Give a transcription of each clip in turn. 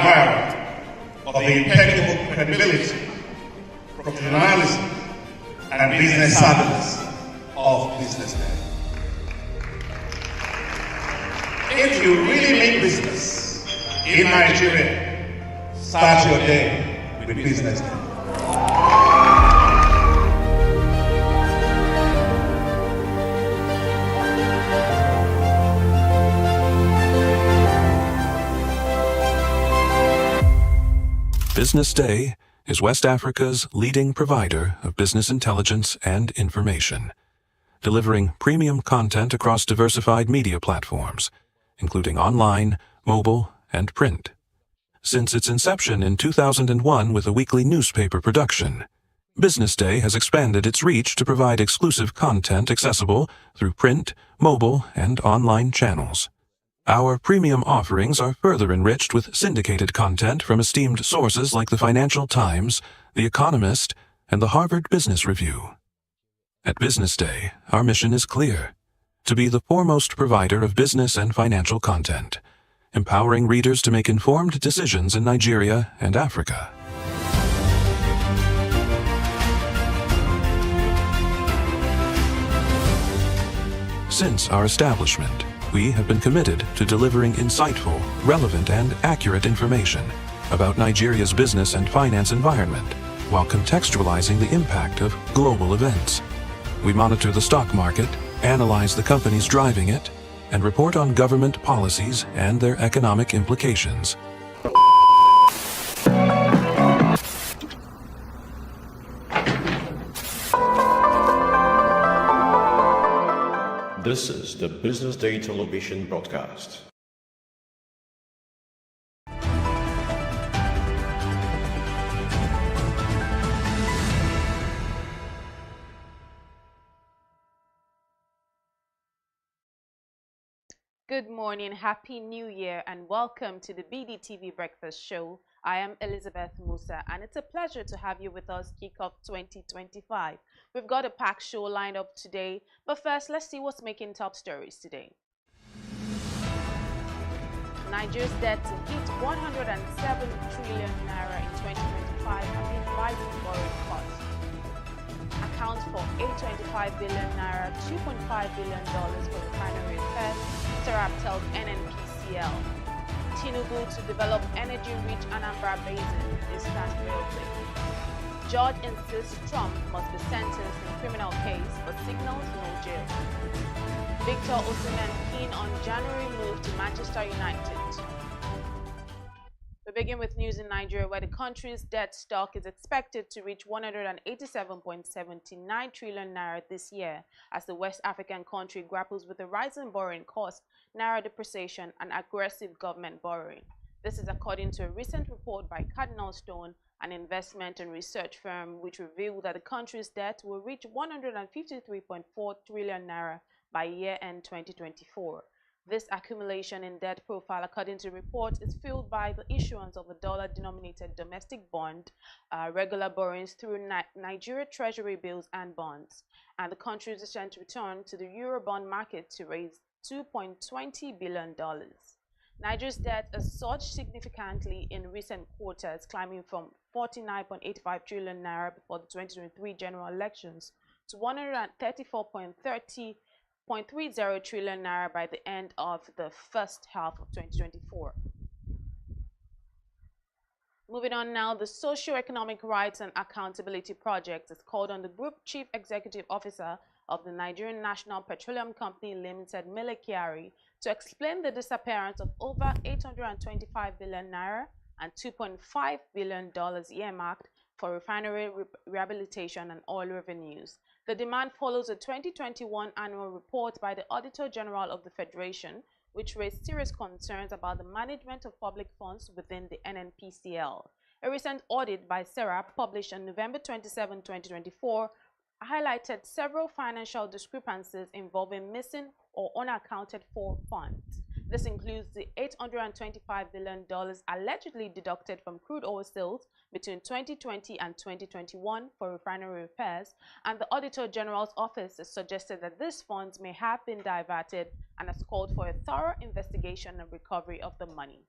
admirer of the impeccable credibility, professionalism, and business savviness of BusinessDay. If you really mean business in Nigeria, start your day with BusinessDay. BusinessDay is West Africa's leading provider of business intelligence and information, delivering premium content across diversified media platforms, including online, mobile, and print. Since its inception in 2001 with a weekly newspaper production, BusinessDay has expanded its reach to provide exclusive content accessible through print, mobile, and online channels. Our premium offerings are further enriched with syndicated content from esteemed sources like the Financial Times, The Economist, and the Harvard Business Review. At BusinessDay, our mission is clear: to be the foremost provider of business and financial content, empowering readers to make informed decisions in Nigeria and Africa. Since our establishment, we have been committed to delivering insightful, relevant, and accurate information about Nigeria's business and finance environment, while contextualizing the impact of global events. We monitor the stock market, analyze the companies driving it, and report on government policies and their economic implications. This is the BusinessDay television broadcast. Good morning, Happy New Year, and welcome to the BDTV Breakfast Show. I am Elizabeth Musa, and it's a pleasure to have you with us kick off 2025. We've got a packed show lined up today, but first, let's see what's making top stories today. Nigeria's debt to hit 107 trillion naira in 2025 amid rising borrowing costs. Accounts for 825 billion naira, $2.5 billion for refinery repairs, Serap tells NNPCL. Tinubu to develop energy-rich Anambra Basin is start railway. Judge insists Trump must be sentenced in criminal case but signals no jail. Victor Osimhen keen on January move to Manchester United. We begin with news in Nigeria, where the country's debt stock is expected to reach 187.79 trillion naira this year, as the West African country grapples with the rising borrowing cost, naira depreciation, and aggressive government borrowing. This is according to a recent report by Cardinal Stone, an investment and research firm, which revealed that the country's debt will reach 153.4 trillion naira by year-end 2024. This accumulation in debt profile, according to reports, is fueled by the issuance of a dollar-denominated domestic bond, regular borrowings through Nigeria Treasury bills and bonds, and the country's recent return to the Eurobond market to raise $2.20 billion. Nigeria's debt has surged significantly in recent quarters, climbing from 49.85 trillion naira before the 2023 general elections to 134.30 trillion naira by the end of the first half of 2024. Moving on now, the Socio-Economic Rights and Accountability Project has called on the Group Chief Executive Officer of the Nigerian National Petroleum Company Limited, Mele Kyari, to explain the disappearance of over 825 billion naira and $2.5 billion earmarked for refinery rehabilitation and oil revenues. The demand follows a 2021 annual report by the Auditor General of the Federation, which raised serious concerns about the management of public funds within the NNPCL. A recent audit by Serap, published on November 27, 2024, highlighted several financial discrepancies involving missing or unaccounted for funds. This includes the $825 billion allegedly deducted from crude oil sales between 2020 and 2021 for refinery repairs, and the Auditor General's office has suggested that these funds may have been diverted and has called for a thorough investigation and recovery of the money.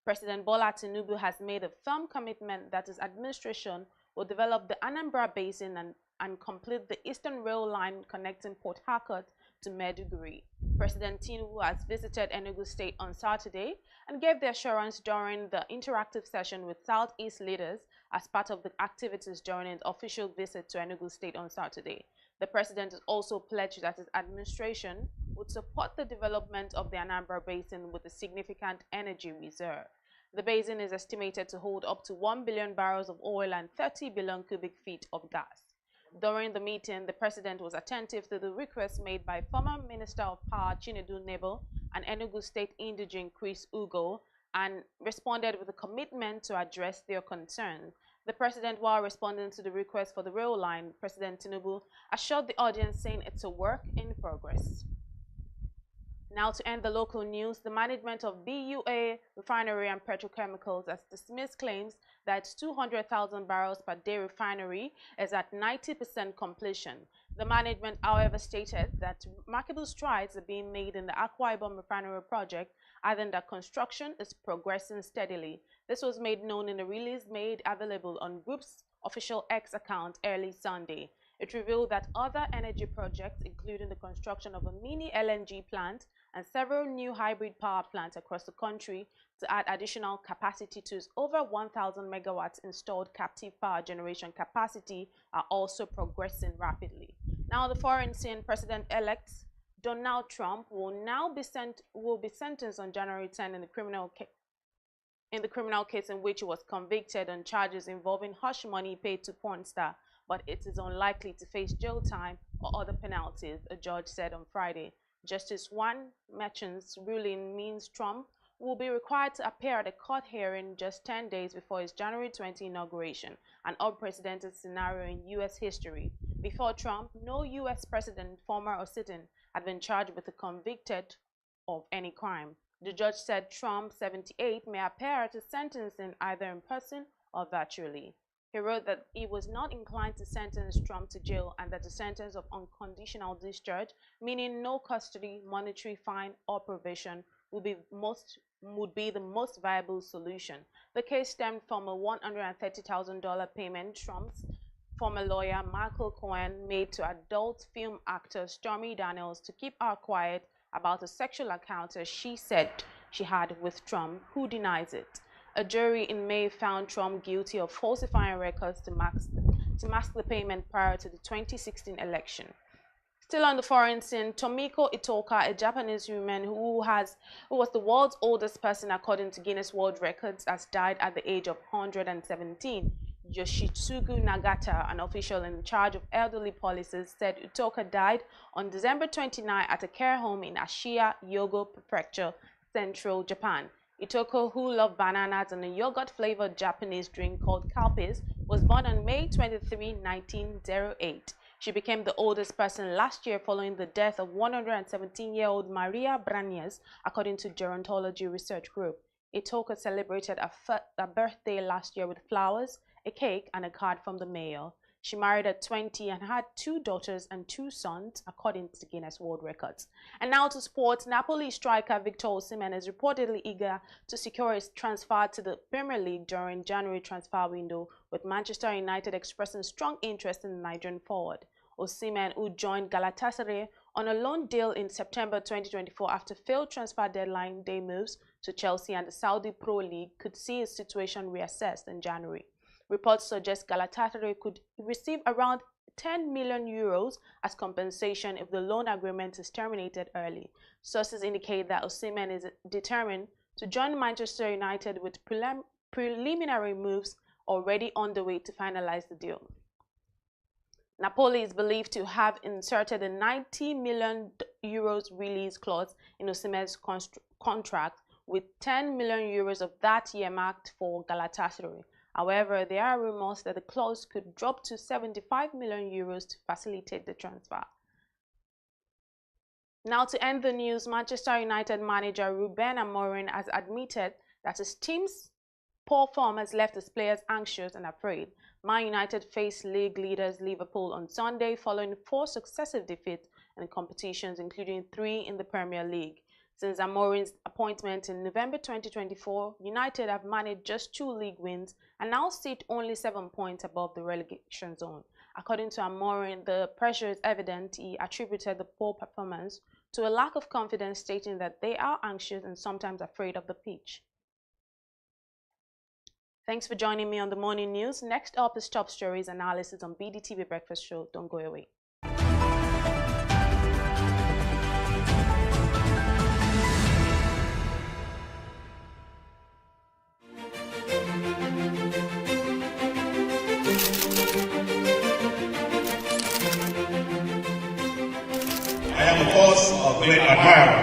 President Bola Tinubu has made a firm commitment that his administration will develop the Anambra Basin and complete the Eastern Rail Line connecting Port Harcourt to Maiduguri. President Tinubu has visited Enugu State on Saturday and gave the assurance during the interactive session with Southeast leaders as part of the activities during his official visit to Enugu State on Saturday. The president has also pledged that his administration would support the development of the Anambra Basin with a significant energy reserve. The basin is estimated to hold up to 1 billion barrels of oil and 30 billion cubic feet of gas. During the meeting, the president was attentive to the request made by former Minister of Power Chinedu Nebo and Enugu State Indigene Chris Ugo and responded with a commitment to address their concerns. The president, while responding to the request for the rail line, President Tinubu assured the audience saying it's a work in progress. Now to end the local news, the management of BUA Refinery and Petrochemicals has dismissed claims that its 200,000 barrels per day refinery is at 90% completion. The management, however, stated that remarkable strides are being made in the Akwa Ibom refinery project, adding that construction is progressing steadily. This was made known in a release made available on Group's official X account early Sunday. It revealed that other energy projects, including the construction of a mini LNG plant and several new hybrid power plants across the country to add additional capacity to its over 1,000 megawatts installed captive power generation capacity, are also progressing rapidly. Now, the foreign scene, President-elect Donald Trump will be sentenced on January 10 in the criminal case in which he was convicted on charges involving hush money paid to porn star, but it is unlikely to face jail time or other penalties, a judge said on Friday. Justice Juan Merchan's ruling means Trump will be required to appear at a court hearing just 10 days before his January 20 inauguration, an unprecedented scenario in U.S. history. Before Trump, no U.S. president, former or sitting, had been charged with or convicted of any crime. The judge said Trump, 78, may appear at his sentencing either in person or virtually. He wrote that he was not inclined to sentence Trump to jail and that the sentence of unconditional discharge, meaning no custody, monetary fine, or probation, would be the most viable solution. The case stemmed from a $130,000 payment Trump's former lawyer Michael Cohen made to adult film actor Stormy Daniels to keep her quiet about a sexual encounter she said she had with Trump, who denies it. A jury in May found Trump guilty of falsifying records to mask the payment prior to the 2016 election. Still on the foreign scene, Tomiko Itoka, a Japanese woman who was the world's oldest person according to Guinness World Records, has died at the age of 117. Yoshitsugu Nagata, an official in charge of elderly policies, said Itoka died on December 29 at a care home in Ashiya, Hyogo Prefecture, central Japan. Itoko, who loved bananas and a yogurt-flavored Japanese drink called Calpis, was born on May 23, 1908. She became the oldest person last year following the death of 117-year-old Maria Branias, according to Gerontology Research Group. Itoka celebrated a birthday last year with flowers, a cake, and a card from the mayor. She married at 20 and had 2 daughters and 2 sons, according to Guinness World Records. And now to sports. Napoli striker Victor Osimhen is reportedly eager to secure his transfer to the Premier League during January transfer window, with Manchester United expressing strong interest in the Nigerian forward. Osimhen, who joined Galatasaray on a loan deal in September 2024 after failed transfer deadline day moves to Chelsea and the Saudi Pro League, could see his situation reassessed in January. Reports suggest Galatasaray could receive around 10 million euros as compensation if the loan agreement is terminated early. Sources indicate that Osimhen is determined to join Manchester United, with preliminary moves already on the way to finalize the deal. Napoli is believed to have inserted a 90 million euros release clause in Osimhen's contract, with 10 million euros of that earmarked for Galatasaray. However, there are rumors that the clause could drop to 75 million euros to facilitate the transfer. Now to end the news, Manchester United manager Ruben Amorim has admitted that his team's poor form has left his players anxious and afraid. Man United faced league leaders Liverpool on Sunday following 4 successive defeats in competitions, including 3 in the Premier League. Since Amorim's appointment in November 2024, United have managed just 2 league wins and now sit only 7 points above the relegation zone. According to Amorim, the pressure is evident. He attributed the poor performance to a lack of confidence, stating that they are anxious and sometimes afraid of the pitch. Thanks for joining me on the Morning News. Next up is Top Stories analysis on BDTV Breakfast Show. Don't go away. I am, of course, a great admirer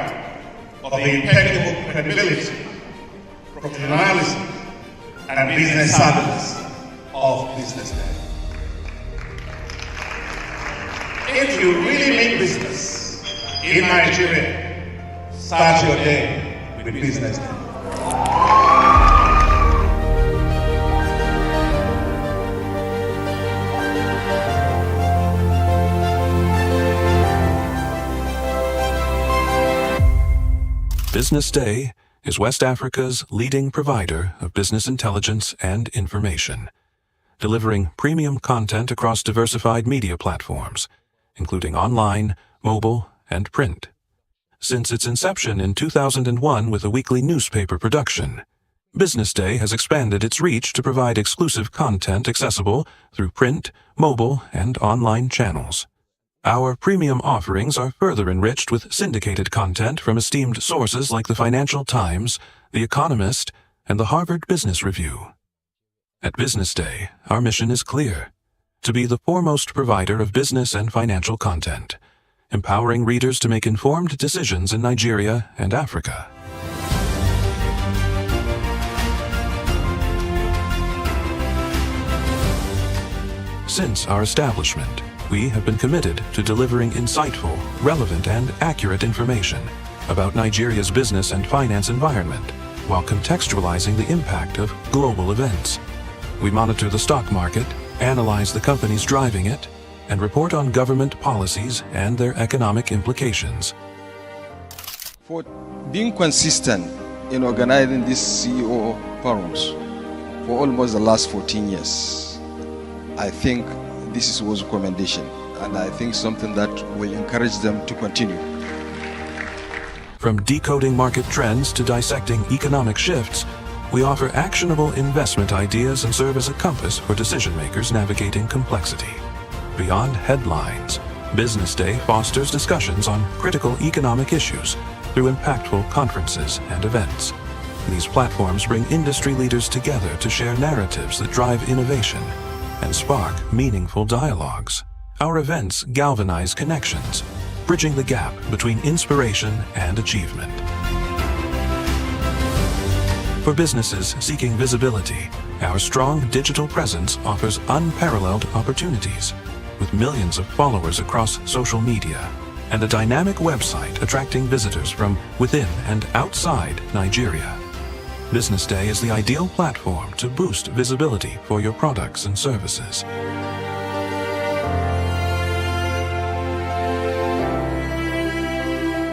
of the impeccable credibility, professionalism, and business savviness of BusinessDay. If you really mean business in Nigeria, start your day with BusinessDay. BusinessDay is West Africa's leading provider of business intelligence and information, delivering premium content across diversified media platforms, including online, mobile, and print. Since its inception in 2001 with a weekly newspaper production, BusinessDay has expanded its reach to provide exclusive content accessible through print, mobile, and online channels. Our premium offerings are further enriched with syndicated content from esteemed sources like the Financial Times, The Economist, and the Harvard Business Review. At BusinessDay, our mission is clear: to be the foremost provider of business and financial content, empowering readers to make informed decisions in Nigeria and Africa. Since our establishment, we have been committed to delivering insightful, relevant, and accurate information about Nigeria's business and finance environment while contextualizing the impact of global events. We monitor the stock market, analyze the companies driving it, and report on government policies and their economic implications. For being consistent in organizing these CEO forums for almost the last 14 years, I think this was a commendation, and I think something that will encourage them to continue. From decoding market trends to dissecting economic shifts, we offer actionable investment ideas and serve as a compass for decision makers navigating complexity. Beyond headlines, BusinessDay fosters discussions on critical economic issues through impactful conferences and events. These platforms bring industry leaders together to share narratives that drive innovation and spark meaningful dialogues. Our events galvanize connections, bridging the gap between inspiration and achievement. For businesses seeking visibility, our strong digital presence offers unparalleled opportunities, with millions of followers across social media and a dynamic website attracting visitors from within and outside Nigeria. BusinessDay is the ideal platform to boost visibility for your products and services.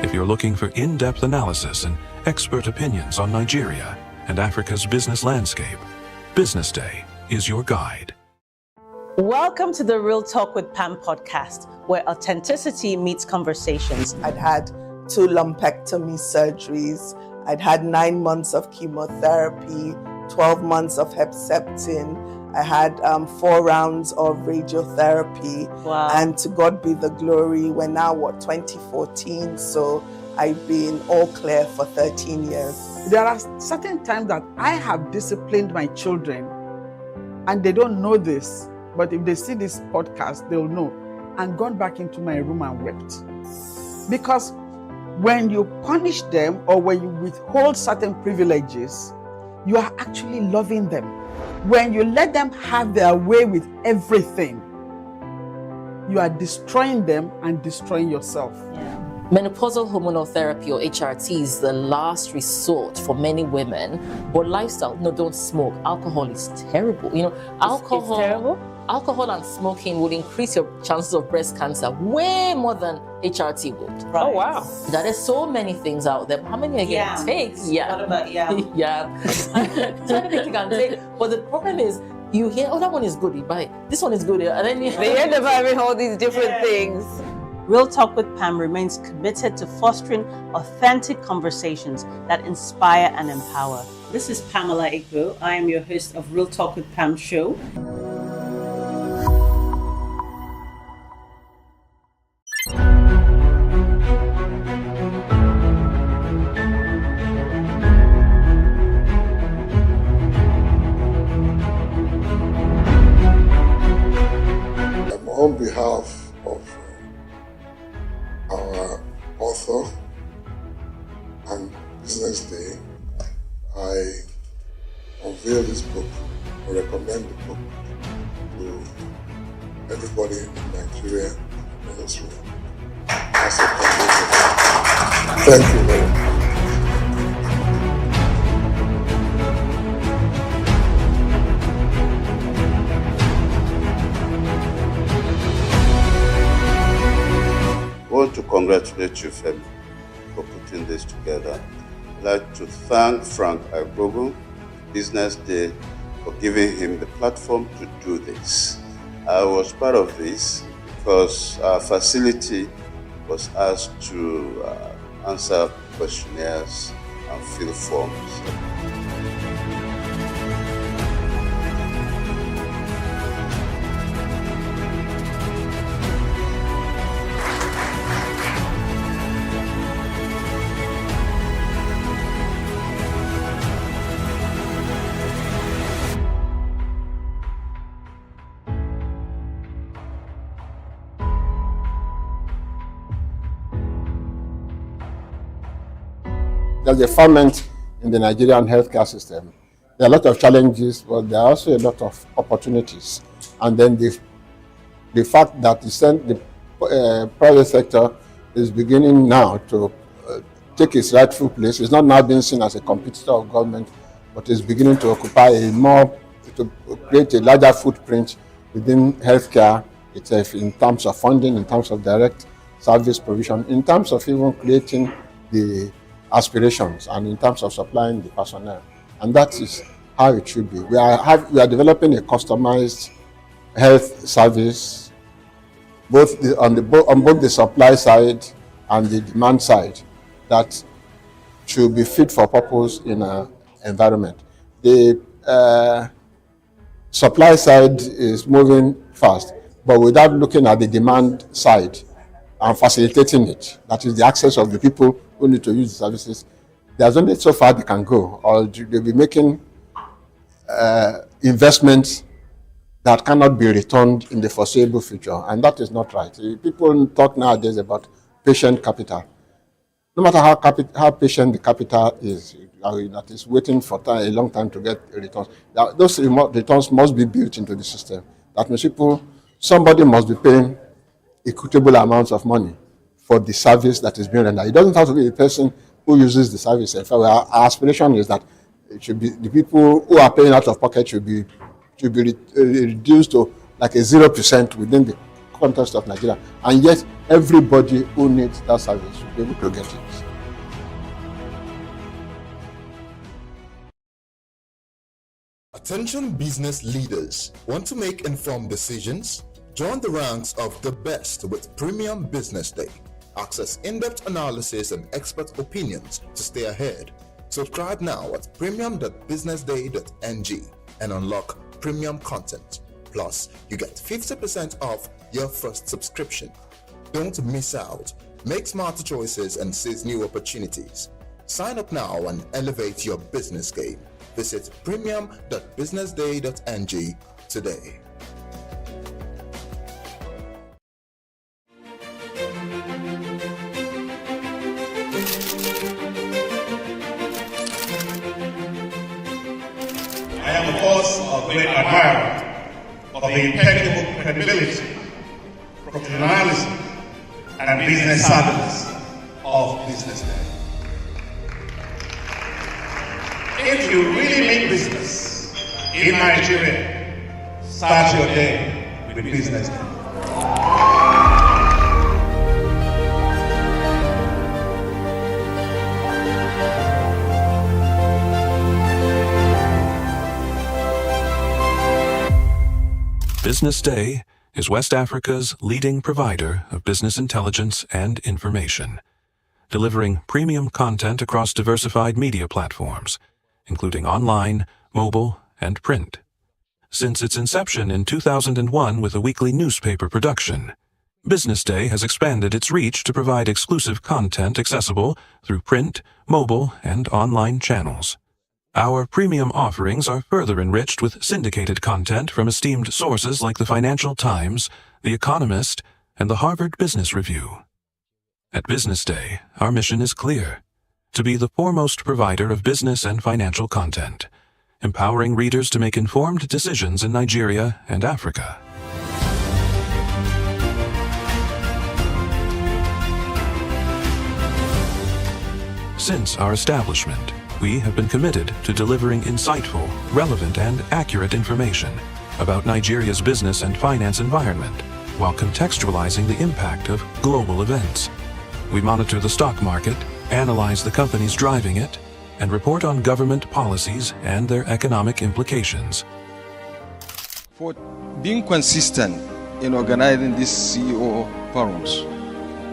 If you're looking for in-depth analysis and expert opinions on Nigeria and Africa's business landscape, BusinessDay is your guide. Welcome to the Real Talk with Pam podcast, where authenticity meets conversations. I'd had 2 lumpectomy surgeries. I'd had 9 months of chemotherapy, 12 months of Herceptin. I had 4 rounds of radiotherapy. Wow. And to God be the glory, we're now, 2014? So I've been all clear for 13 years. There are certain times that I have disciplined my children, and they don't know this, but if they see this podcast, they'll know, and gone back into my room and wept. Because when you punish them or when you withhold certain privileges, you are actually loving them. When you let them have their way with everything, you are destroying them and destroying yourself. Yeah. Menopausal hormonal therapy, or HRT, is the last resort for many women. But lifestyle, no, don't smoke. Alcohol is terrible. You know, alcohol. It's terrible? alcohol and smoking would increase your chances of breast cancer way more than HRT would. Right. Oh, wow. That is so many things out there. How many are you going to take? Yeah. What about yam? Yeah. So many things you can take. But the problem is, you hear, oh, that one is good, you buy it. This one is good. And then you end up having all these different things. Real Talk with Pam remains committed to fostering authentic conversations that inspire and empower. This is Pamela Igbo. I am your host of Real Talk with Pam show. On behalf of our author and BusinessDay, I unveil this book or recommend the book to everybody in Nigeria and elsewhere. Thank you very much. I want to congratulate you, Femi, for putting this together. I'd like to thank Frank Agbogu, BusinessDay, for giving him the platform to do this. I was part of this because our facility was asked to answer questionnaires and fill forms. There's a ferment in the Nigerian healthcare system. There are a lot of challenges, but there are also a lot of opportunities. And then the fact that the private sector is beginning now to take its rightful place. It's not now being seen as a competitor of government, but is beginning to occupy to create a larger footprint within healthcare itself in terms of funding, in terms of direct service provision, in terms of even creating the aspirations and in terms of supplying the personnel. And that is how it should be. We are developing a customized health service on both the supply side and the demand side that should be fit for purpose in an environment. The supply side is moving fast, but without looking at the demand side and facilitating it, that is the access of the people who need to use the services. There's only so far they can go, or they'll be making investments that cannot be returned in the foreseeable future, and that is not right. People talk nowadays about patient capital. No matter how patient the capital is, that is waiting for a long time to get returns, those returns must be built into the system. That means somebody must be paying equitable amounts of money for the service that is being rendered. It doesn't have to be the person who uses the service. In fact, our aspiration is that it should be the people who are paying out of pocket should be reduced to like a 0% within the context of Nigeria. And yet, everybody who needs that service should be able to get it. Attention business leaders. Want to make informed decisions? Join the ranks of the best with Premium BusinessDay. Access in-depth analysis and expert opinions to stay ahead. Subscribe now at premium.businessday.ng and unlock premium content. Plus, you get 50% off your first subscription. Don't miss out. Make smarter choices and seize new opportunities. Sign up now and elevate your business game. Visit premium.businessday.ng today. I am, of course, a great admirer of the impeccable credibility, professionalism, and business savviness of BusinessDay. If you really mean business in Nigeria, start your day with Business Day. Business Day is West Africa's leading provider of business intelligence and information, delivering premium content across diversified media platforms, including online, mobile, and print. Since its inception in 2001 with a weekly newspaper production, Business Day has expanded its reach to provide exclusive content accessible through print, mobile, and online channels. Our premium offerings are further enriched with syndicated content from esteemed sources like the Financial Times, The Economist, and the Harvard Business Review. At Business Day, our mission is clear: to be the foremost provider of business and financial content, empowering readers to make informed decisions in Nigeria and Africa. Since our establishment, we have been committed to delivering insightful, relevant, and accurate information about Nigeria's business and finance environment, while contextualizing the impact of global events. We monitor the stock market, analyze the companies driving it, and report on government policies and their economic implications. For being consistent in organizing these CEO forums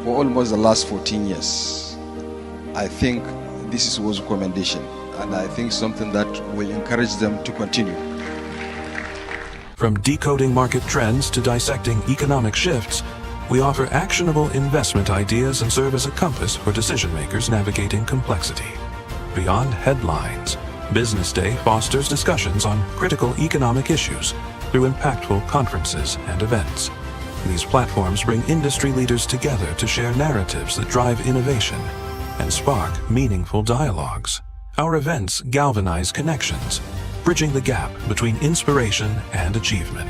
for almost the last 14 years, I think this was a commendation, and I think something that will encourage them to continue. From decoding market trends to dissecting economic shifts, we offer actionable investment ideas and serve as a compass for decision makers navigating complexity. Beyond headlines, Business Day fosters discussions on critical economic issues through impactful conferences and events. These platforms bring industry leaders together to share narratives that drive innovation and spark meaningful dialogues. Our events galvanize connections, bridging the gap between inspiration and achievement.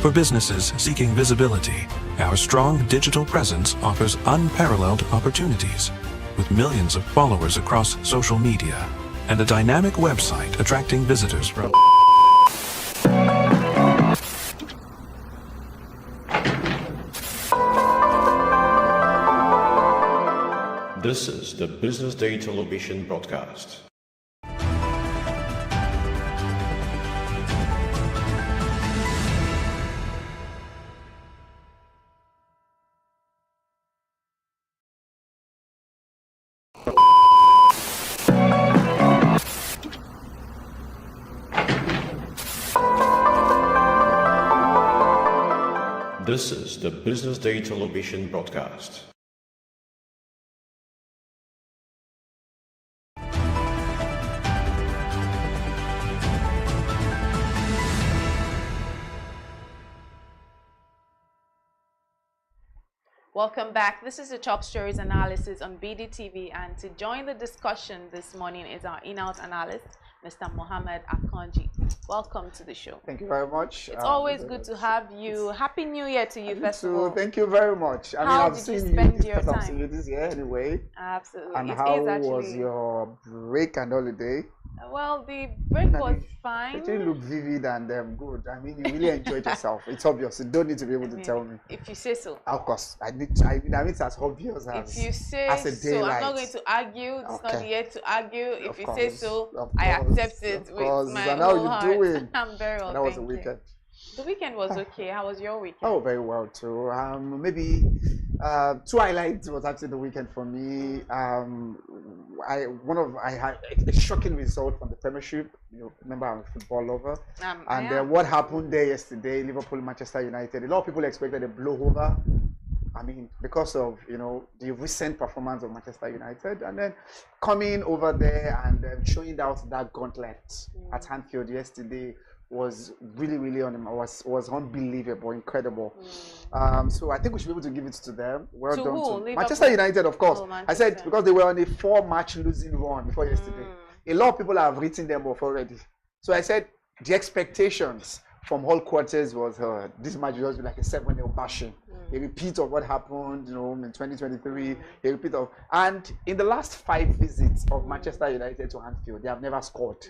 For businesses seeking visibility, our strong digital presence offers unparalleled opportunities, with millions of followers across social media and a dynamic website attracting visitors from This is the Business Day television broadcast. This is the Business Day television broadcast. Welcome back. This is the Top Stories Analysis on BDTV, and to join the discussion this morning is our in-house analyst, Mr. Mohammed Akonji. Welcome to the show. Thank you very much. It's always good to have you. Happy New Year to you, first of all. Thank you very much. How did you spend your time? I've seen you this year anyway. Absolutely. And how was your break and holiday? Well, the break was fine. You look vivid and good. I mean, you really enjoyed yourself. It's obvious. You don't need to be able to tell me. If you say so. Of course. I mean, it's as obvious as if you say as a so. I'm not going to argue. It's not here to argue. If you say so, I accept it with my whole heart. Doing? I'm very well. That was the weekend. The weekend was okay. How was your weekend? Oh, very well too. Maybe two highlights was actually the weekend for me. I had a shocking result from the Premiership. You remember, I'm a football lover. What happened there yesterday? Liverpool, Manchester United. A lot of people expected a blowover. I mean, because of the recent performance of Manchester United, and then coming over there and showing out that gauntlet at Anfield yesterday was really, really was unbelievable, incredible. So I think we should be able to give it to them. Well done to Manchester United, of course. I said because they were on a 4-match losing run before yesterday. A lot of people have written them off already. So I said the expectations from all quarters was this match will just be like a 7-0 bashing. A repeat of what happened, in 2023. A repeat of, and in the last 5 visits of Manchester United to Anfield, they have never scored.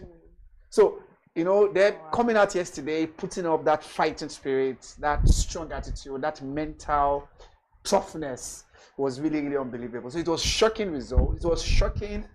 So You know, they're coming out yesterday, putting up that fighting spirit, that strong attitude, that mental toughness was really, really unbelievable. So it was shocking result. It was shocking,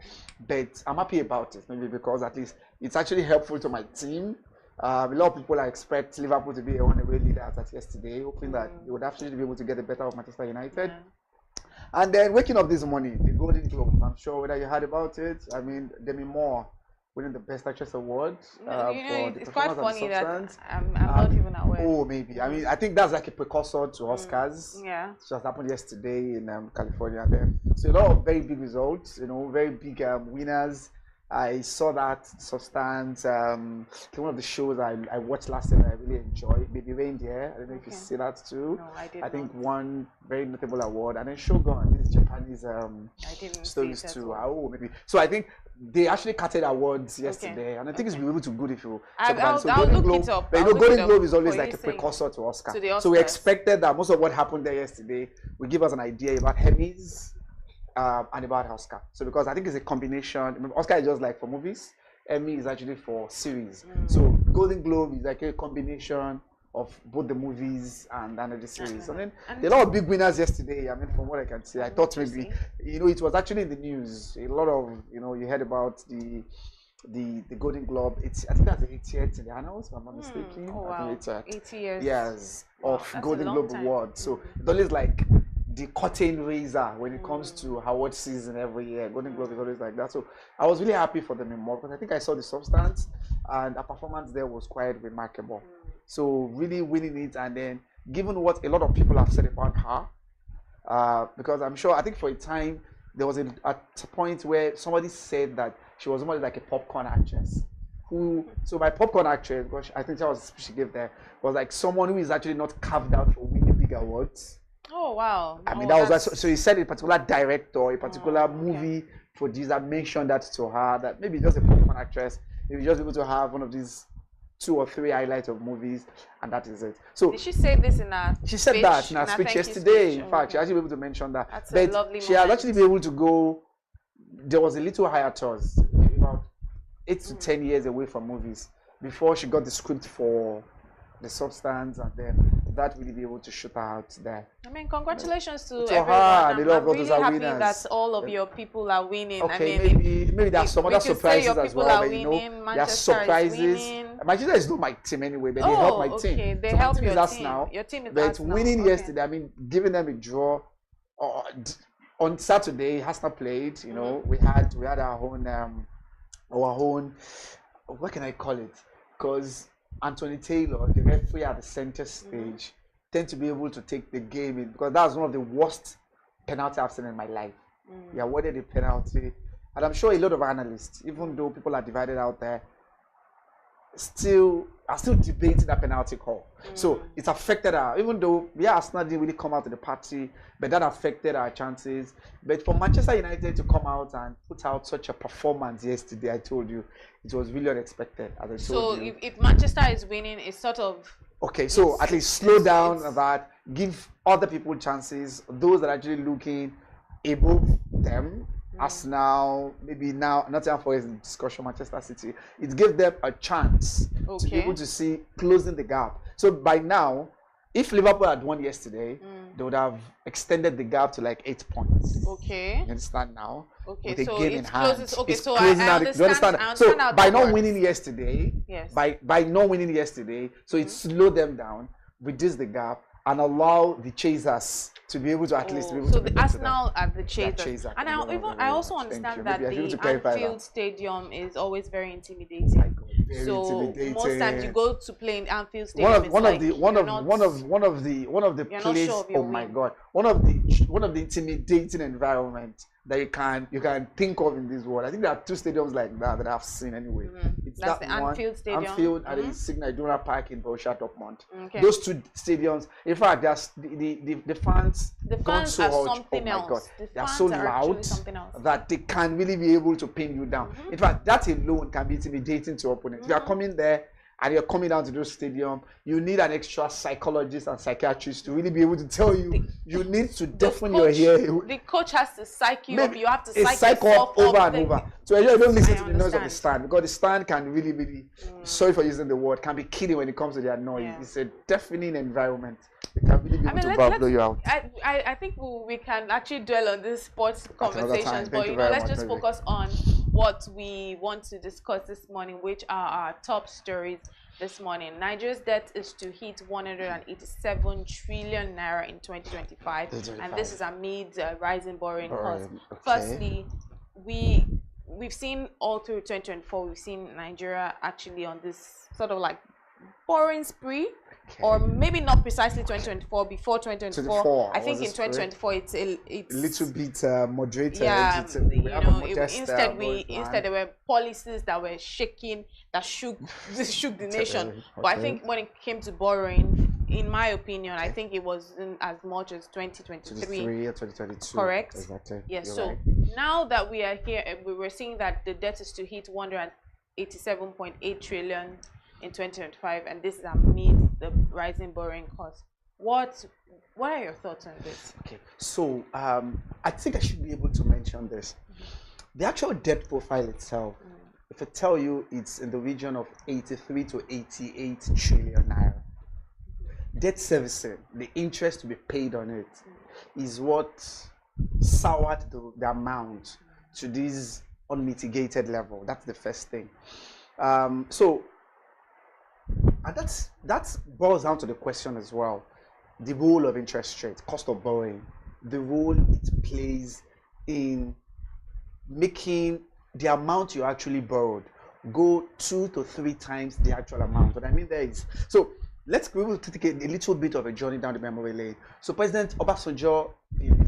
but I'm happy about it, maybe because at least it's actually helpful to my team. A lot of people expect Liverpool to be a one-away leader as yesterday, hoping that they would actually be able to get the better of Manchester United. Yeah. And then waking up this morning, the Golden Globe, I'm sure whether you heard about it, I mean, Demi Moore winning the Best Actress Award. It's quite funny that I'm not even aware. Oh, maybe. I mean, I think that's like a precursor to Oscars. Yeah. It just happened yesterday in California. Then, so a lot of very big results, you know, very big winners. I saw that Substance, one of the shows I watched last year that I really enjoyed, Baby Reindeer. I don't know if you see that too. No, I did I think not. One very notable award. And then Shogun, this Japanese stories too. Oh, maybe. So I think they actually carted awards yesterday. And I think it's been able to good if you... I'll Golden look Globe, it up. But you know, Golden Globe is always like a precursor to Oscar. So we expected that most of what happened there yesterday will give us an idea about Emmys, and about Oscar. So because I think it's a combination. Oscar is just like for movies. Emmy is actually for series. So Golden Globe is like a combination of both the movies and the series. And then there are a lot of big winners yesterday. I mean, from what I can see, I thought maybe, you know, it was actually in the news. A lot of, you know, you heard about the Golden Globe. I think that's the 80th in the annals, if I'm not mistaken. Oh, wow. I think it's 80 years. Yes, of Golden Globe Award. So it's always like the curtain raiser when it comes to award season every year. Golden Globe is always like that. So I was really happy for them more because I think I saw the Substance and her performance there was quite remarkable. So really winning it, and then given what a lot of people have said about her, because I'm sure, I think for a time there was a point where somebody said that she was more like a popcorn actress. So by popcorn actress, because I think that was the speech she gave there, was like someone who is actually not carved out for winning big awards. Oh, wow. I mean, that was so he said a particular director, a particular movie producer mentioned that to her, that maybe just a popcorn actress, maybe just able to have one of these 2 or 3 highlights of movies, and that is it. So did she say this in her She said speech, that in her speech yesterday. In fact, she actually was able to mention that. But she has actually been able to go, there was a little hiatus, about 8 to 10 years away from movies before she got the script for the Substance, and then that really be able to shoot her out there. I mean, congratulations to her. everyone. I'm really happy that all of your people are winning. Okay, I mean, maybe there are some other surprises as well. But you know, Manchester there are surprises. Manchester is not my team anyway, but they help my team. They so help team your is us team. now. Your team is but us winning now. yesterday, I mean, giving them a draw. On Saturday, Hasna played. You know, we had our own. What can I call it? Because Anthony Taylor, the referee at the center stage, tend to be able to take the game in, because that's one of the worst penalty I've seen in my life. He awarded a penalty, and I'm sure a lot of analysts, even though people are divided out there, are still debating that penalty call. So it's affected her, even though Arsenal didn't really come out to the party, but that affected our chances. But for Manchester United to come out and put out such a performance yesterday, I told you, it was really unexpected, as I told you. So if Manchester is winning, it's sort of... Okay, so at least slow down that, give other people chances, those that are actually looking above them. Arsenal, maybe now, Nottingham Forest in discussion, Manchester City, it gave them a chance to be able to see closing the gap. So by now, if Liverpool had won yesterday, they would have extended the gap to like 8 points. Okay. You understand now? Okay, with a so game in hand. Okay, it's so closing I out. understand, You understand? I understand So how by that not works. winning yesterday, Yes. by not winning yesterday, so it slowed them down, reduced the gap, and allow the chasers to be able to at least be able so to the Arsenal at the chasers. chaser. And I also understand that Maybe I should the clarify Anfield that. Stadium is always very intimidating. Very So intimidating. most times you go to play in Anfield Stadium, one of the you're not places. sure of your Oh my win. God! One of the intimidating environment that you can think of in this world. I think there are 2 stadiums like that I've seen anyway. It's That's that the one, Anfield Stadium. Anfield and the Signal Iduna Park in Borussia Dortmund. Okay. Those 2 stadiums. In fact, the fans. The gone fans so are hot. something Oh my else. God. The They are fans so are actually loud something else. that they can really be able to pin you down. In fact, that alone can be intimidating to opponents. If you are coming there and you're coming down to the stadium, you need an extra psychologist and psychiatrist to really be able to tell you you need to deafen your ear. The coach has to psych you up. You have to psych yourself up over up and over. So you don't listen to the noise of the stand, because the stand can really, sorry for using the word, can be killing when it comes to their noise. Yeah. It's a deafening environment. It can really be able to blow you out. I think we can actually dwell on this sports conversations, but let's just focus on what we want to discuss this morning, which are our top stories this morning. Nigeria's debt is to hit 187 trillion naira in 2025, and this is amid rising borrowing costs. Okay. Firstly, we've seen all through 2024, we've seen Nigeria actually on this sort of like borrowing spree. Okay. Or maybe not precisely 2024, before 2024. I think in 2024 it's a little bit moderated. Yeah, instead there were policies that were shaking, that shook the nation. Okay. But I think when it came to borrowing, in my opinion, I think it wasn't as much as 2023 or 2022. Correct. Exactly. Yes. Yeah, so right. Now that we are here, we were seeing that the debt is to hit 187.8 trillion in 2025, and this is amid the rising borrowing costs. What are your thoughts on this? Okay, so I think I should be able to mention this. The actual debt profile itself, if I tell you it's in the region of 83 to 88 trillion naira. Debt servicing, the interest to be paid on it, is what soured the amount to this unmitigated level. That's the first thing. And that boils down to the question as well, the role of interest rate, cost of borrowing, the role it plays in making the amount you actually borrowed go 2 to 3 times the actual amount. What I mean there is, so let's be able to take a little bit of a journey down the memory lane. So President Obasanjo, in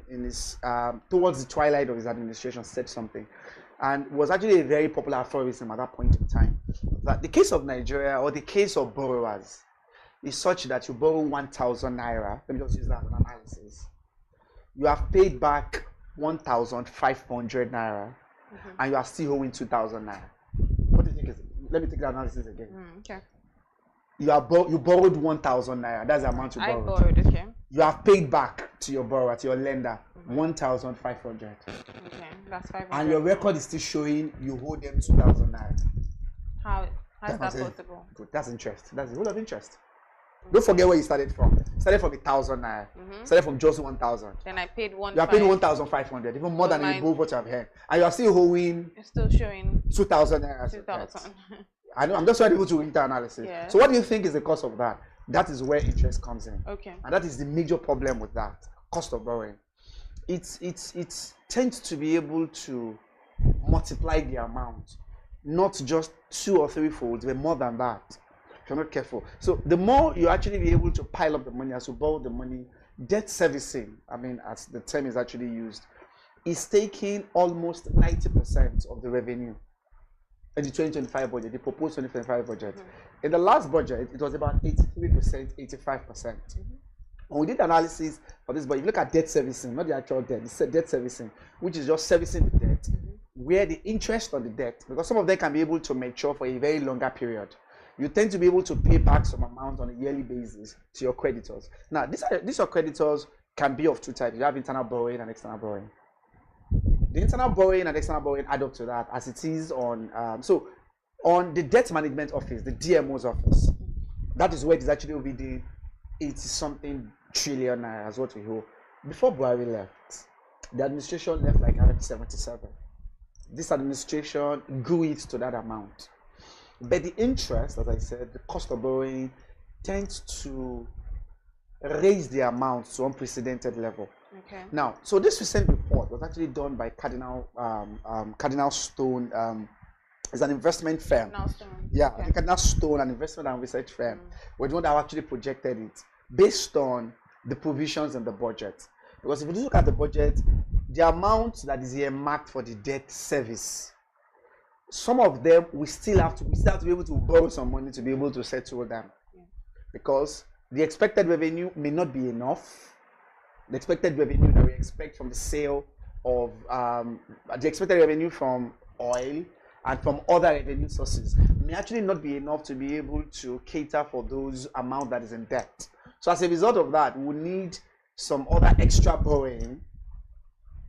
his towards the twilight of his administration, said something, and was actually a very popular aphorism at that point in time, that the case of Nigeria, or the case of borrowers, is such that you borrow 1,000 naira, let me just use that as an analysis, you have paid back 1,500 naira, and you are still owing 2,000 naira. What do you think is it? Let me take the analysis again. Okay. You borrowed 1,000 naira, that's the amount you borrowed. I borrowed, okay. You have paid back to your borrower, to your lender, 1,500. Okay, that's 500. And your record is still showing you owe them 2,000 naira. How is that possible? Good. That's interest. That's the whole of interest. Don't forget where you started from. You started from 1,000 naira. Started from just 1,000. Then I paid 1,500. You are paying 1,500, even more than above what you have had. And you are still owing. It's still showing 2,000 naira. 2,000. I know. I'm just trying to read the analysis. Yeah. So what do you think is the cause of that? That is where interest comes in. Okay. And that is the major problem with that cost of borrowing. It tends to be able to multiply the amount, not just 2 or 3 folds, but more than that, if you're not careful. So the more you actually be able to pile up the money, as you borrow the money, debt servicing, I mean, as the term is actually used, is taking almost 90% of the revenue in the 2025 budget, the proposed 2025 budget. In the last budget, it was about 83%, 85%. When we did analysis for this, but you look at debt servicing, not the actual debt, it's debt servicing, which is just servicing the debt, where the interest on the debt, because some of them can be able to mature for a very longer period, you tend to be able to pay back some amount on a yearly basis to your creditors. Now, these are creditors can be of 2 types. You have internal borrowing and external borrowing. The internal borrowing and external borrowing add up to that, as it is on on the debt management office, the DMO's office. That is where it is actually within 80-something trillion naira as what we hold. Before Buhari left, the administration left like 177. This administration grew it to that amount. But the interest, as I said, the cost of borrowing tends to raise the amount to unprecedented level. Okay. Now, so this recent report was actually done by Cardinal Stone. It's an investment firm. Yeah, okay. Cardinal Stone, an investment and research firm, were the one that actually projected it based on the provisions in the budget. Because if you look at the budget, the amount that is earmarked for the debt service, some of them we still have to be able to borrow some money to be able to settle them, because the expected revenue may not be enough. The expected revenue that we expect from the sale of the expected revenue from oil and from other revenue sources may actually not be enough to be able to cater for those amount that is in debt. So as a result of that, we need some other extra borrowing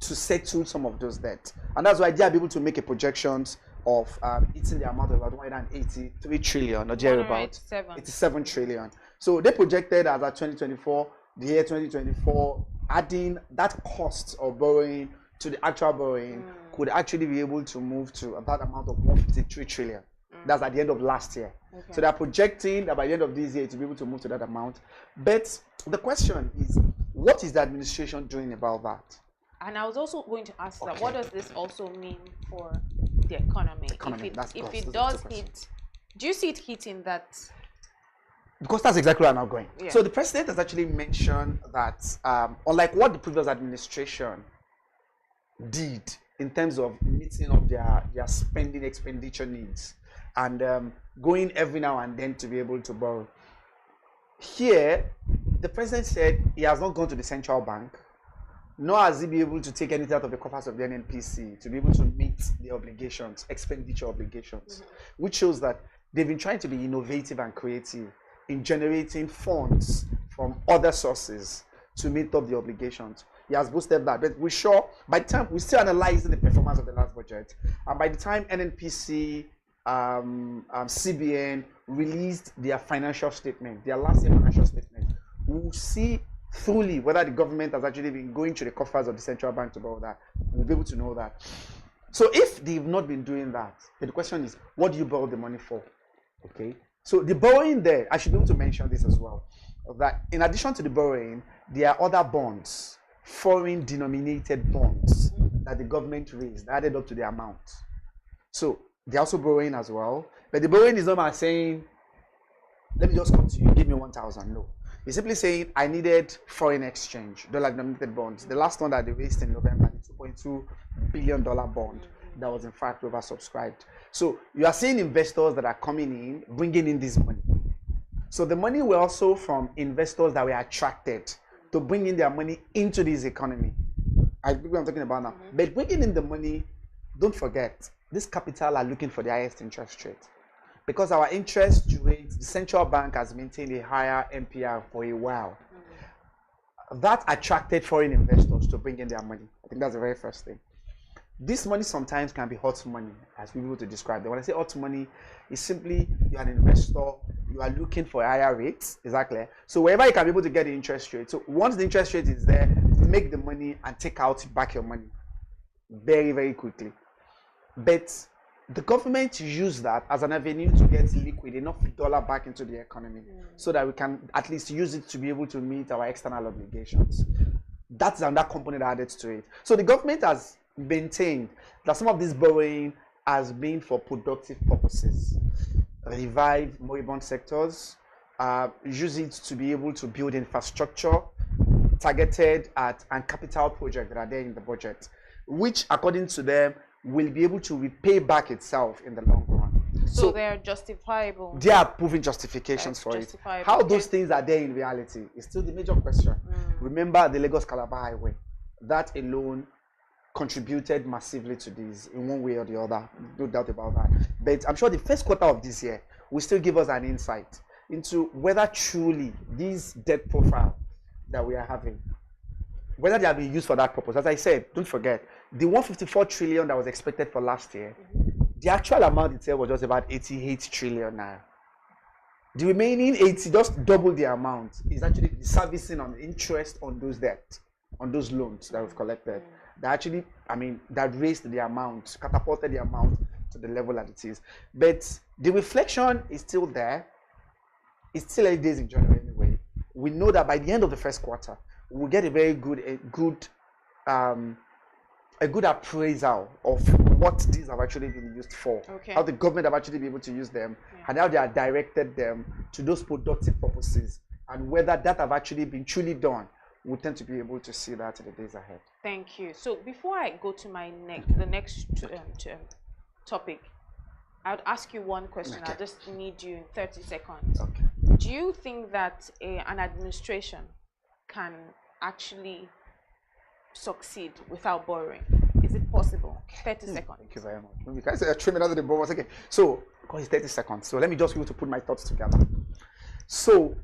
to settle some of those debts. And that's why they are able to make a projections of hitting the amount of about 183 trillion or thereabout, 87 trillion. So they projected as at 2024, the year 2024, adding that cost of borrowing to the actual borrowing could actually be able to move to about amount of 153 trillion. That's at the end of last year. So they're projecting that by the end of this year to be able to move to that amount. But the question is, what is the administration doing about that? And I was also going to ask that, what does this also mean for the economy? If it does hit, do you see it hitting that? Because that's exactly where I'm now going. Yeah. So the president has actually mentioned that, unlike what the previous administration did in terms of meeting up their spending expenditure needs and going every now and then to be able to borrow, here the president said he has not gone to the central bank, nor has he been able to take anything out of the coffers of the NNPC to be able to meet the obligations, expenditure obligations, which shows that they've been trying to be innovative and creative in generating funds from other sources to meet up the obligations. He has boosted that, but we're sure by the time we're still analyzing the performance of the last budget, and by the time NNPC, CBN released their financial statement, their last year financial statement, we'll see truly whether the government has actually been going to the coffers of the central bank to borrow that. We'll be able to know that. So if they've not been doing that, then the question is, what do you borrow the money for? Okay. So the borrowing there, I should be able to mention this as well, that in addition to the borrowing, there are other bonds, foreign denominated bonds that the government raised, added up to the amount. So they're also borrowing as well. But the borrowing is not by saying, let me just come to you, give me 1,000. No. It's simply saying, I needed foreign exchange, dollar-denominated bonds. The last one that they raised in November, the $2.2 billion bond that was in fact oversubscribed. So you are seeing investors that are coming in, bringing in this money. So the money were also from investors that were attracted to bring in their money into this economy. I think what I'm talking about now. But bringing in the money, don't forget, this capital are looking for the highest interest rate. Because our interest rate, the central bank has maintained a higher MPR for a while. That attracted foreign investors to bring in their money. I think that's the very first thing. This money sometimes can be hot money, as we will to describe it. When I say hot money, it's simply you're an investor, you are looking for higher rates, exactly. So wherever you can be able to get the interest rate. So once the interest rate is there, make the money and take out back your money very, very quickly. But the government use that as an avenue to get liquid, enough dollar back into the economy so that we can at least use it to be able to meet our external obligations. That's another component added to it. So the government has maintained that some of this borrowing has been for productive purposes. Revive moribund sectors, use it to be able to build infrastructure targeted at and capital projects that are there in the budget, which according to them will be able to repay back itself in the long run. So they're justifiable. They are proving justifications for it. How those things are there in reality is still the major question. Remember the Lagos-Calabar Highway. That alone contributed massively to this in one way or the other. No doubt about that. But I'm sure the first quarter of this year will still give us an insight into whether truly this debt profile that we are having, whether they are being used for that purpose. As I said, don't forget, the 154 trillion that was expected for last year, the actual amount itself was just about 88 trillion now. The remaining 80, just double the amount, is actually the servicing on interest on those debt, on those loans that we've collected. That actually, that raised the amount, catapulted the amount to the level that it is. But the reflection is still there. It's still 8 days in January anyway. We know that by the end of the first quarter, we'll get a very good appraisal of what these have actually been used for. How the government have actually been able to use them, and how they have directed them to those productive purposes, and whether that have actually been truly done. We'll tend to be able to see that in the days ahead. Thank you. So before I go to the next topic, I would ask you one question. I just need you in 30 seconds. Do you think that an administration can actually succeed without borrowing? Is it possible? 30 seconds. Thank you very much. Because I trimming out the bonus. Okay. So because it's 30 seconds. So let me just be able to put my thoughts together. So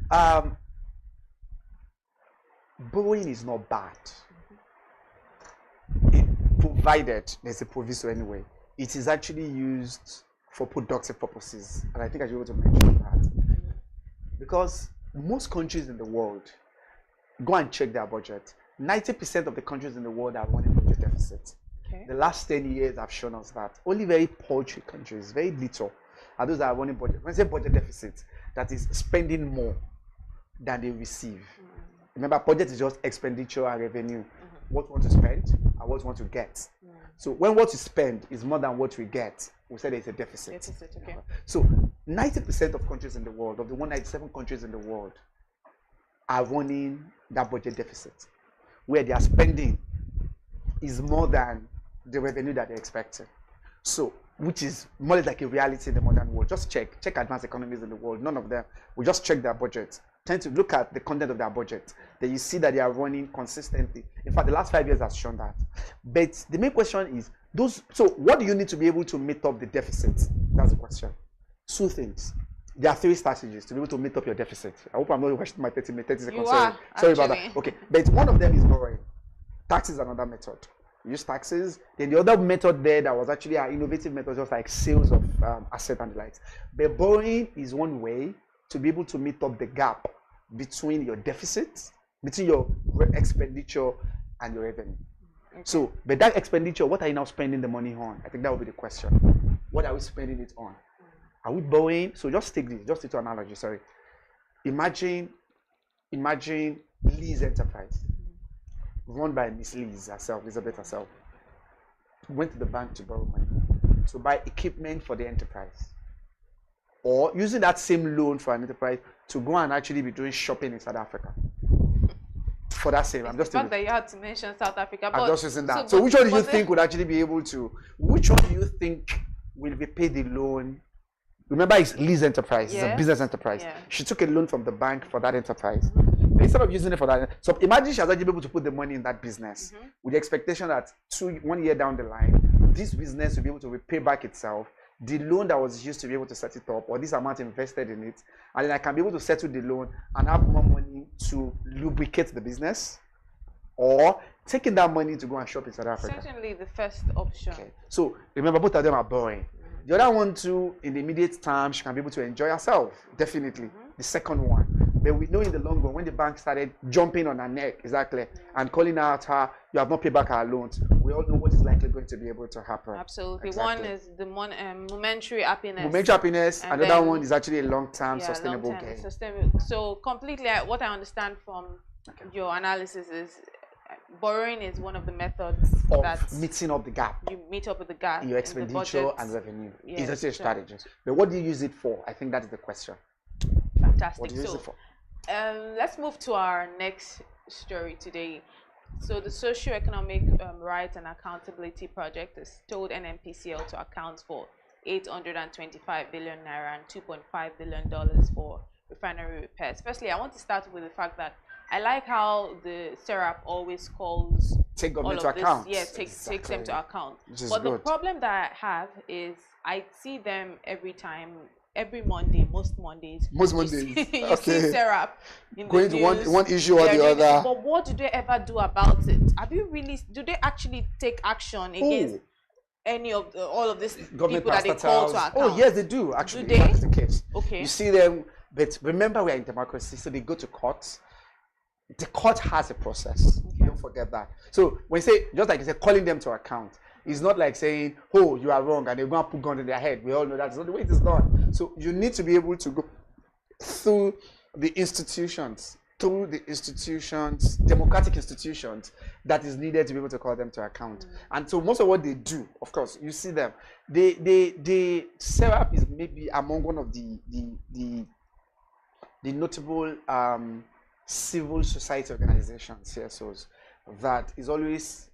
borrowing is not bad, provided there's a proviso anyway. It is actually used for productive purposes, and I think I should be able to mention that because most countries in the world, go and check their budget. 90% of the countries in the world are running budget deficits. Okay. The last 10 years have shown us that only very paltry countries, very little, are those that are running budget. When I say budget deficit, that is spending more than they receive. Remember, budget is just expenditure and revenue. What you want to spend and what you want to get. So when what you spend is more than what we get, we say there's a deficit. Okay. So 90% of countries in the world, of the 197 countries in the world, are running that budget deficit, where their spending is more than the revenue that they're expecting. So, which is more or less like a reality in the modern world. Just check advanced economies in the world. None of them will just check their budget. Tend to look at the content of their budget. Then you see that they are running consistently. In fact, the last 5 years has shown that. But the main question is those. So, what do you need to be able to meet up the deficit? That's the question. Two things. There are 3 strategies to be able to meet up your deficit. I hope I'm not wasting my 30 seconds. Sorry about that. Okay, but one of them is borrowing. Tax is another method. You use taxes. Then the other method there that was actually an innovative method, just like sales of asset and the likes. But borrowing is one way to be able to meet up the gap between your deficit, between your expenditure and your revenue. Okay. So, but that expenditure, what are you now spending the money on? I think that would be the question. What are we spending it on? Are we borrowing? So just take this, just take an analogy, sorry. Imagine Lee's enterprise, run by Miss Lee's herself, Elizabeth herself, went to the bank to borrow money to buy equipment for the enterprise. Or using that same loan for an enterprise to go and actually be doing shopping in South Africa. For that same, I'm just the fact that you had to mention South Africa. I'm just using that. So which one do you think would actually be able to, which one do you think will be paid the loan? Remember, it's Lee's enterprise, it's a business enterprise. Yeah. She took a loan from the bank for that enterprise. Instead of using it for that, so imagine she has actually been able to put the money in that business with the expectation that 1 year down the line, this business will be able to repay back itself, the loan that was used to be able to set it up, or this amount invested in it, and then I can be able to settle the loan and have more money to lubricate the business, or taking that money to go and shop in South Africa. Certainly the first option. Okay. So remember, both of them are borrowing. The other one too, in the immediate time, she can be able to enjoy herself, definitely. The second one. But we know in the long run, when the bank started jumping on her neck, exactly, and calling out her, you have not paid back our loans, we all know what is likely going to be able to happen. Absolutely. Exactly. One is the momentary happiness. Momentary happiness. And another one is actually a long-term sustainable gain. So completely, what I understand from your analysis is borrowing is one of the methods of meeting up the gap. You meet up with the gap. Your expenditure and revenue. It's actually a strategy. But what do you use it for? I think that is the question. Fantastic. What do you use it for? Let's move to our next story today. So the Socio-Economic Rights and Accountability Project has told NNPCL to account for 825 billion naira and $2.5 billion for refinery repairs. Firstly, I want to start with the fact that I like how the SERAP always calls take government to account. Yes, takes them to account. But the problem that I have is I see them every Monday, most Mondays. Most Mondays. You see SERAP going to one issue or the other. But what do they ever do about it? Do they actually take action against any of all of these government people that they call to account? Oh yes, they do actually. Do they? That is the case. Okay. You see them, but remember we are in democracy, so they go to court. The court has a process. Okay. Don't forget that. So when you say, just like you say, calling them to account, it's not like saying, oh, you are wrong, and they're going to put gun in their head. We all know that's not the way it is done. So you need to be able to go through the institutions, democratic institutions, that is needed to be able to call them to account. And so most of what they do, of course, you see them. The SERAP is maybe among one of the notable civil society organizations, CSOs, that is always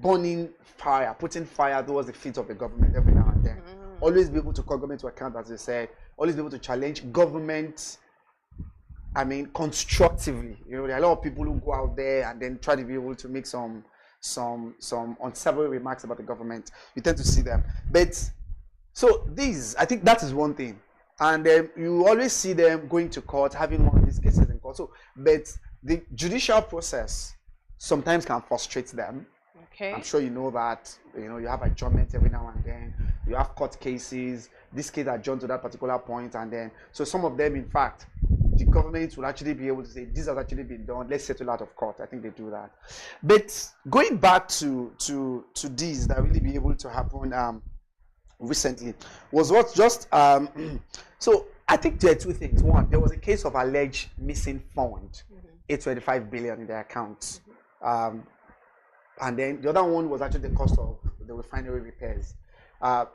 burning fire, putting fire towards the feet of the government every now and then. Always be able to call government to account, as they said. Always be able to challenge government, constructively. You know, there are a lot of people who go out there and then try to be able to make some unsavory remarks about the government. You tend to see them. But So these, I think that is one thing. And you always see them going to court, having one of these cases in court. So, but the judicial process sometimes can frustrate them. Okay. I'm sure you know that. You know, you have adjournment every now and then. You have court cases. This case adjourned to that particular point, and then so some of them, in fact, the government will actually be able to say this has actually been done. Let's settle out of court. I think they do that. But going back to these that really be able to happen recently was what just so I think there are two things. One, there was a case of alleged missing fund, 825 billion in their accounts. And then the other one was actually the cost of the refinery repairs.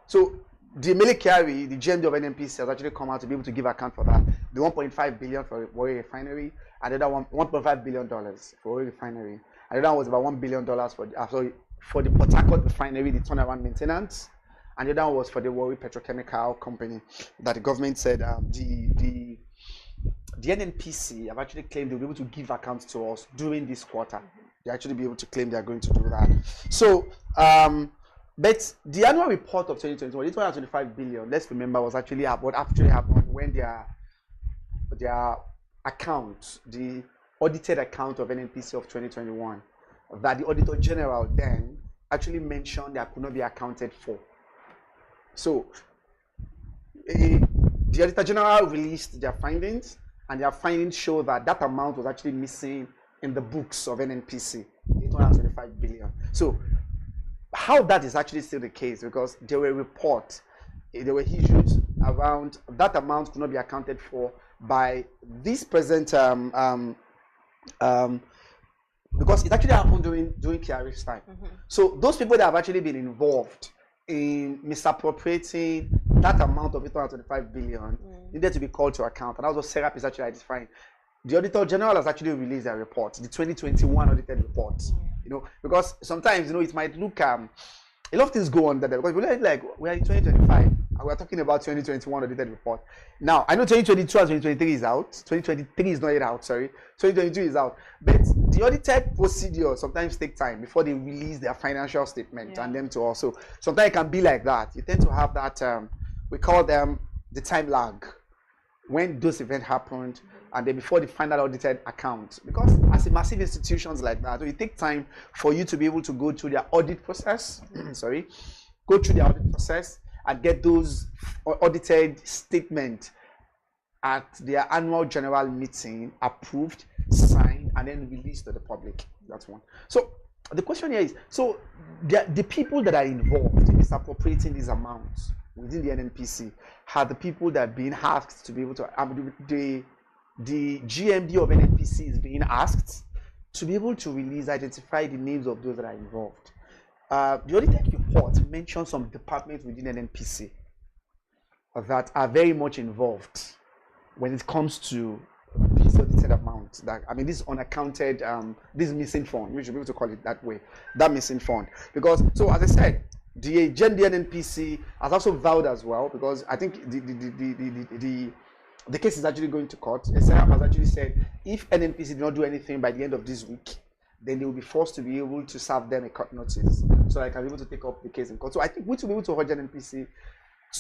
So the Mele-Kyari, the GMD of NNPC, has actually come out to be able to give account for that. The 1.5 billion for Warri Refinery, and the other one, $1.5 billion for Warri Refinery. And the other one was about $1 billion for the Port Harcourt Refinery, the turnaround maintenance. And the other one was for the Warri Petrochemical Company that the government said the NNPC have actually claimed they'll be able to give accounts to us during this quarter. They actually be able to claim they are going to do that. So, but the annual report of 2021, 825 billion, let's remember, was actually what actually happened when their account, the audited account of NNPC of 2021, that the Auditor General then actually mentioned that could not be accounted for. So, the Auditor General released their findings, and their findings show that that amount was actually missing in the books of NNPC, 825 billion. So, how that is actually still the case, because there were reports, there were issues around that amount could not be accounted for by this present, because it actually happened during Kyari's time. So, those people that have actually been involved in misappropriating that amount of 825 billion needed to be called to account, and that was what Serap is actually identifying. The Auditor General has actually released their report, the 2021 audited report. You know, because sometimes, you know, it might look a lot of things go on there, because we're like we're in 2025 and we're talking about 2021 audited report. Now I know 2022 and 2023 is out. 2023 is not yet out, sorry. 2022 is out. But the audited procedure sometimes take time before they release their financial statement and them to also. Sometimes it can be like that. You tend to have that we call them the time lag when those events happened, and then before the final audited account. Because as a massive institutions like that, it takes time for you to be able to go through their audit process, go through the audit process and get those audited statements at their annual general meeting approved, signed, and then released to the public. That's one. So the question here is, so the people that are involved in misappropriating these amounts within the NNPC are the people that are being asked to be able to, the GMD of NNPC is being asked to be able to identify the names of those that are involved. The audited report mentions some departments within NNPC that are very much involved when it comes to this audited amount. That, I mean, this unaccounted, this missing fund, we should be able to call it that way, that missing fund. Because, so as I said, the NNPC has also vowed as well, because I think the case is actually going to court. SIF has actually said if NNPC did not do anything by the end of this week, then they will be forced to be able to serve them a court notice, so I can be able to take up the case in court. So I think we will be able to urge NNPC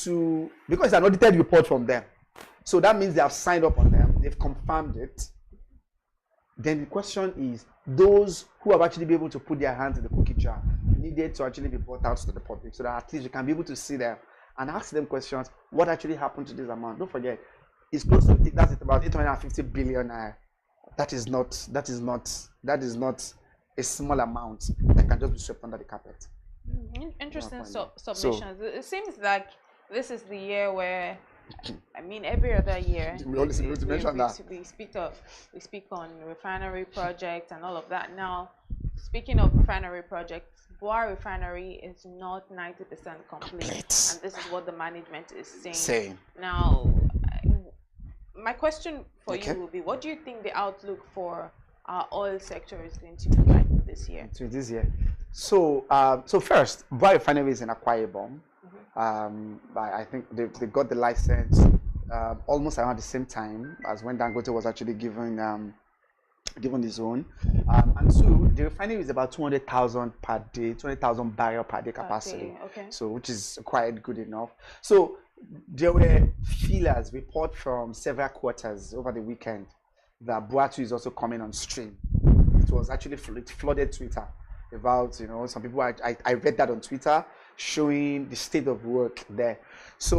to, because it's an audited report from them, so that means they have signed up on them, they've confirmed it. Then the question is, those who have actually been able to put their hands in the cookie jar needed to actually be brought out to the public, so that at least you can be able to see them and ask them questions. What actually happened to this amount? Don't forget, it's close to, that's about 850 billion. That is not a small amount that can just be swept under the carpet. Interesting submissions. So, it seems like this is the year where, I mean, every other year we speak on refinery projects and all of that. Now, speaking of refinery projects, Boa Refinery is not 90% complete, and this is what the management is saying. Now, my question for you will be, what do you think the outlook for our oil sector is going to be like this year? So, so first, Boa Refinery is in Akwa Ibom. I think they got the license almost around the same time as when Dangote was actually given given the zone. And two, the refinery is about 200,000 per day, 20,000 barrel per day capacity. Okay. So, which is quite good enough. So, there were feelers, report from several quarters over the weekend that Buatu is also coming on stream. It was actually it flooded Twitter about, some people, I read that on Twitter, showing the state of work there. So,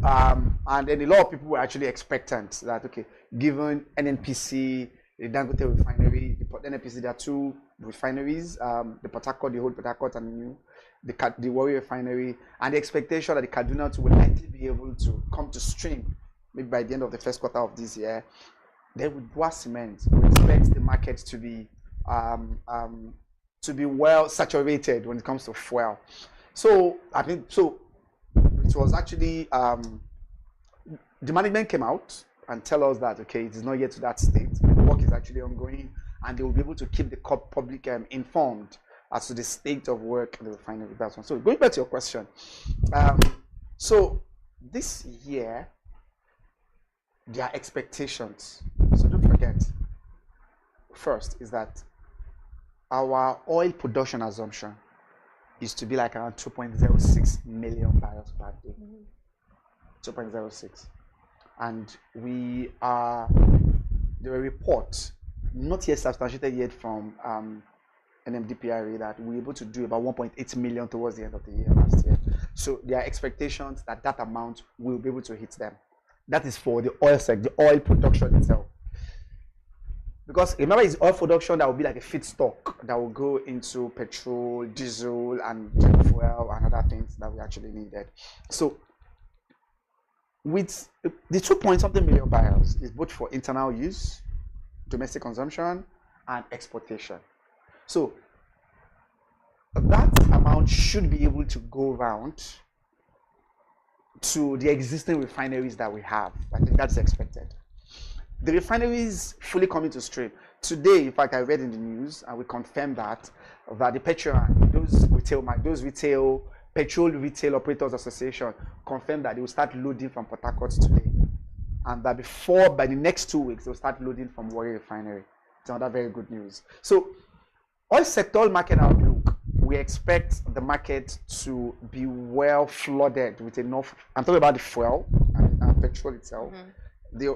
and then a lot of people were actually expectant that, okay, given NNPC, the Dangote refinery, the NNPC, there are two refineries, the Port Harcourt, the old Port Harcourt, and the Warri refinery, and the expectation that the Kaduna will likely be able to come to stream maybe by the end of the first quarter of this year. Then with Bua Cement, we expect the market to be well saturated when it comes to fuel. So it was actually the management came out and tell us that, okay, it is not yet to that state. The work is actually ongoing, and they will be able to keep the public informed as to the state of work in the refinery. That's one. So going back to your question, so this year there are expectations. So don't forget, first is that our oil production assumption is to be like around 2.06 million barrels per day. 2.06. And there are reports, not yet substantiated yet from NMDPRA, that we were able to do about 1.8 million towards the end of the year last year. So there are expectations that that amount will be able to hit them. That is for the oil sector, the oil production itself. Because remember, it's oil production that will be like a feedstock that will go into petrol, diesel, and jet fuel and other things that we actually needed. So with the 2-point-something million barrels is both for internal use, domestic consumption, and exportation. So that amount should be able to go around to the existing refineries that we have. I think that's expected. The refineries fully coming to stream. Today, in fact, I read in the news, and we confirmed that the petrol, those retail Petrol Retail Operators Association confirmed that they will start loading from Port Harcourt today, and that by the next 2 weeks, they'll start loading from Warri Refinery. It's another very good news. So, oil sector market outlook, we expect the market to be well flooded with enough. I'm talking about the fuel and petrol itself. The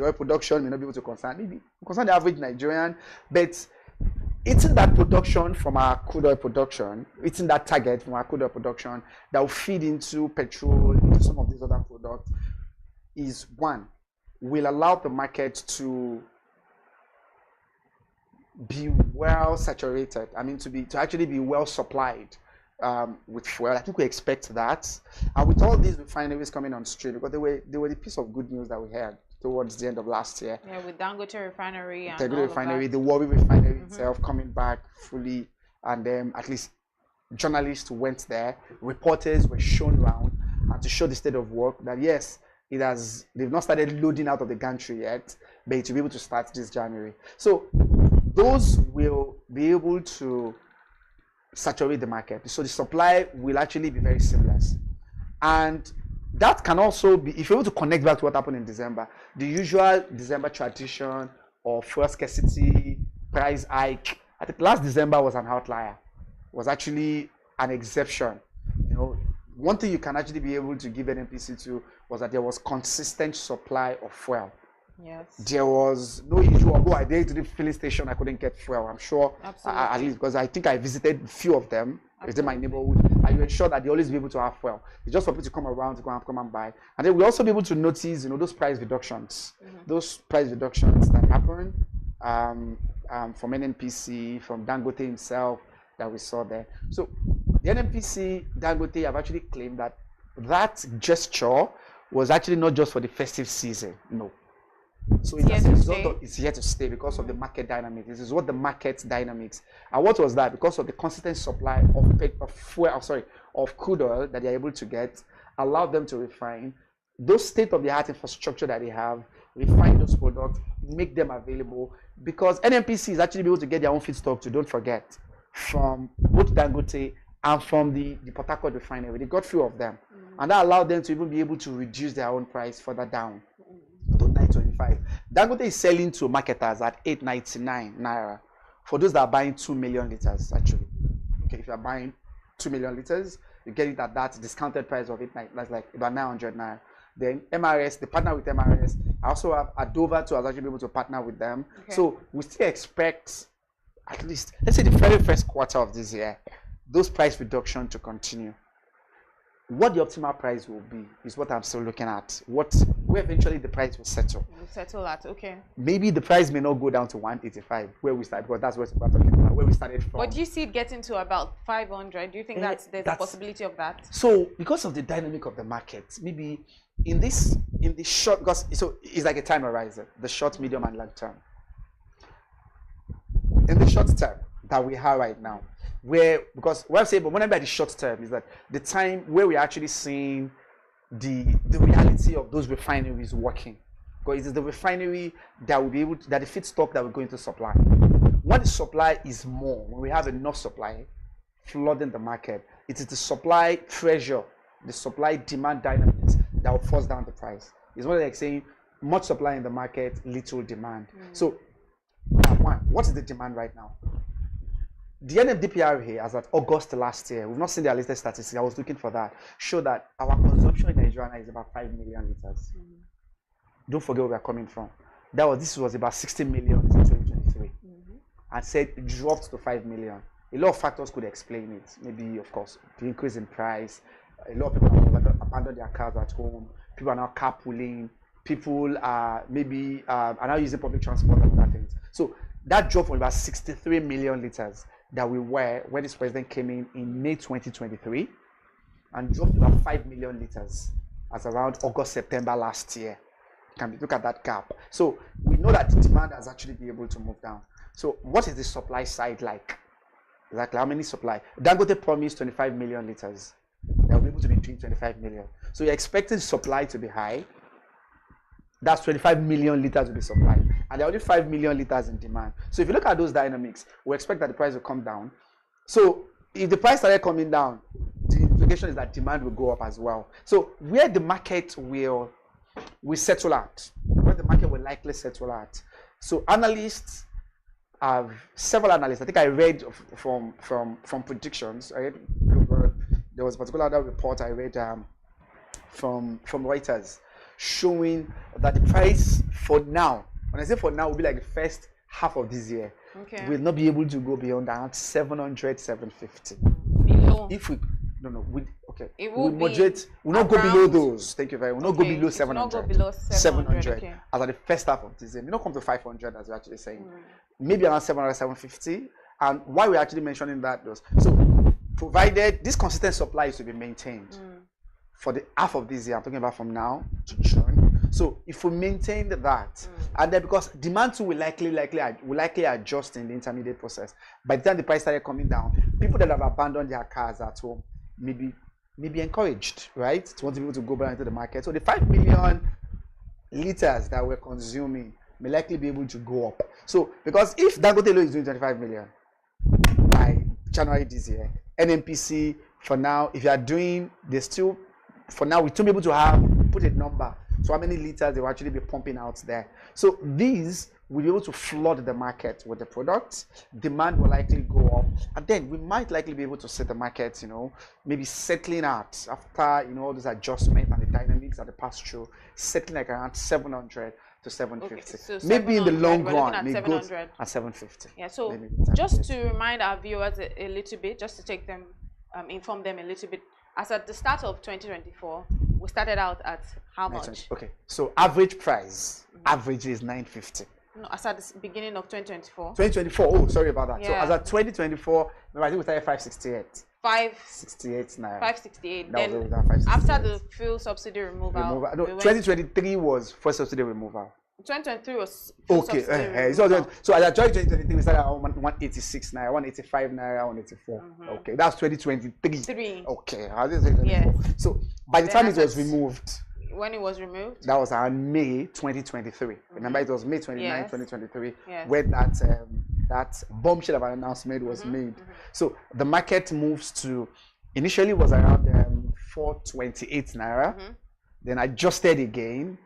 oil production may not be able to concern the average Nigerian, but eating that production from our crude oil production, eating that target from our crude oil production that will feed into petrol, into some of these other products, will allow the market to be well saturated. I mean, to actually be well supplied with fuel. I think we expect that, and with all these refineries coming on stream, because they were the piece of good news that we had towards the end of last year. Yeah, with Dangote Refinery and Dangote Refinery, the Warri Refinery itself coming back fully, and then at least journalists went there, reporters were shown around, and to show the state of work that yes, they've not started loading out of the gantry yet, but it will be able to start this January. So those will be able to saturate the market. So the supply will actually be very seamless. And that can also be, if you're able to connect back to what happened in December, the usual December tradition of fuel scarcity, price hike. I think last December was an outlier, was actually an exception. One thing you can actually be able to give NNPC to was that there was consistent supply of fuel. Yes. There was no issue of, I did to the filling station, I couldn't get fuel. I'm sure, at least because I think I visited a few of them within my neighborhood, and you ensure that they always be able to have fuel. It's just for people to come around, to come and buy. And then we also be able to notice, those price reductions. Those price reductions that happen from NNPC, from Dangote himself, that we saw there. So the NNPC, Dangote have actually claimed that that gesture was actually not just for the festive season, no. So it's here to stay because of the market dynamics. This is what the market dynamics. And what was that? Because of the consistent supply of crude oil that they're able to get, allowed them to refine those state-of-the-art infrastructure that they have, refine those products, make them available. Because NNPC is actually able to get their own feedstock too, don't forget, from both Dangote and from the Port Harcourt refinery. They got few of them. And that allowed them to even be able to reduce their own price further down to $9.25. 8.25. Dangote is selling to marketers at 8.99 naira. For those that are buying 2 million liters, actually. Okay, if you are buying 2 million liters, you get it at that discounted price of 8.9. That's like about 900 naira. Then MRS, they partner with MRS. I also have Adova to actually be able to partner with them. Okay. So we still expect at least, let's say the very first quarter of this year, those price reduction to continue. What the optimal price will be is what I'm still looking at. Where eventually the price will settle. We'll settle that, okay. Maybe the price may not go down to 185 where we started, because that's what we're talking about, where we started from. But do you see it getting to about 500? Do you think there's a possibility of that? So because of the dynamic of the market, maybe in the short, because so it's like a time horizon, the short, medium, and long term. In the short term that we have right now, because what I'm saying, but when I by the short term is that the time where we're actually seeing the reality of those refineries working, because it is the refinery that will be able to, that the feedstock that we're going to supply. When the supply is more, when we have enough supply flooding the market, it is the supply pressure, the supply demand dynamics that will force down the price. It's not like saying much supply in the market, little demand. So one, what is the demand right now? The NMDPR here, as at August last year, we've not seen their latest statistics, I was looking for that, show that our consumption in Nigeria is about 5 million liters. Don't forget where we're coming from. This was about 60 million in 2023. And said it dropped to 5 million. A lot of factors could explain it. Maybe, of course, the increase in price. A lot of people have abandoned their cars at home. People are now carpooling. People are maybe are now using public transport and other things. So that dropped from about 63 million liters that we were when this president came in May 2023, and dropped to about 5 million liters as around August, September last year. Can we look at that gap? So we know that the demand has actually been able to move down. So what is the supply side like? Exactly how many supply? Dangote promised 25 million liters. They'll be able to be doing 25 million. So you're expecting supply to be high. That's 25 million liters will be supplied. And there are only 5 million liters in demand. So if you look at those dynamics, we expect that the price will come down. So if the price started coming down, the implication is that demand will go up as well. So where the market will settle at, where the market will likely settle at. So analysts have several analysts. I think I read from predictions. There was a particular other report I read from Reuters showing that the price for now, when I say for now, will be like the first half of this year. Okay. We'll not be able to go beyond that 700, 750. Below. If we It we'll will moderate. We'll not go below those. Thank you very much. We'll not go below 700. Not go below 700. Okay. As at the first half of this year. We'll not come to 500 as we're actually saying. Maybe around 700, 750. And why we're actually mentioning that was so provided this consistent supply is to be maintained for the half of this year. I'm talking about from now to June. So if we maintain that, and then because demand too will likely adjust in the intermediate process. By the time the price started coming down, people that have abandoned their cars at home may be encouraged, right, to want to be able to go back into the market. So the 5 million liters that we're consuming may likely be able to go up. So because if Dangote alone is doing 25 million by January this year, NNPC for now, if you are doing, they still, for now, we still be able to put a number. So how many liters they will actually be pumping out there. So these will be able to flood the market with the products. Demand will likely go up. And then we might likely be able to set the market, maybe settling out after, all those adjustments and the dynamics that they pass through, settling like around 700 to 750. Okay, so maybe in the long run, maybe go at 750. Yeah, so just to remind our viewers a little bit, just to take them, inform them a little bit, as at the start of 2024, we started out at how much? Okay, so average price, average is 950. No, as at the beginning of 2024. 2024, oh, sorry about that. Yeah. So as at 2024, I think we started 568. 568 naira. 568. That Then was 568. after the fuel subsidy removal. No, 2023 was first subsidy removal. 2023 was fuel subsidy removal. So as at 2023, we started at 186 naira, 185 naira, 184. Okay, that's 2023. Okay, yes. So by the time it was removed. When it was removed? That was around May 2023. Remember, it was May 29, 2023, where that bombshell of an announcement was made. So the market moves to, initially was around 428 naira, then adjusted again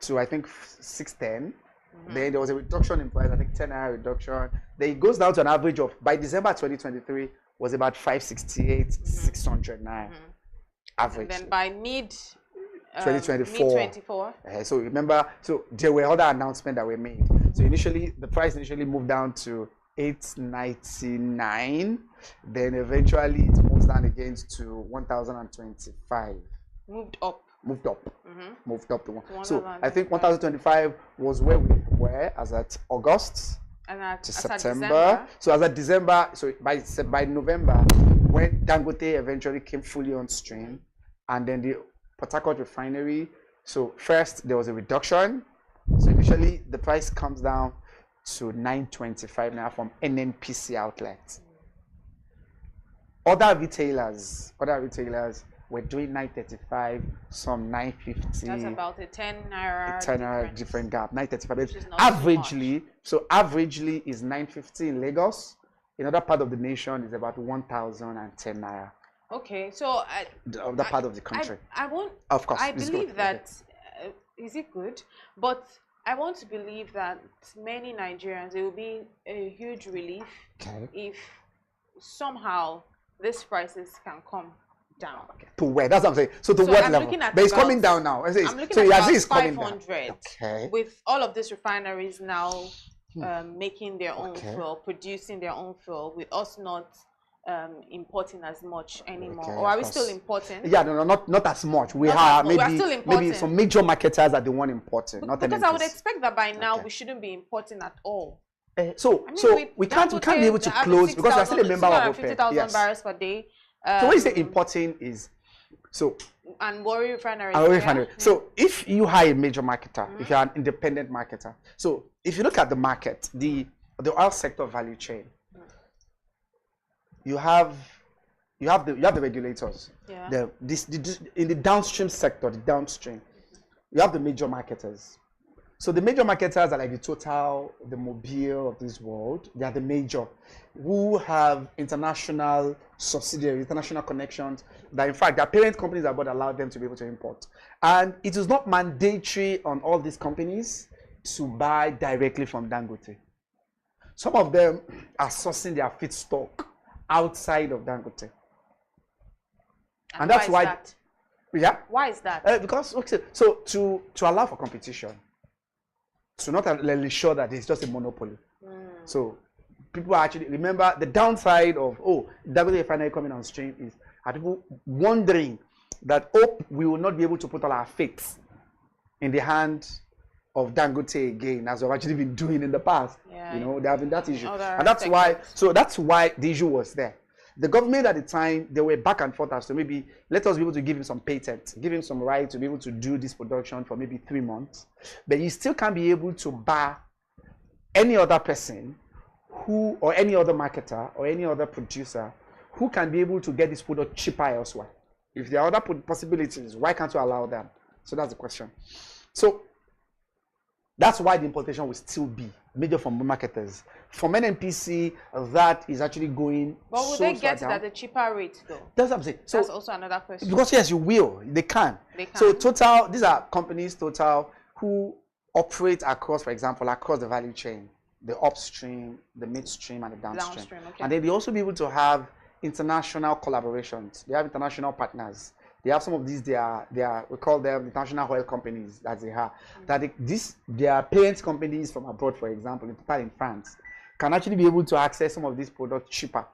to I think 610. Then there was a reduction in price, I think 10 naira reduction. Then it goes down to an average of, by December 2023, was about 568, 600 naira average. And then by mid 2024. So remember, so there were other announcements that were made. So initially, the price initially moved down to 899. Then eventually it moves down again to 1025. Moved up To one. So I think 1025 was where we were as at August to September. So as at December, so by November, when Dangote eventually came fully on stream, and then the Port Harcourt refinery. So first there was a reduction. So initially the price comes down to 925 now from NNPC outlets. Other retailers were doing 935, some 950. That's about a 10 naira. 10 naira different gap. 935. Averagely averagely is 950 in Lagos. In other part of the nation is about 1,010 naira. Okay, so the part of the country. I won't. Of course, I believe that is it good, but I want to believe that many Nigerians, it will be a huge relief if somehow these prices can come down. To where? That's what I'm saying. So to what level? But it's coming down now. I'm looking at about 500. With all of these refineries now making their own fuel, producing their own fuel, with us not importing as much anymore. Or are we still importing? Yeah, no, not as much. We are maybe some major marketers are the one importing. Because I would expect that by now we shouldn't be importing at all. So we can't be able to close because we're still a member of OPEC. 50,000 barrels per day. So when you say importing is and Warri Refinery. So if you are a major marketer, if you are an independent marketer, so if you look at the market, the oil sector value chain, you have the regulators. Yeah. In the downstream sector, you have the major marketers. So the major marketers are like the Total, the Mobil of this world. They are the major who have international subsidiaries, international connections. That in fact, their parent companies are what allow them to be able to import. And it is not mandatory on all these companies to buy directly from Dangote. Some of them are sourcing their feedstock outside of Dangote. And that's why. Yeah. Why is that? Because so to allow for competition, to not ensure that it's just a monopoly. So people are actually remember the downside of Dangote refinery coming on stream is are people wondering that we will not be able to put all our faith in the hand of Dangote again, as we've actually been doing in the past. Yeah, you know, there have been that issue, and that's why the issue was there. The government at the time, they were back and forth as to maybe let us be able to give him some patent, give him some right to be able to do this production for maybe 3 months. But you still can't be able to bar any other person or any other marketer or any other producer who can be able to get this product cheaper elsewhere. If there are other possibilities, why can't you allow them? So that's the question. So that's why the importation will still be major from marketers. From NNPC, that is actually going. But will they get it at a cheaper rate though? That's what I'm saying. So, that's also another question. Because yes, you will. They can. So Total, these are companies, Total, who operate across, for example, across the value chain, the upstream, the midstream, and the downstream. Okay. And then they also be able to have international collaborations. They have international partners. They have some of these. They are we call them international oil companies that they have. Their parent companies from abroad, for example, in France, can actually be able to access some of these products cheaper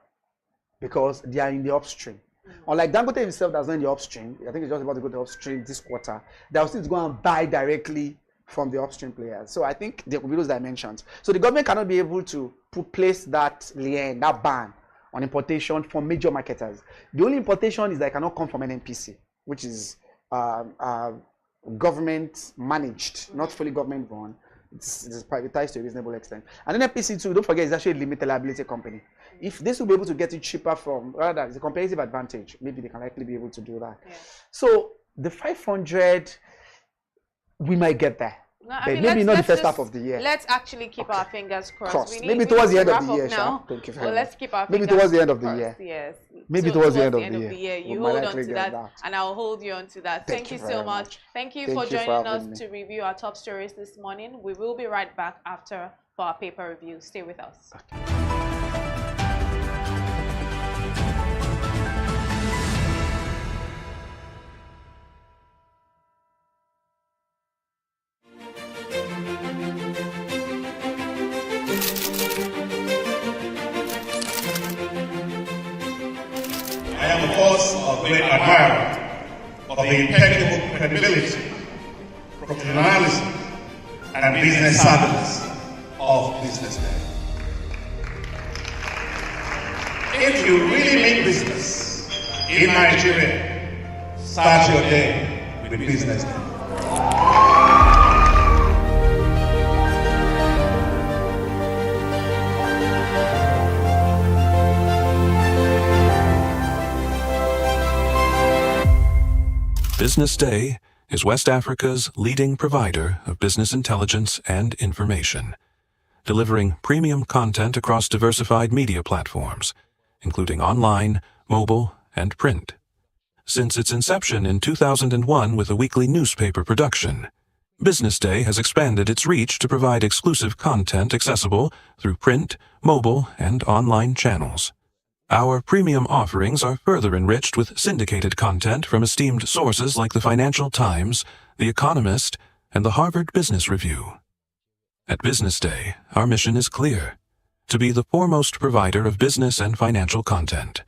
because they are in the upstream. Unlike Dangote himself, that's not in the upstream. I think it's just about to go to the upstream this quarter. They will still go and buy directly from the upstream players. So I think there will be those dimensions. So the government cannot be able to place that ban on importation for major marketers. The only importation is that it cannot come from NNPC, which is government managed, not fully government run. It's privatized to a reasonable extent. And NNPC too, don't forget, is actually a limited liability company. If this will be able to get it cheaper it's a competitive advantage, maybe they can likely be able to do that. Yeah. So the 500, we might get there. No, but maybe not the first half of the year. Let's actually keep our fingers crossed. Maybe towards the end of the year, now. Thank you very much. Let's keep our maybe fingers towards the end of the crossed. year. Yes. Maybe So towards the end of the year. You We might hold on actually to get that, and I'll hold you on to that. Thank you so very much. Thank you Thank for you for joining us having me. to review our top stories this morning. We will be right back after for our paper review. Stay with us. I am, of course, a great admirer of the impeccable credibility, professionalism, and business savviness of BusinessDay. If you really mean business in Nigeria, start your day with BusinessDay. BusinessDay is West Africa's leading provider of business intelligence and information, delivering premium content across diversified media platforms, including online, mobile, and print. Since its inception in 2001 with a weekly newspaper production, BusinessDay has expanded its reach to provide exclusive content accessible through print, mobile, and online channels. Our premium offerings are further enriched with syndicated content from esteemed sources like the Financial Times, The Economist, and the Harvard Business Review. At BusinessDay, our mission is clear: to be the foremost provider of business and financial content,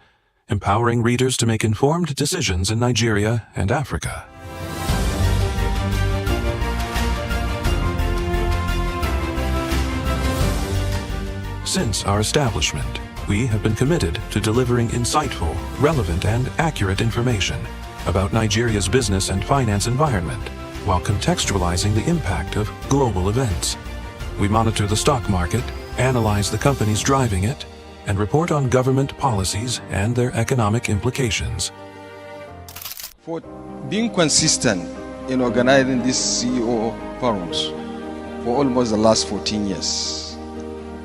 empowering readers to make informed decisions in Nigeria and Africa. Since our establishment, we have been committed to delivering insightful, relevant, and accurate information about Nigeria's business and finance environment, while contextualizing the impact of global events. We monitor the stock market, analyze the companies driving it, and report on government policies and their economic implications. For being consistent in organizing these CEO forums for almost the last 14 years,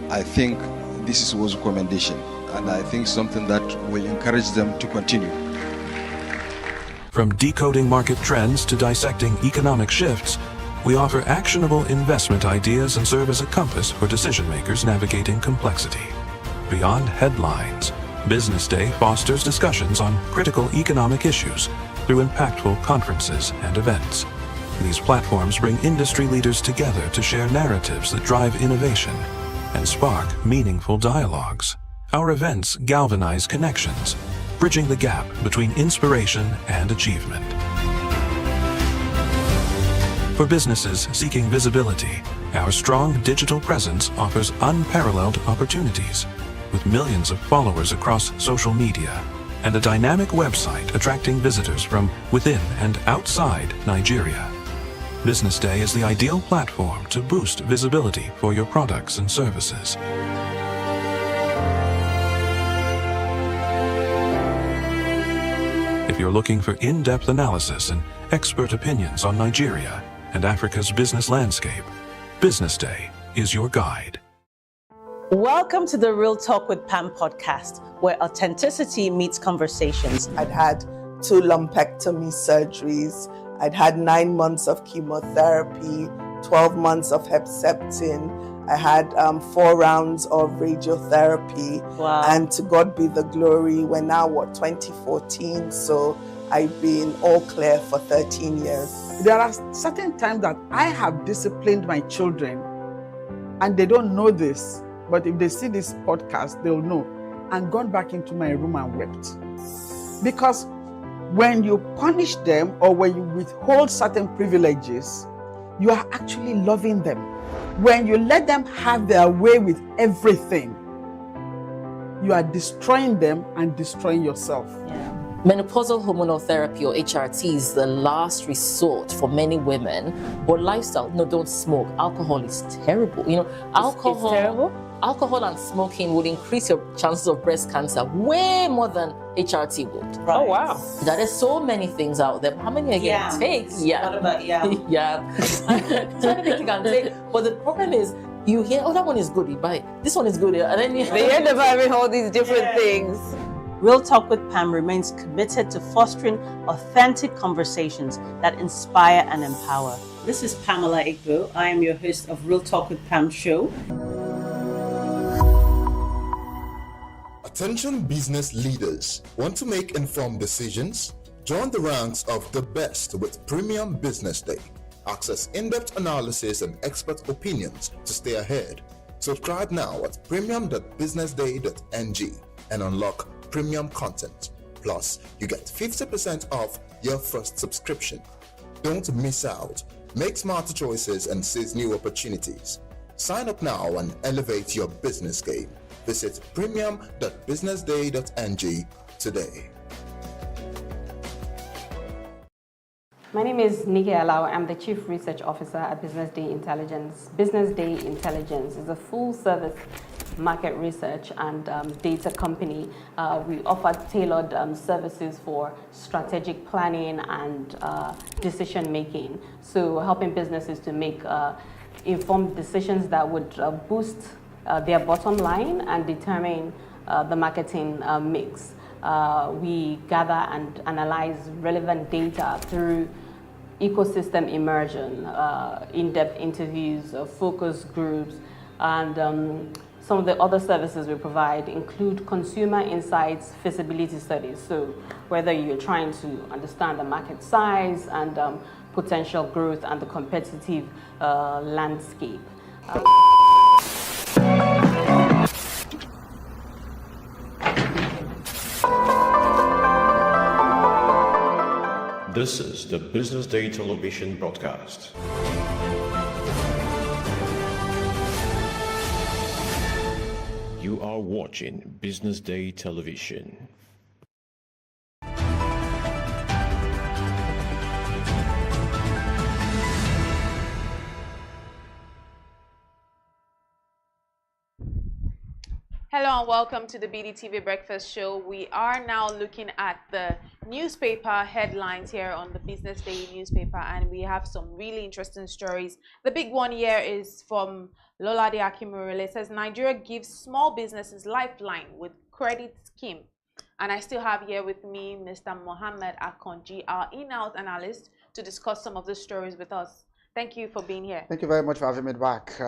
I think this is a recommendation, and I think something that will encourage them to continue. From decoding market trends to dissecting economic shifts, we offer actionable investment ideas and serve as a compass for decision makers navigating complexity. Beyond headlines, BusinessDay fosters discussions on critical economic issues through impactful conferences and events. These platforms bring industry leaders together to share narratives that drive innovation and spark meaningful dialogues. Our events galvanize connections, bridging the gap between inspiration and achievement. For businesses seeking visibility, our strong digital presence offers unparalleled opportunities, with millions of followers across social media and a dynamic website attracting visitors from within and outside Nigeria. BusinessDay is the ideal platform to boost visibility for your products and services. If you're looking for in-depth analysis and expert opinions on Nigeria and Africa's business landscape, BusinessDay is your guide. Welcome to the Real Talk with Pam podcast, where authenticity meets conversations. I'd had 2 lumpectomy surgeries. I'd had 9 months of chemotherapy, 12 months of Herceptin. I had 4 rounds of radiotherapy. Wow. And to God be the glory, we're now, 2014? So I've been all clear for 13 years. There are certain times that I have disciplined my children, and they don't know this, but if they see this podcast, they'll know, and gone back into my room and wept. Because when you punish them or when you withhold certain privileges, you are actually loving them. When you let them have their way with everything, you are destroying them and destroying yourself. Menopausal hormonal therapy, or HRT, is the last resort for many women. But lifestyle, don't smoke. Alcohol is terrible. Alcohol. It's terrible? Alcohol and smoking would increase your chances of breast cancer way more than HRT would. Right. Oh, wow. There are so many things out there. How many are you going to take? What about Yeah. So many things you can take. But the problem is, you hear, that one is good, you buy it. This one is good, and then you They end up having all these different things. Real Talk with Pam remains committed to fostering authentic conversations that inspire and empower. This is Pamela Igbo. I am your host of Real Talk with Pam show. Attention business leaders. Want to make informed decisions? Join the ranks of the best with Premium Business Day. Access in-depth analysis and expert opinions to stay ahead. Subscribe now at premium.businessday.ng and unlock premium content. Plus, you get 50% off your first subscription. Don't miss out. Make smarter choices and seize new opportunities. Sign up now and elevate your business game. Visit premium.businessday.ng today. My name is Nikki Alao. I'm the Chief Research Officer at BusinessDay Intelligence. BusinessDay Intelligence is a full-service market research and data company. We offer tailored services for strategic planning and decision-making. So helping businesses to make informed decisions that would boost their bottom line and determine the marketing mix. We gather and analyze relevant data through ecosystem immersion, in-depth interviews, focus groups, and some of the other services we provide include consumer insights feasibility studies. So whether you're trying to understand the market size and potential growth and the competitive landscape. This is the Business Day television broadcast. You are watching Business Day television. Hello and welcome to the BDTV Breakfast Show. We are now looking at the newspaper headlines here on the Business Day newspaper, and we have some really interesting stories. The big one here is from Lolade Akimurele. It says Nigeria gives small businesses lifeline with credit scheme. And I still have here with me Mr. Mohammed Akonji, our in-house analyst, to discuss some of the stories with us. Thank you for being here. Thank you very much for having me back.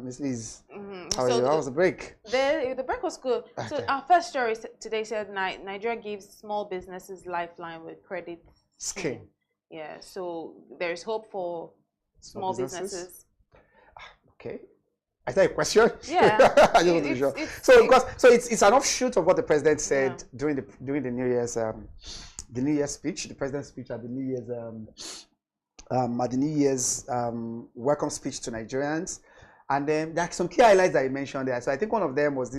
Miss Liz, how are you? How was the break? The break was good. Okay. So our first story today said Nigeria gives small businesses lifeline with credit scheme. Yeah, so there's hope for small businesses. Okay. Is that a question? Yeah. I just want to be sure. So it's an offshoot of what the president said during the New Year's speech. The president's speech at the New Year's welcome speech to Nigerians, and then there are some key highlights that he mentioned there. So I think one of them was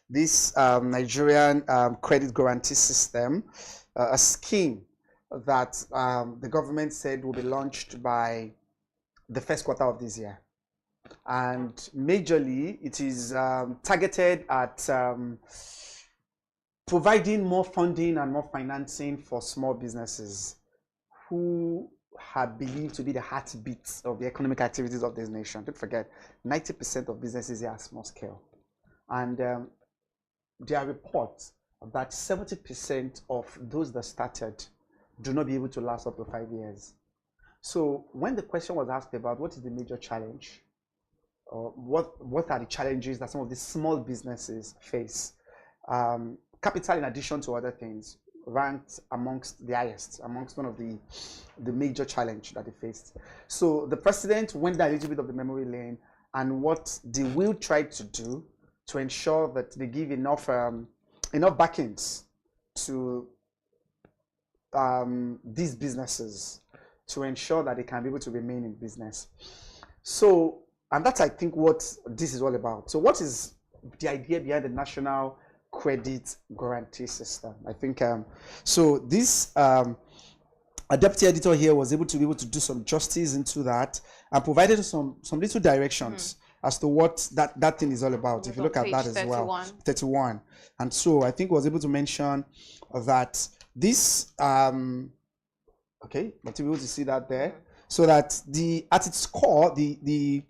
this Nigerian credit guarantee system, a scheme that the government said will be launched by the first quarter of this year, and majorly it is targeted at providing more funding and more financing for small businesses who are believed to be the heartbeats of the economic activities of this nation. Don't forget, 90% of businesses here are small scale. And there are reports that 70% of those that started do not be able to last up to 5 years. So when the question was asked about what is the major challenge, or what are the challenges that some of these small businesses face, capital, in addition to other things, ranked amongst the highest, amongst one of the major challenge that they faced. So the president went down a little bit of the memory lane and what they will try to do to ensure that they give enough backings to these businesses to ensure that they can be able to remain in business. So, and that's, I think, what this is all about. So what is the idea behind the National Credit Guarantee System? I think so this a deputy editor here was able to do some justice into that and provided some little directions as to what that thing is all about. If you look at that as 31. Well, 31. And so I think was able to mention that this okay, but you'll be able to see that there. So that at its core, the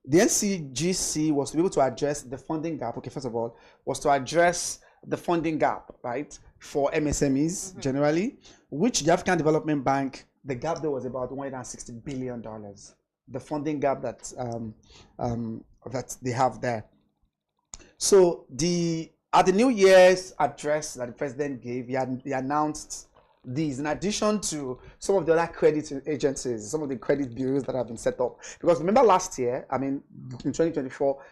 NCGC was to be able to address the funding gap. Okay, first of all, was to address the funding gap, right, for MSMEs generally, which the African Development Bank, the gap there was about $160 billion. The funding gap that that they have there. So at the New Year's address that the president gave, he announced these in addition to some of the other credit agencies, some of the credit bureaus that have been set up. Because remember last year, I mean, in 2024,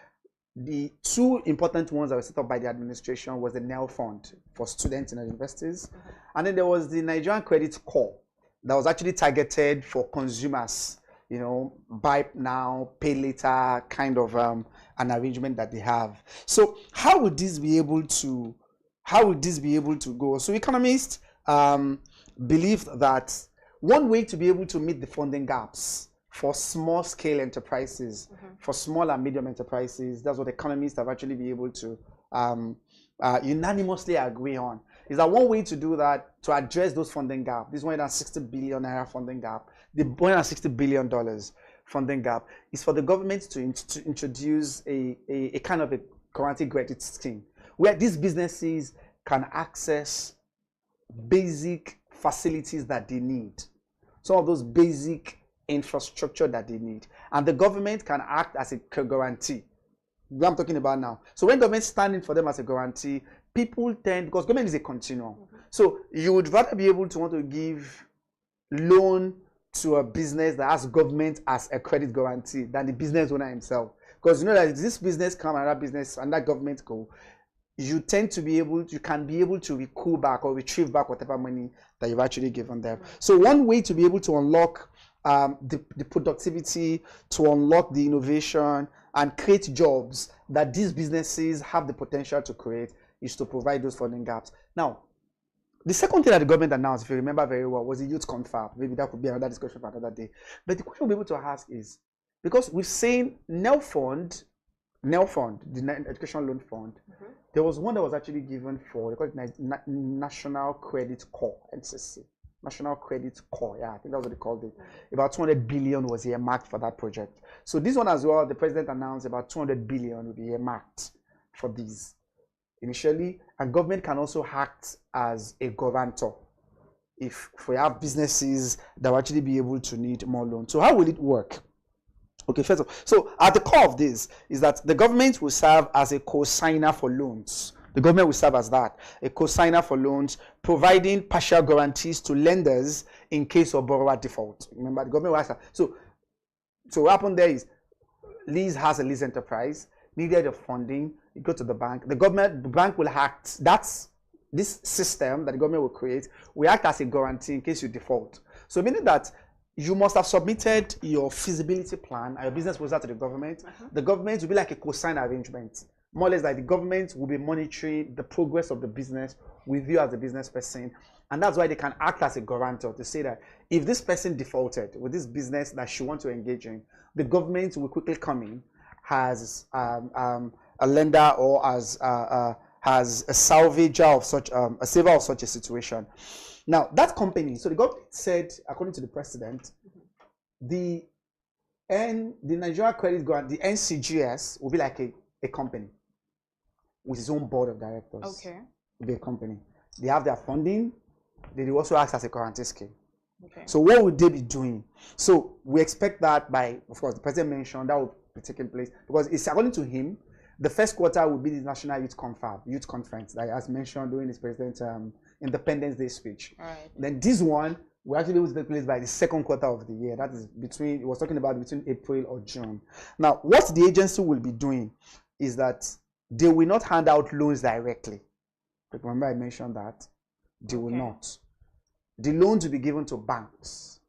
the two important ones that were set up by the administration was the NEL Fund for students and universities, and then there was the Nigerian Credit Corps that was actually targeted for consumers. You know, buy now, pay later kind of an arrangement that they have. So how would this be able to go? So economists believe that one way to be able to meet the funding gaps for small scale enterprises, for small and medium enterprises, that's what economists have actually been able to unanimously agree on, is that one way to do that, to address those funding gap, this $160 billion funding gap, the $160 billion funding gap, is for the government to introduce a kind of a guaranteed credit scheme where these businesses can access basic facilities that they need, some of those basic infrastructure that they need, and the government can act as a guarantee. What I'm talking about now. So when government standing for them as a guarantee, people tend, because government is a continuum, so you would rather be able to want to give loan to a business that has government as a credit guarantee than the business owner himself. Because you know that if this business come and that business and that government go, you tend to be able, you can be able to recoup back or retrieve back whatever money that you've actually given them. So one way to be able to unlock the productivity, to unlock the innovation and create jobs that these businesses have the potential to create is to provide those funding gaps. Now, the second thing that the government announced, if you remember very well, was the youth confab. Maybe that could be another discussion for another day. But the question we'll be able to ask is, because we've seen NEL Fund, the Education Loan Fund, there was one that was actually given for, they call it National Credit Corps, NCC. National Credit Corps, yeah, I think that's what they called it. About 200 billion was earmarked for that project. So this one as well, the president announced about 200 billion will be earmarked for these initially, and government can also act as a guarantor if we have businesses that will actually be able to need more loans. So how will it work? Okay, first of all, so at the core of this is that the government will serve as a co-signer for loans. The government will serve as that, a co-signer for loans, providing partial guarantees to lenders in case of borrower default. Remember, the government will ask that. So what happened there is, lease has a lease enterprise, needed of funding, you go to the bank. The bank will act, that's this system that the government will create, will act as a guarantee in case you default. So meaning that you must have submitted your feasibility plan and your business proposal to the government. The government will be like a co-sign arrangement. More or less like the government will be monitoring the progress of the business with you as a business person. And that's why they can act as a guarantor to say that if this person defaulted with this business that she wants to engage in, the government will quickly come in as a lender or as a salvager of such a saver of such a situation. Now that company, so the government said, according to the president, the Nigeria Credit Grant, the NCGS, will be like a company with its own board of directors. Okay. Will be a company. They have their funding. They will also act as a guarantee scheme. Okay. So what would they be doing? So we expect that by, of course, the president mentioned that will be taking place because it's according to him, the first quarter will be the National Youth Conference, that as mentioned during his president's Independence Day speech. Right. Then this one will actually be able to take place by the second quarter of the year. That is between, he was talking about between April or June. Now, what the agency will be doing is that they will not hand out loans directly. Remember I mentioned that? They will not. The loans will be given to banks.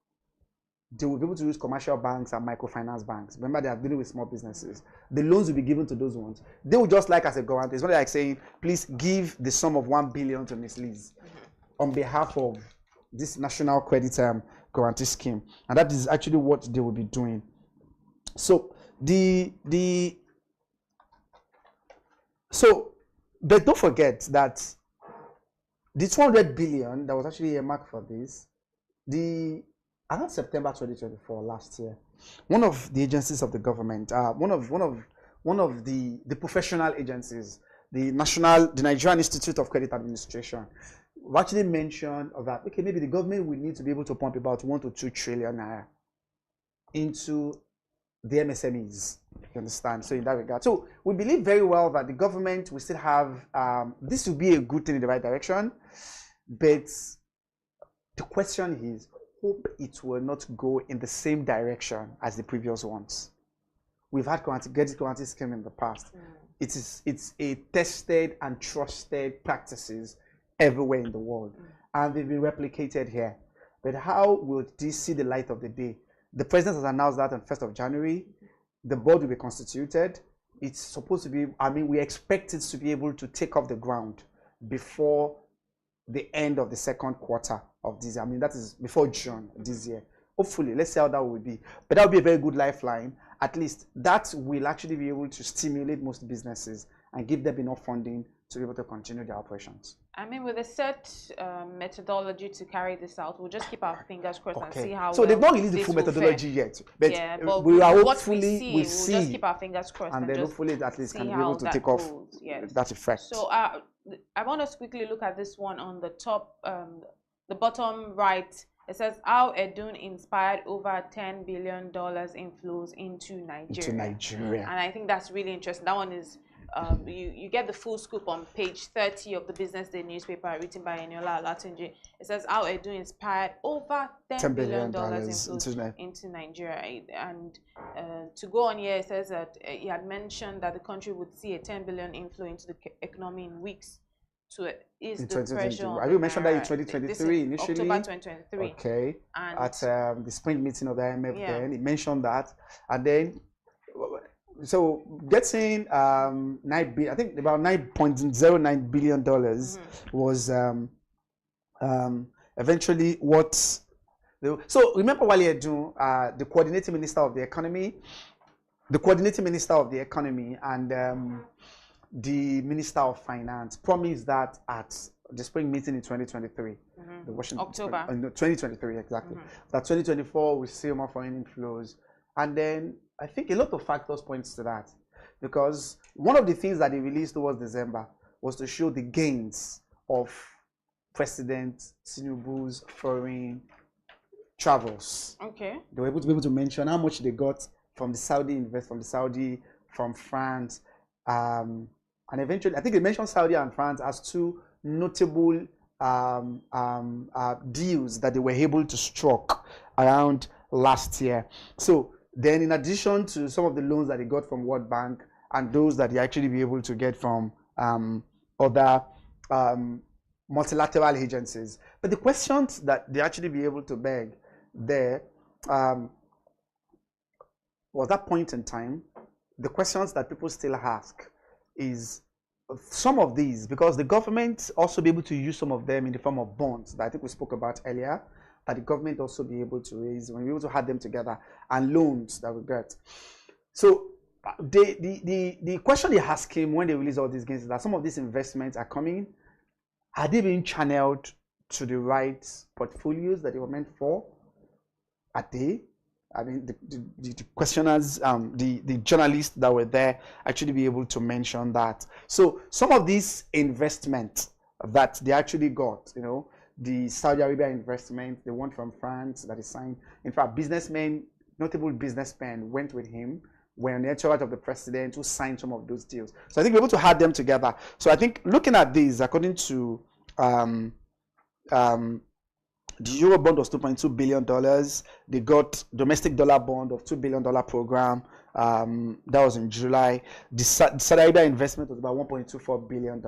They will be able to use commercial banks and microfinance banks. Remember, they are dealing with small businesses. The loans will be given to those ones. They will just like as a guarantee. It's not like saying, please give the sum of 1 billion to Ms. Liz on behalf of this National Credit Guarantee Scheme. And that is actually what they will be doing. So but don't forget that the 200 billion that was actually earmarked for this, around September 2024, last year, one of the agencies of the government, one of the professional agencies the Nigerian Institute of Credit Administration, we actually mentioned that, okay, maybe the government will need to be able to pump about 1 to 2 trillion naira into the MSMEs. You understand? So in that regard, so we believe very well that the government will still have, this will be a good thing in the right direction, but the question is, hope it will not go in the same direction as the previous ones. We've had credit guarantee scheme in the past. It's a tested and trusted practices everywhere in the world, and they've been replicated here. But how will this see the light of the day? The president has announced that on 1st of January. The board will be constituted. It's supposed to be, we expect it to be able to take off the ground before the end of the second quarter of this year. That is before June this year. Hopefully, let's see how that will be. But that will be a very good lifeline. At least that will actually be able to stimulate most businesses and give them enough funding to be able to continue their operations. With a set methodology to carry this out, we'll just keep our fingers crossed and see how. So they've not released the full methodology yet, but yeah, but we are what hopefully we'll just keep our fingers crossed and then just hopefully at least can be how able to that take off goes. Yes. that effect. So I want us to quickly look at this one on the top, the bottom right. It says how Edun inspired over $10 billion inflows into Nigeria. And I think that's really interesting. That one is. You get the full scoop on page 30 of the Business Day newspaper written by Eniola Olatunji. It says how Edu inspired over $10 billion inflows into Nigeria. And to go on here, it says that he had mentioned that the country would see a 10 billion inflow into the economy in weeks to ease the pressure. Have you mentioned that in 2023 initially? October 2023. Okay. And at the spring meeting of the IMF, then he mentioned that, and then. So getting I think about $9.09 billion was eventually what. So remember Wale Edun, the coordinating minister of the economy, and the minister of finance promised that at the spring meeting in 2023, the Washington October 2023 exactly. That 2024 we see more foreign inflows, and then. I think a lot of factors points to that, because one of the things that they released towards December was to show the gains of President Tinubu's foreign travels. Okay. They were able to mention how much they got from the Saudi, from France, and eventually I think they mentioned Saudi and France as two notable deals that they were able to struck around last year. So. Then, in addition to some of the loans that they got from World Bank and those that they actually be able to get from other multilateral agencies, but the questions that they actually be able to beg there was that point in time. The questions that people still ask is some of these, because the government also be able to use some of them in the form of bonds that I think we spoke about earlier. That the government also be able to raise, when we able to have them together, and loans that we get. So the question they ask him when they release all these gains is that some of these investments are coming. Are they being channeled to the right portfolios that they were meant for? Are they? The questioners, the journalists that were there actually be able to mention that. So some of these investments that they actually got, the Saudi Arabia investment, the one from France that is signed. In fact, notable businessmen went with him, were on the entourage of the president who signed some of those deals. So I think we're able to add them together. So I think looking at these, according to the Euro bond was $2.2 billion. They got domestic dollar bond of $2 billion program. That was in July. The Saudi Arabia investment was about $1.24 billion.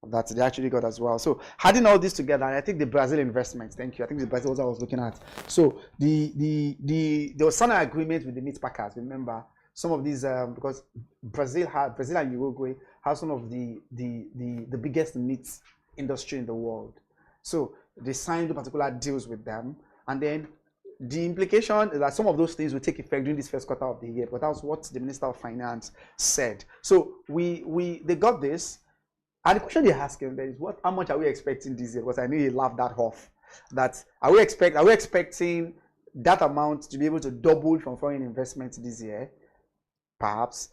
That they actually got as well. So adding all this together, I think the Brazil investment, thank you. I think the Brazil was what I was looking at. So there was some agreement with the meat packers. Remember some of these because Brazil and Uruguay have some of the biggest meat industry in the world. So they signed particular deals with them, and then the implication is that some of those things will take effect during this first quarter of the year. But that was what the Minister of Finance said. So they got this. And the question they ask him then is, how much are we expecting this year? Because I know he laughed that off. That are we expecting that amount to be able to double from foreign investment this year? Perhaps.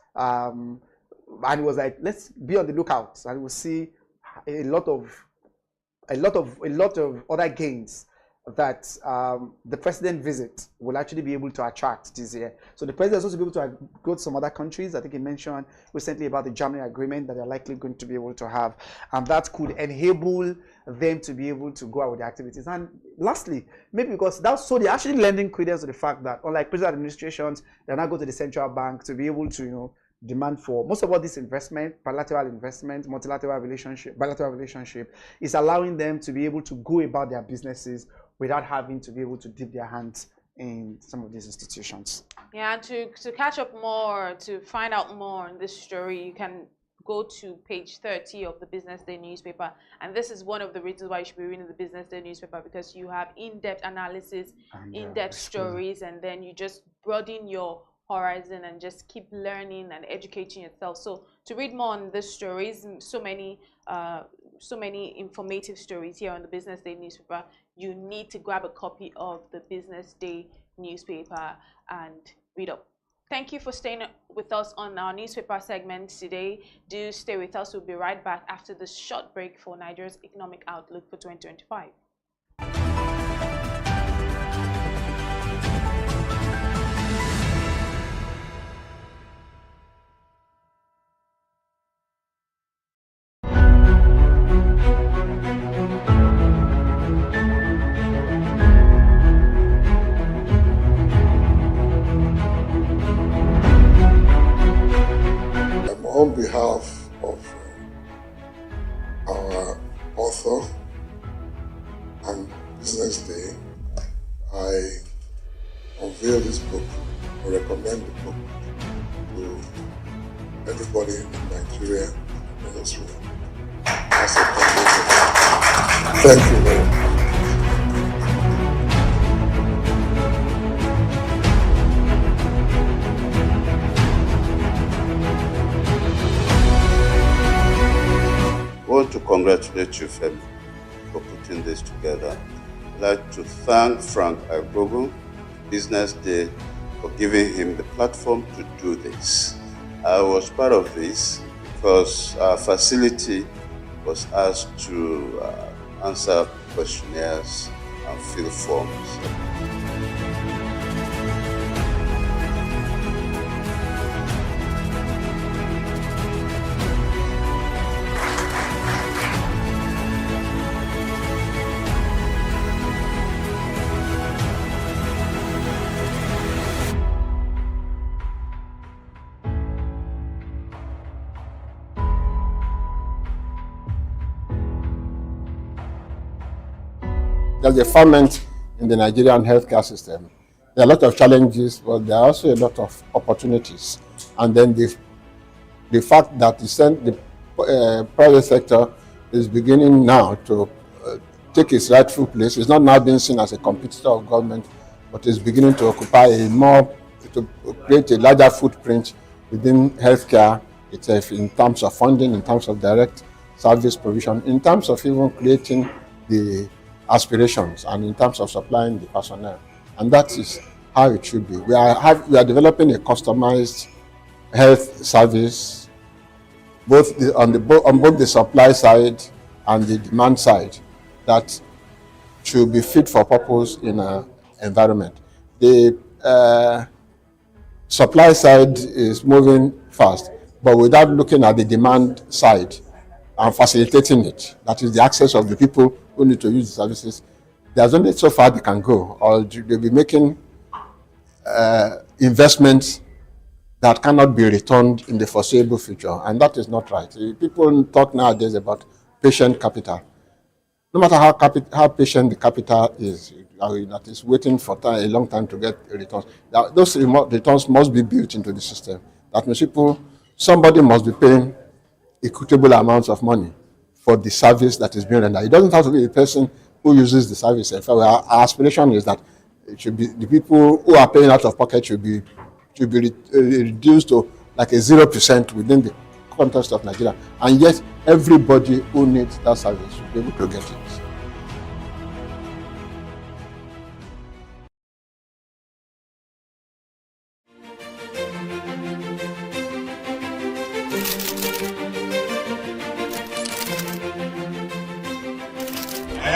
and it was like, let's be on the lookout, and we'll see a lot of other gains that the president visit will actually be able to attract this year. So the president is also be able to go to some other countries. I think he mentioned recently about the Germany agreement that they're likely going to be able to have, and that could enable them to be able to go out with their activities. And lastly, maybe because that's so they're actually lending credence to the fact that unlike president administrations, they're not going to the central bank to be able to demand for most of all this investment, bilateral investment, bilateral relationship is allowing them to be able to go about their businesses without having to be able to dip their hands in some of these institutions. Yeah, to catch up more, to find out more on this story, you can go to page 30 of the Business Day newspaper. And this is one of the reasons why you should be reading the Business Day newspaper, because you have in-depth analysis, in-depth stories, and then you just broaden your horizon and just keep learning and educating yourself. So to read more on these stories, so many informative stories here on the Business Day newspaper, you need to grab a copy of the Business Day newspaper and read up. Thank you for staying with us on our newspaper segment today. Do stay with us. We'll be right back after this short break for Nigeria's economic outlook for 2025. On behalf of our author and Business Day, I unveil this book, I recommend the book to everybody in Nigeria and Israel. Thank you very much. I want to congratulate you, Femi, for putting this together. I'd like to thank Frank Agbogu, Business Day, for giving him the platform to do this. I was part of this because our facility was asked to answer questionnaires and fill forms. There's a ferment in the Nigerian healthcare system. There are a lot of challenges, but there are also a lot of opportunities. And then the fact that the private sector is beginning now to take its rightful place. It's not now being seen as a competitor of government, but is beginning to occupy to create a larger footprint within healthcare itself in terms of funding, in terms of direct service provision, in terms of even creating the aspirations, and in terms of supplying the personnel. And that is how it should be. We are developing a customized health service, on both the supply side and the demand side, that should be fit for purpose in an environment. The supply side is moving fast, but without looking at the demand side and facilitating it, that is the access of the people who need to use the services, there's only so far they can go, or they'll be making investments that cannot be returned in the foreseeable future, and that is not right. People talk nowadays about patient capital. No matter how patient the capital is, that is waiting for a long time to get returns, those returns must be built into the system. That means somebody must be paying equitable amounts of money for the service that is being rendered. It doesn't have to be the person who uses the service. In fact, our aspiration is that it should be the people who are paying out of pocket should be reduced to like a 0% within the context of Nigeria. And yet, everybody who needs that service should be able to get it.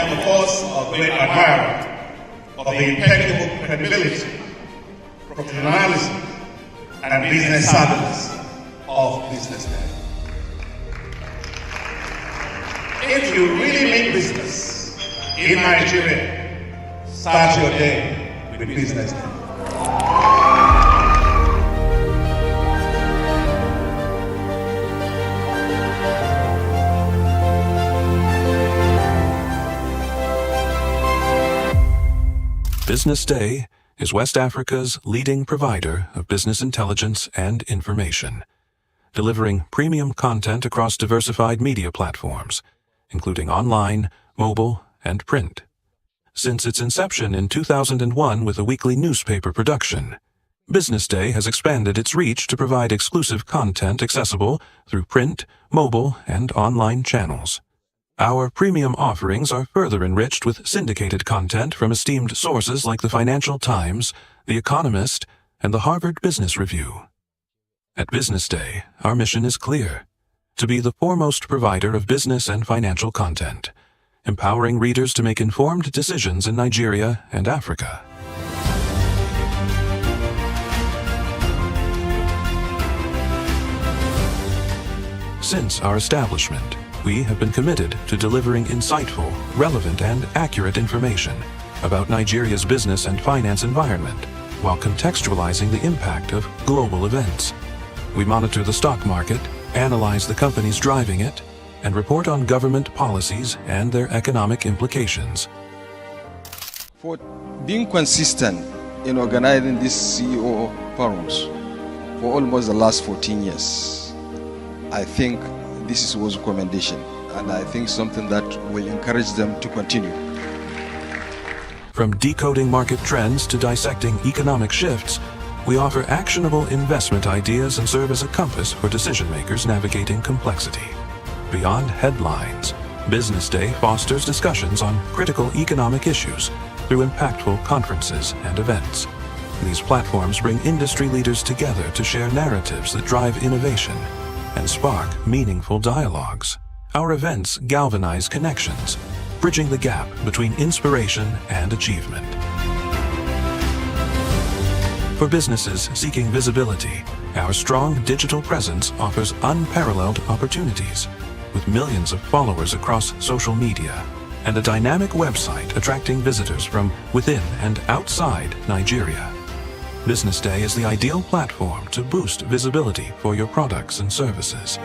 am, of course, a great admirer of the impeccable credibility, professionalism, and business savviness of BusinessDay. If you really mean business in Nigeria, start your day with BusinessDay. BusinessDay is West Africa's leading provider of business intelligence and information, delivering premium content across diversified media platforms, including online, mobile, and print. Since its inception in 2001 with a weekly newspaper production, BusinessDay has expanded its reach to provide exclusive content accessible through print, mobile, and online channels. Our premium offerings are further enriched with syndicated content from esteemed sources like the Financial Times, The Economist, and the Harvard Business Review. At BusinessDay, our mission is clear: to be the foremost provider of business and financial content, empowering readers to make informed decisions in Nigeria and Africa. Since our establishment, we have been committed to delivering insightful, relevant, and accurate information about Nigeria's business and finance environment while contextualizing the impact of global events. We monitor the stock market, analyze the companies driving it, and report on government policies and their economic implications. For being consistent in organizing these CEO forums for almost the last 14 years, I think this was a commendation, and I think something that will encourage them to continue. From decoding market trends to dissecting economic shifts, we offer actionable investment ideas and serve as a compass for decision makers navigating complexity. Beyond headlines, BusinessDay fosters discussions on critical economic issues through impactful conferences and events. These platforms bring industry leaders together to share narratives that drive innovation and spark meaningful dialogues. Our events galvanize connections, bridging the gap between inspiration and achievement. For businesses seeking visibility, our strong digital presence offers unparalleled opportunities, with millions of followers across social media and a dynamic website attracting visitors from within and outside Nigeria. BusinessDay is the ideal platform to boost visibility for your products and services.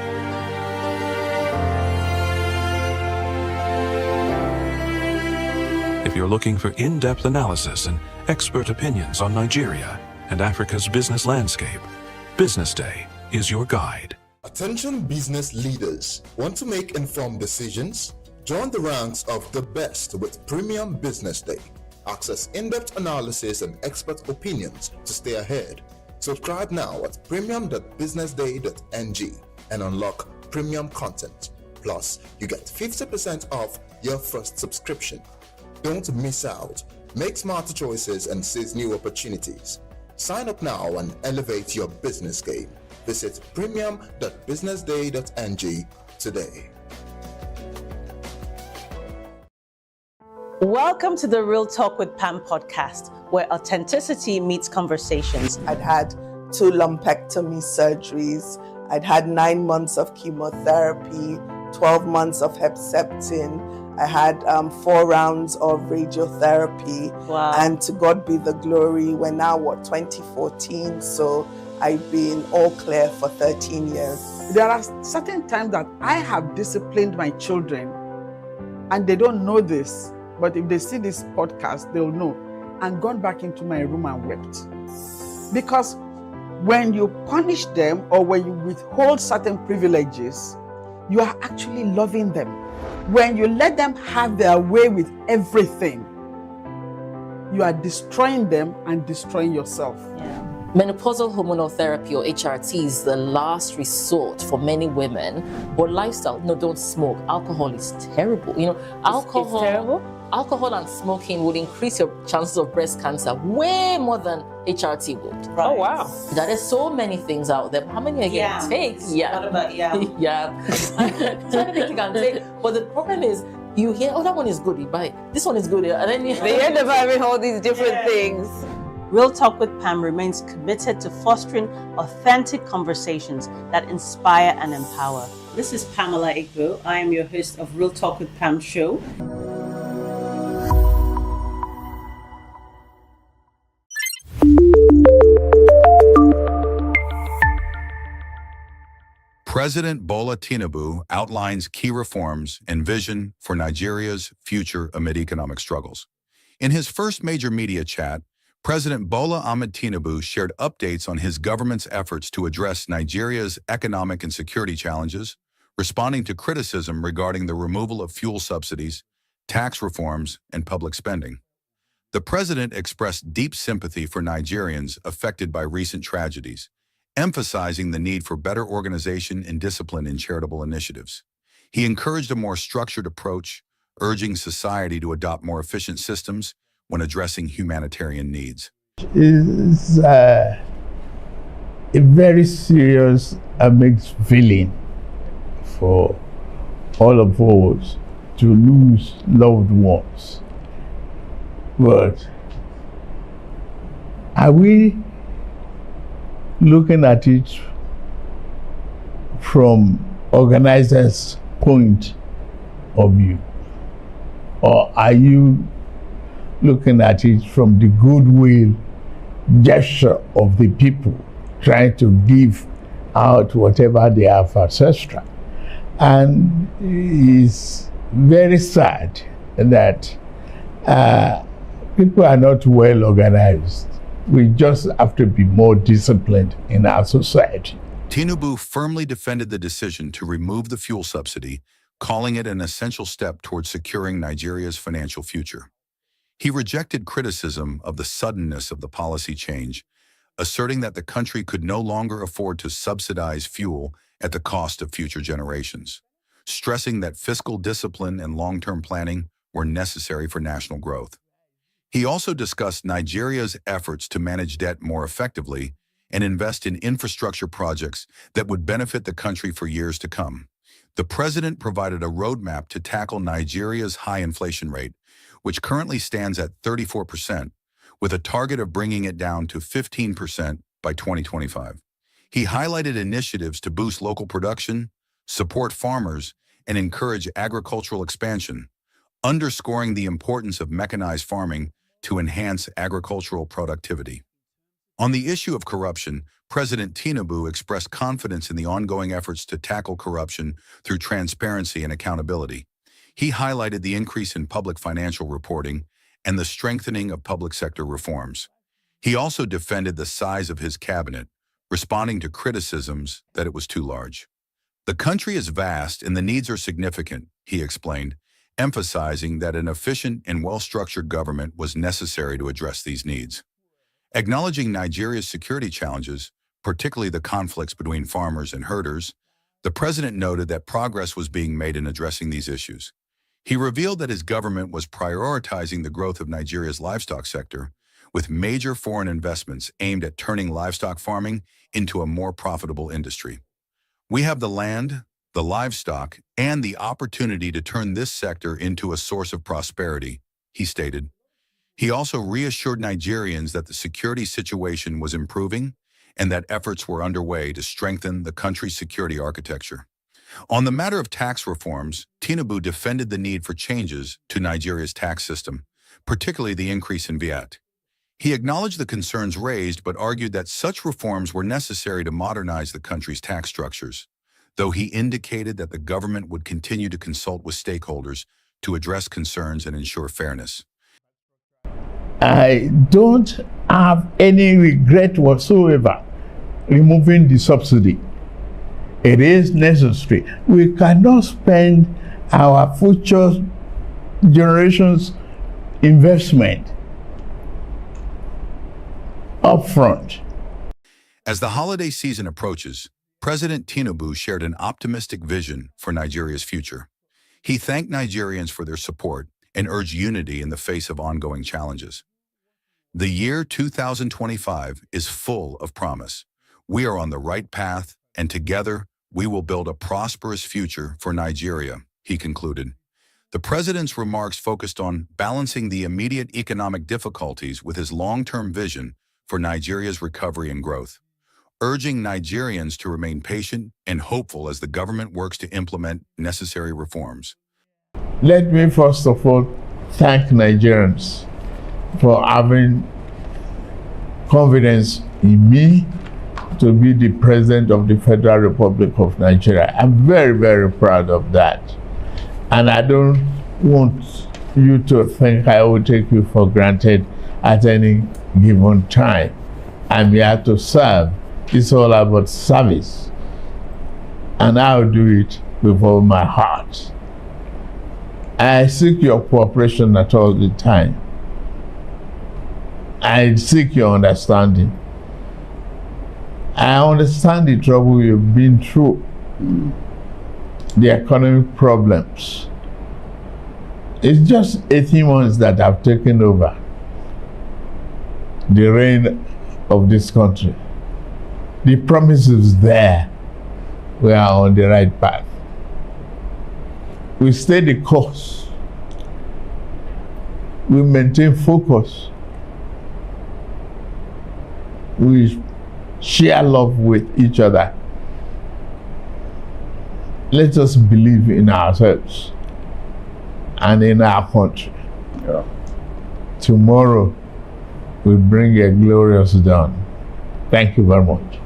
If you're looking for in-depth analysis and expert opinions on Nigeria and Africa's business landscape, BusinessDay is your guide. Attention business leaders. Want to make informed decisions? Join the ranks of the best with Premium BusinessDay. Access in-depth analysis and expert opinions to stay ahead. Subscribe now at premium.businessday.ng and unlock premium content. Plus, you get 50% off your first subscription. Don't miss out. Make smarter choices and seize new opportunities. Sign up now and elevate your business game. Visit premium.businessday.ng today. Welcome to the Real Talk with Pam podcast, where authenticity meets conversations. I'd had 2 lumpectomy surgeries. I'd had 9 months of chemotherapy, 12 months of Herceptin. I had 4 rounds of radiotherapy. Wow. And to God be the glory, we're now, 2014? So I've been all clear for 13 years. There are certain times that I have disciplined my children, and they don't know this. But if they see this podcast, they'll know. And gone back into my room and wept. Because when you punish them or when you withhold certain privileges, you are actually loving them. When you let them have their way with everything, you are destroying them and destroying yourself. Yeah. Menopausal hormonal therapy, or HRT, is the last resort for many women. But lifestyle, don't smoke. Alcohol is terrible. Alcohol. It's terrible? Alcohol and smoking would increase your chances of breast cancer way more than HRT would. Right. Oh, wow. There are so many things out there. How many are you going to take? Yeah. What about yeah. So anything you can take. But the problem is, You hear, oh, that one is good, you buy it. This one is good, and then you They end up having all these different things. Real Talk with Pam remains committed to fostering authentic conversations that inspire and empower. This is Pamela Igbo. I am your host of Real Talk with Pam show. President Bola Tinubu outlines key reforms and vision for Nigeria's future amid economic struggles. In his first major media chat, President Bola Ahmed Tinubu shared updates on his government's efforts to address Nigeria's economic and security challenges, responding to criticism regarding the removal of fuel subsidies, tax reforms, and public spending. The president expressed deep sympathy for Nigerians affected by recent tragedies, emphasizing the need for better organization and discipline in charitable initiatives. He encouraged a more structured approach, urging society to adopt more efficient systems when addressing humanitarian needs. It's a very serious and mixed feeling for all of us to lose loved ones. But are we looking at it from organizers' point of view? Or are you looking at it from the goodwill gesture of the people trying to give out whatever they have ancestral? And it's very sad that people are not well organized. We just have to be more disciplined in our society. Tinubu firmly defended the decision to remove the fuel subsidy, calling it an essential step towards securing Nigeria's financial future. He rejected criticism of the suddenness of the policy change, asserting that the country could no longer afford to subsidize fuel at the cost of future generations, stressing that fiscal discipline and long-term planning were necessary for national growth. He also discussed Nigeria's efforts to manage debt more effectively and invest in infrastructure projects that would benefit the country for years to come. The president provided a roadmap to tackle Nigeria's high inflation rate, which currently stands at 34%, with a target of bringing it down to 15% by 2025. He highlighted initiatives to boost local production, support farmers, and encourage agricultural expansion, underscoring the importance of mechanized farming to enhance agricultural productivity. On the issue of corruption, President Tinubu expressed confidence in the ongoing efforts to tackle corruption through transparency and accountability. He highlighted the increase in public financial reporting and the strengthening of public sector reforms. He also defended the size of his cabinet, responding to criticisms that it was too large. The country is vast and the needs are significant, he explained, emphasizing that an efficient and well-structured government was necessary to address these needs. Acknowledging Nigeria's security challenges, particularly the conflicts between farmers and herders, the president noted that progress was being made in addressing these issues. He revealed that his government was prioritizing the growth of Nigeria's livestock sector, with major foreign investments aimed at turning livestock farming into a more profitable industry. We have the land, the livestock, and the opportunity to turn this sector into a source of prosperity, he stated. He also reassured Nigerians that the security situation was improving and that efforts were underway to strengthen the country's security architecture. On the matter of tax reforms, Tinubu defended the need for changes to Nigeria's tax system, particularly the increase in VAT. He acknowledged the concerns raised but argued that such reforms were necessary to modernize the country's tax structures, though he indicated that the government would continue to consult with stakeholders to address concerns and ensure fairness. I don't have any regret whatsoever removing the subsidy. It is necessary. We cannot spend our future generations' investment upfront. As the holiday season approaches, President Tinubu shared an optimistic vision for Nigeria's future. He thanked Nigerians for their support and urged unity in the face of ongoing challenges. The year 2025 is full of promise. We are on the right path, and together we will build a prosperous future for Nigeria, he concluded. The president's remarks focused on balancing the immediate economic difficulties with his long-term vision for Nigeria's recovery and growth, urging Nigerians to remain patient and hopeful as the government works to implement necessary reforms. Let me first of all thank Nigerians for having confidence in me to be the President of the Federal Republic of Nigeria. I'm very, very proud of that. And I don't want you to think I will take you for granted at any given time. I'm here to serve. It's all about service. And I'll do it with all my heart. I seek your cooperation at all the time. I seek your understanding. I understand the trouble you've been through, the economic problems. It's just 18 months that I've taken over the reign of this country. The promises there, we are on the right path. We stay the course. We maintain focus. We share love with each other. Let us believe in ourselves and in our country. Yeah. Tomorrow will bring a glorious dawn. Thank you very much.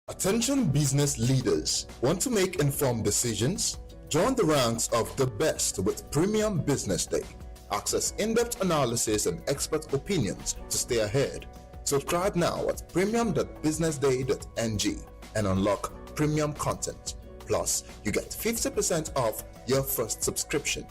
Attention business leaders. Want to make informed decisions? Join the ranks of the best with Premium Business Day. Access in-depth analysis and expert opinions to stay ahead. Subscribe now at premium.businessday.ng and unlock premium content. Plus, you get 50% off your first subscription.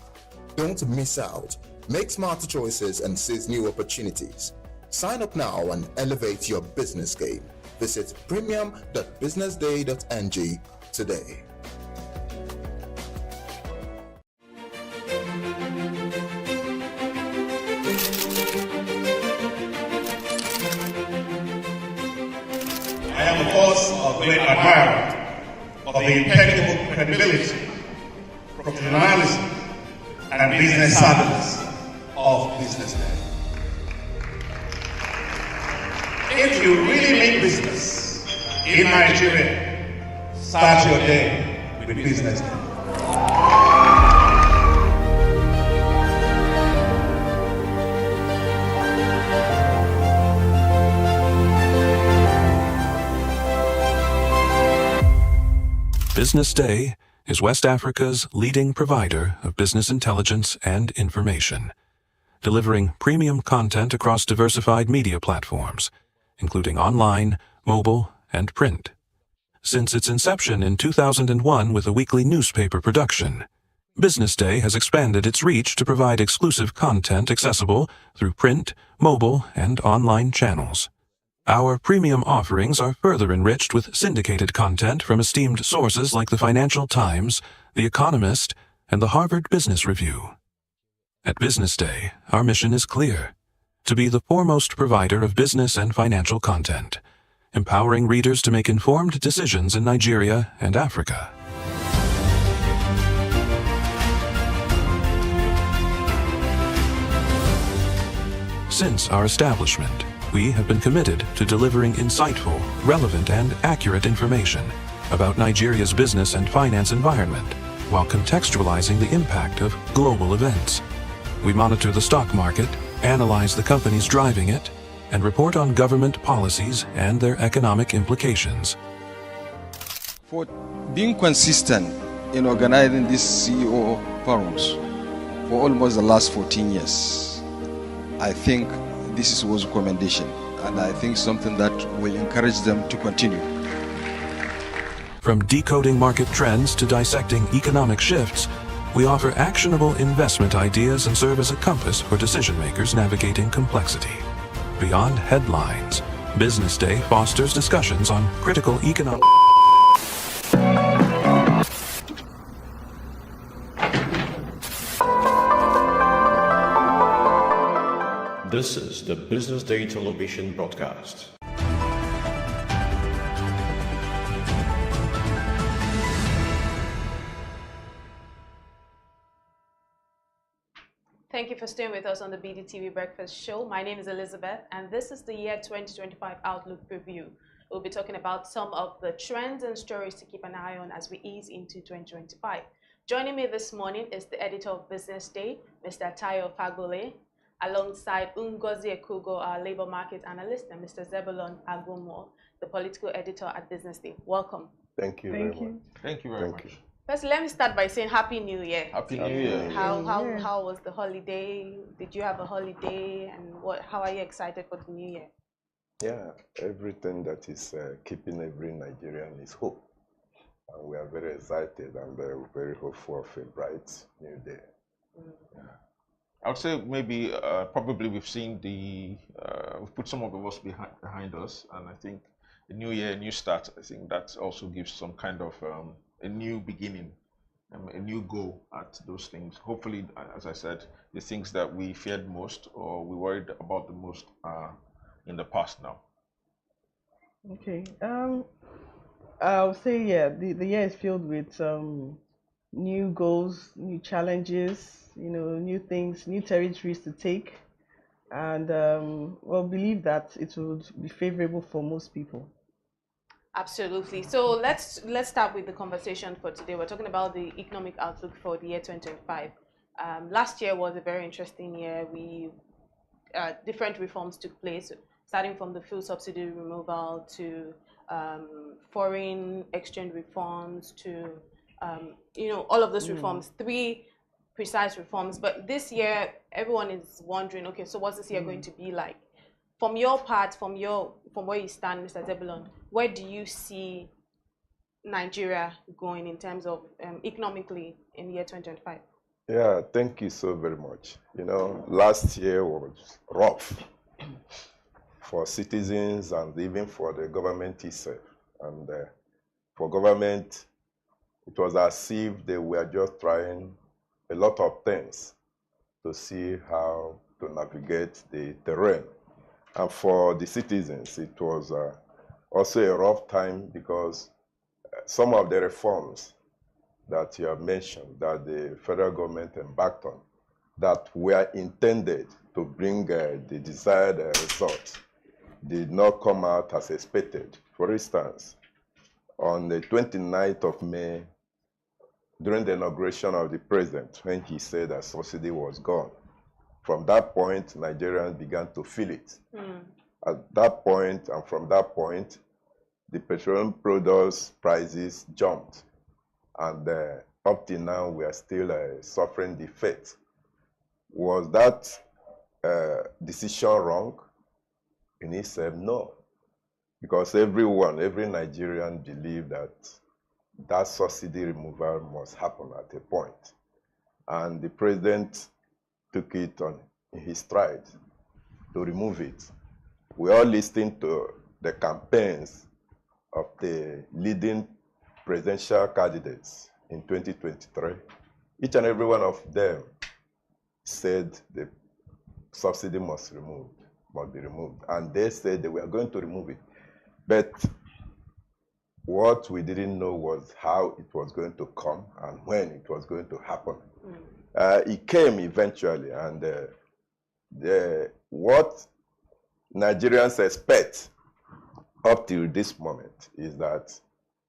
Don't miss out. Make smarter choices and seize new opportunities. Sign up now and elevate your business game. Visit premium.businessday.ng today. I am, of course, a great admirer of the impeccable credibility, professionalism, and business savviness of BusinessDay. If you really mean business in Nigeria, start your day with BusinessDay. BusinessDay is West Africa's leading provider of business intelligence and information, delivering premium content across diversified media platforms, including online, mobile, and print. Since its inception in 2001 with a weekly newspaper production, BusinessDay has expanded its reach to provide exclusive content accessible through print, mobile, and online channels. Our premium offerings are further enriched with syndicated content from esteemed sources like the Financial Times, The Economist, and the Harvard Business Review. At BusinessDay, our mission is clear: to be the foremost provider of business and financial content, empowering readers to make informed decisions in Nigeria and Africa. Since our establishment, we have been committed to delivering insightful, relevant, and accurate information about Nigeria's business and finance environment, while contextualizing the impact of global events. We monitor the stock market, analyze the companies driving it, and report on government policies and their economic implications. For being consistent in organizing these CEO forums for almost the last 14 years, I think this was a commendation, and I think something that will encourage them to continue. From decoding market trends to dissecting economic shifts, we offer actionable investment ideas and serve as a compass for decision makers navigating complexity. Beyond headlines, BusinessDay fosters discussions on critical economic. This is the BusinessDay television broadcast. Thank you for staying with us on the BDTV Breakfast Show. My name is Elizabeth, and this is the year 2025 Outlook Preview. We'll be talking about some of the trends and stories to keep an eye on as we ease into 2025. Joining me this morning is the editor of Business Day, Mr. Tayo Fagole, alongside Ngozi Ekugo, our labor market analyst, and Mr. Zebulon Agomo, the political editor at Business Day. Welcome. Thank you very much. Thank you very much. First, let me start by saying Happy New Year. Happy New Year. How was the holiday? Did you have a holiday? And how are you excited for the new year? Yeah, everything that is keeping every Nigerian is hope. And we are very excited and very hopeful of a bright new day. Yeah. I would say maybe, probably we've seen we've put some of the worst behind us, and I think a new year, a new start, I think that also gives some kind of a new beginning, a new go at those things. Hopefully, as I said, the things that we feared most or we worried about the most are in the past now. Okay. I'll say, yeah, the year is filled with new goals, new challenges, new things, new territories to take, and believe that it would be favorable for most people. Absolutely. So let's start with the conversation for today. We're talking about the economic outlook for the year 2025. Last year was a very interesting year. Different reforms took place, starting from the fuel subsidy removal to foreign exchange reforms to all of those reforms. 3 precise reforms. But this year, everyone is wondering, okay, so what's this year going to be like? From your part, from where you stand, Mr. Zebulon, where do you see Nigeria going in terms of economically in the year 2025? Yeah, thank you so very much. Last year was rough for citizens and even for the government itself. And for government, it was as if they were just trying a lot of things to see how to navigate the terrain. And for the citizens, it was also a rough time because some of the reforms that you have mentioned that the federal government embarked on that were intended to bring the desired result did not come out as expected. For instance, on the 29th of May, during the inauguration of the president, when he said that subsidy was gone, from that point, Nigerians began to feel it. At that point, and from that point, the petroleum products prices jumped. And up till now, we are still suffering the effect. Was that decision wrong in itself? No. Because every Nigerian believed that subsidy removal must happen at a point. And the president took it on his stride to remove it. We all listened to the campaigns of the leading presidential candidates in 2023. Each and every one of them said the subsidy must be removed. And they said they were going to remove it. But what we didn't know was how it was going to come and when it was going to happen. It came eventually, and what Nigerians expect up till this moment is that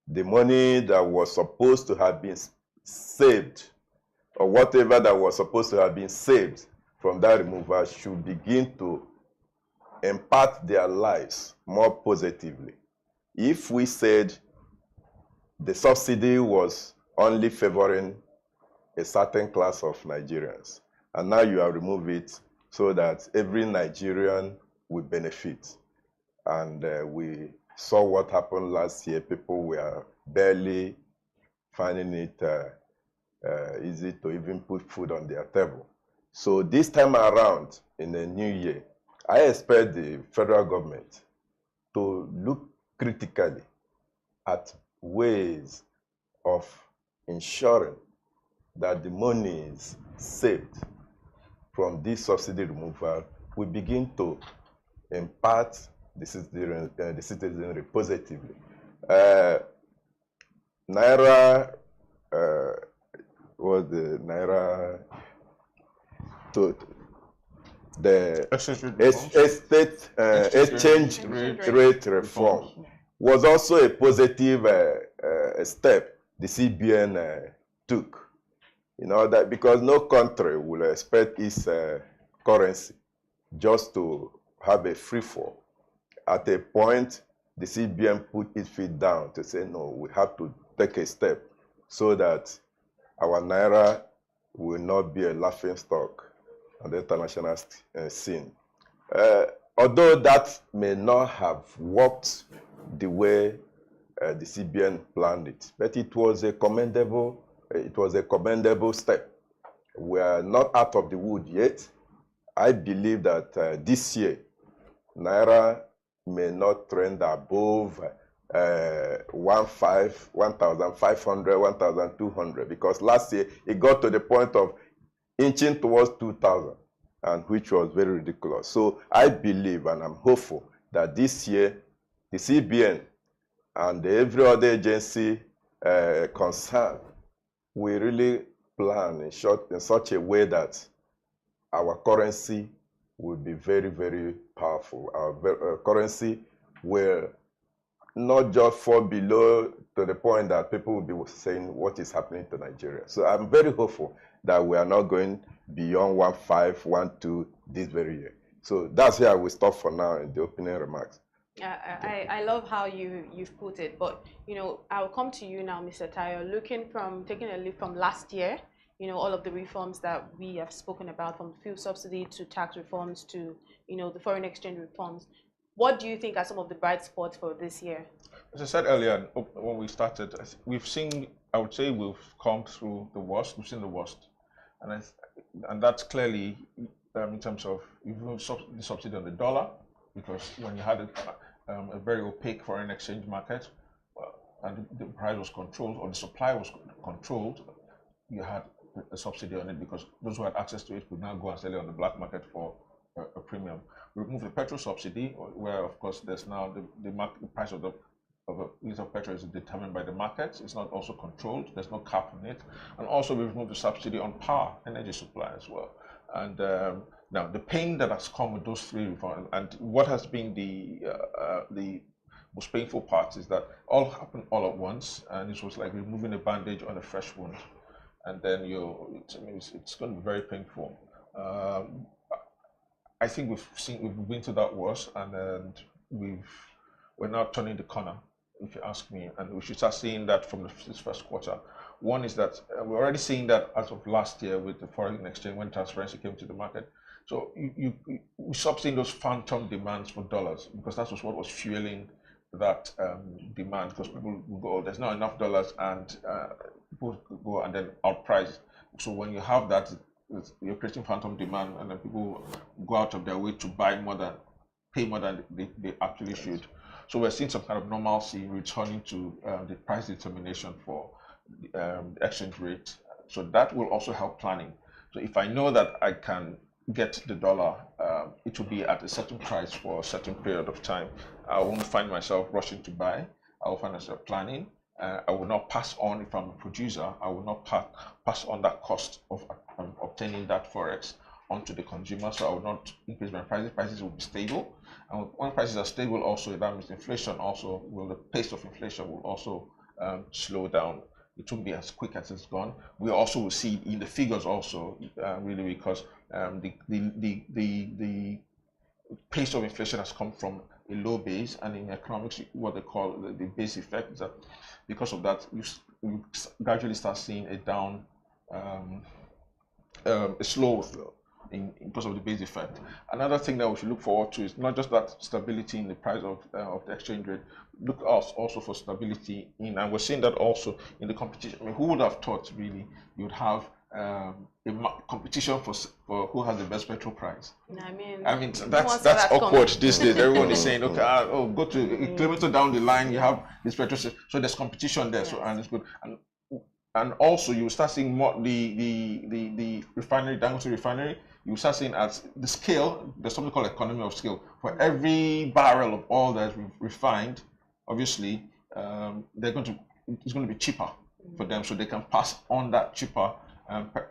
the money that was supposed to have been saved, or whatever that was supposed to have been saved from that removal, should begin to impact their lives more positively. If we said the subsidy was only favoring a certain class of Nigerians, and now you have removed it so that every Nigerian will benefit. And we saw what happened last year. People were barely finding it easy to even put food on their table. So this time around, in the new year, I expect the federal government to look critically at ways of ensuring that the monies saved from this subsidy removal will begin to impact the citizenry positively. Naira was the Naira to the exchange rate reform was also a positive step the CBN took. You know, that because no country will expect its currency just to have a free fall. At a point, the CBN put its feet down to say, no, we have to take a step so that our naira will not be a laughing stock on the international scene. Although that may not have worked the way the CBN planned it, but it was a commendable step. We are not out of the wood yet. I believe that this year, naira may not trend above 1,500, 1,200, because last year it got to the point of inching towards 2,000, and which was very ridiculous. So I believe and I'm hopeful that this year the CBN and every other agency concerned will really plan in such a way that our currency will be very, very powerful. Our currency will not just fall below to the point that people will be saying what is happening to Nigeria. So I'm very hopeful that we are not going beyond 1.5, 1.2 this very year. So that's where I will stop for now in the opening remarks. I love how you've put it, but you know, I'll come to you now, Mr. Tayo, taking a leap from last year, you know, all of the reforms that we have spoken about, from fuel subsidy to tax reforms to, you know, the foreign exchange reforms. What do you think are some of the bright spots for this year? As I said earlier, when we started, we've seen, I would say we've come through the worst, we've seen the worst. And that's clearly in terms of the subsidy on the dollar, because when you had a very opaque foreign exchange market and the price was controlled or the supply was controlled, you had a subsidy on it because those who had access to it could now go and sell it on the black market for a premium. We removed the petrol subsidy, where of course there's now the price of a liter of petrol is determined by the market. It's not also controlled. There's no cap on it. And also we removed the subsidy on power, energy supply as well. And now the pain that has come with those three reforms, and what has been the most painful part is that all happened all at once, and it was like removing a bandage on a fresh wound. And then it's going to be very painful. I think we've been through that worse, and we're now turning the corner, if you ask me, and we should start seeing that from this first quarter. One is that we're already seeing that as of last year with the foreign exchange when transparency came to the market. So we stopped seeing those phantom demands for dollars, because that was what was fueling that demand, because people will go, there's not enough dollars, and people go and then outprice. So when you have that, you're creating phantom demand, and then people go out of their way to pay more than they actually should. So we're seeing some kind of normalcy returning to the price determination for the exchange rate. So that will also help planning. So if I know that I can get the dollar, it will be at a certain price for a certain period of time. I won't find myself rushing to buy. I will find myself planning. I will not pass on, if I'm a producer, I will not pass on that cost of obtaining that forex onto the consumer. So I will not increase my prices. Prices will be stable. And when prices are stable, also that means inflation also the pace of inflation will also slow down. It won't be as quick as it's gone. We also will see in the figures also, really, because the pace of inflation has come from a low base, and in economics, what they call the base effect is that because of that, you gradually start seeing a slow because of the base effect. Another thing that we should look forward to is not just that stability in the price of the exchange rate. Look also for stability and we're seeing that also in the competition. I mean, who would have thought really you would have a competition for who has the best petrol price? I mean that's awkward these days. Everyone is saying, okay, go to a kilometer down the line, you have this petrol station. So there's competition there, so and it's good. And also you start seeing more the refinery, Dangote refinery. You start seeing at the scale, there's something called economy of scale. For every barrel of oil that's refined, obviously, it's going to be cheaper for them, so they can pass on that cheaper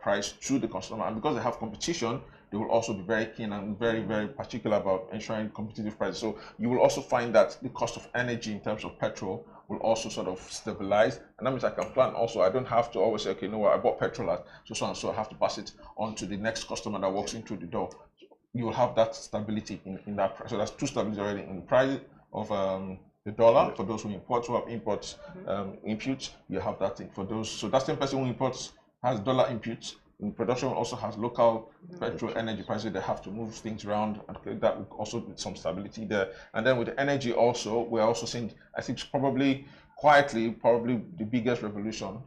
price to the customer. And because they have competition, they will also be very keen and very, very particular about ensuring competitive prices. So you will also find that the cost of energy in terms of petrol will also sort of stabilize. And that means I can plan also. I don't have to always say, okay, you know what, I bought petrol at so and so, I have to pass it on to the next customer that walks in through the door. You will have that stability in that price. So that's two stability already in the price of the dollar for those who import, who have imports, inputs. You have that thing for those. So that same person who imports has dollar inputs. In production also has local petrol energy prices. They have to move things around, and that will also be some stability there. And then with the energy also, we're also seeing, I think probably quietly, probably the biggest revolution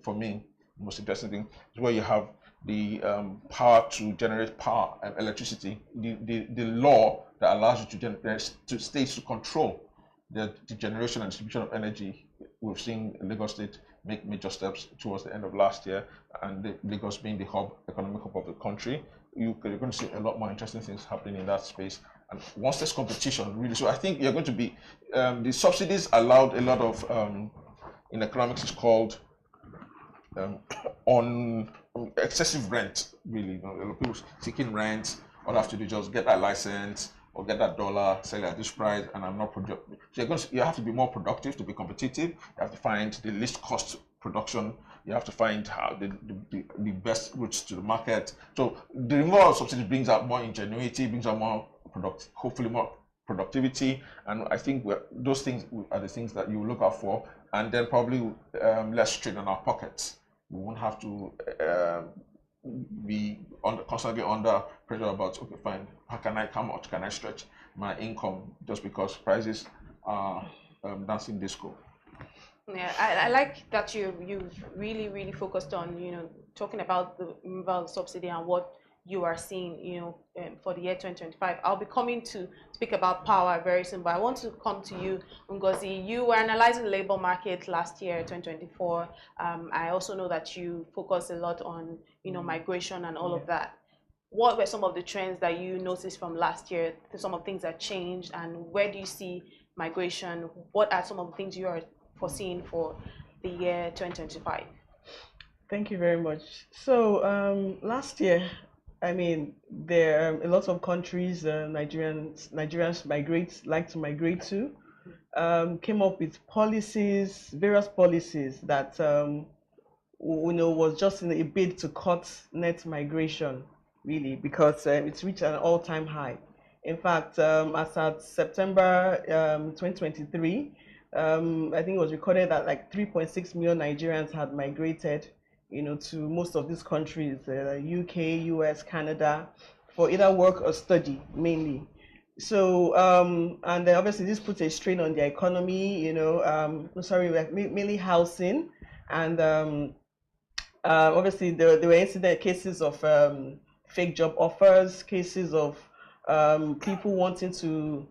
for me, the most interesting thing, is where you have the power to generate power and electricity, the law that allows you to generate, to states to control the generation and distribution of energy. We've seen Lagos State make major steps towards the end of last year, and Lagos being the economic hub of the country. You're going to see a lot more interesting things happening in that space. And once there's competition, really, so I think you're going to be, the subsidies allowed a lot of, in economics it's called on excessive rent, really. A lot of people seeking rent, all they have to do is just get that license or get that dollar, sell it at this price, and I'm not productive. So you have to be more productive to be competitive. You have to find the least cost production. You have to find how the best routes to the market. So the removal of subsidies brings out more ingenuity, brings out more hopefully more productivity, and I think those things are the things that you look out for, and then probably less strain on our pockets. We won't have to be constantly under pressure about, okay, fine, how much can I stretch my income just because prices are dancing disco. Yeah, I like that you really focused on, talking about the removal of subsidy and what you are seeing, for the year 2025. I'll be coming to speak about power very soon, but I want to come to you, Ngozi. You were analyzing the labor market last year, 2024. I also know that you focus a lot on, migration and all of that. What were some of the trends that you noticed from last year? Some of the things that changed, and where do you see migration? What are some of the things you are foreseeing for the year 2025? Thank you very much. So last year, I mean, there are a lot of countries Nigerians like to migrate to, came up with various policies that was just in a bid to cut net migration, really, because it's reached an all-time high. In fact, as at September 2023, I think it was recorded that like 3.6 million Nigerians had migrated to most of these countries, UK, US, Canada, for either work or study, mainly. So, and then obviously this puts a strain on the economy, mainly housing. And obviously there were incident cases of fake job offers, cases of people wanting to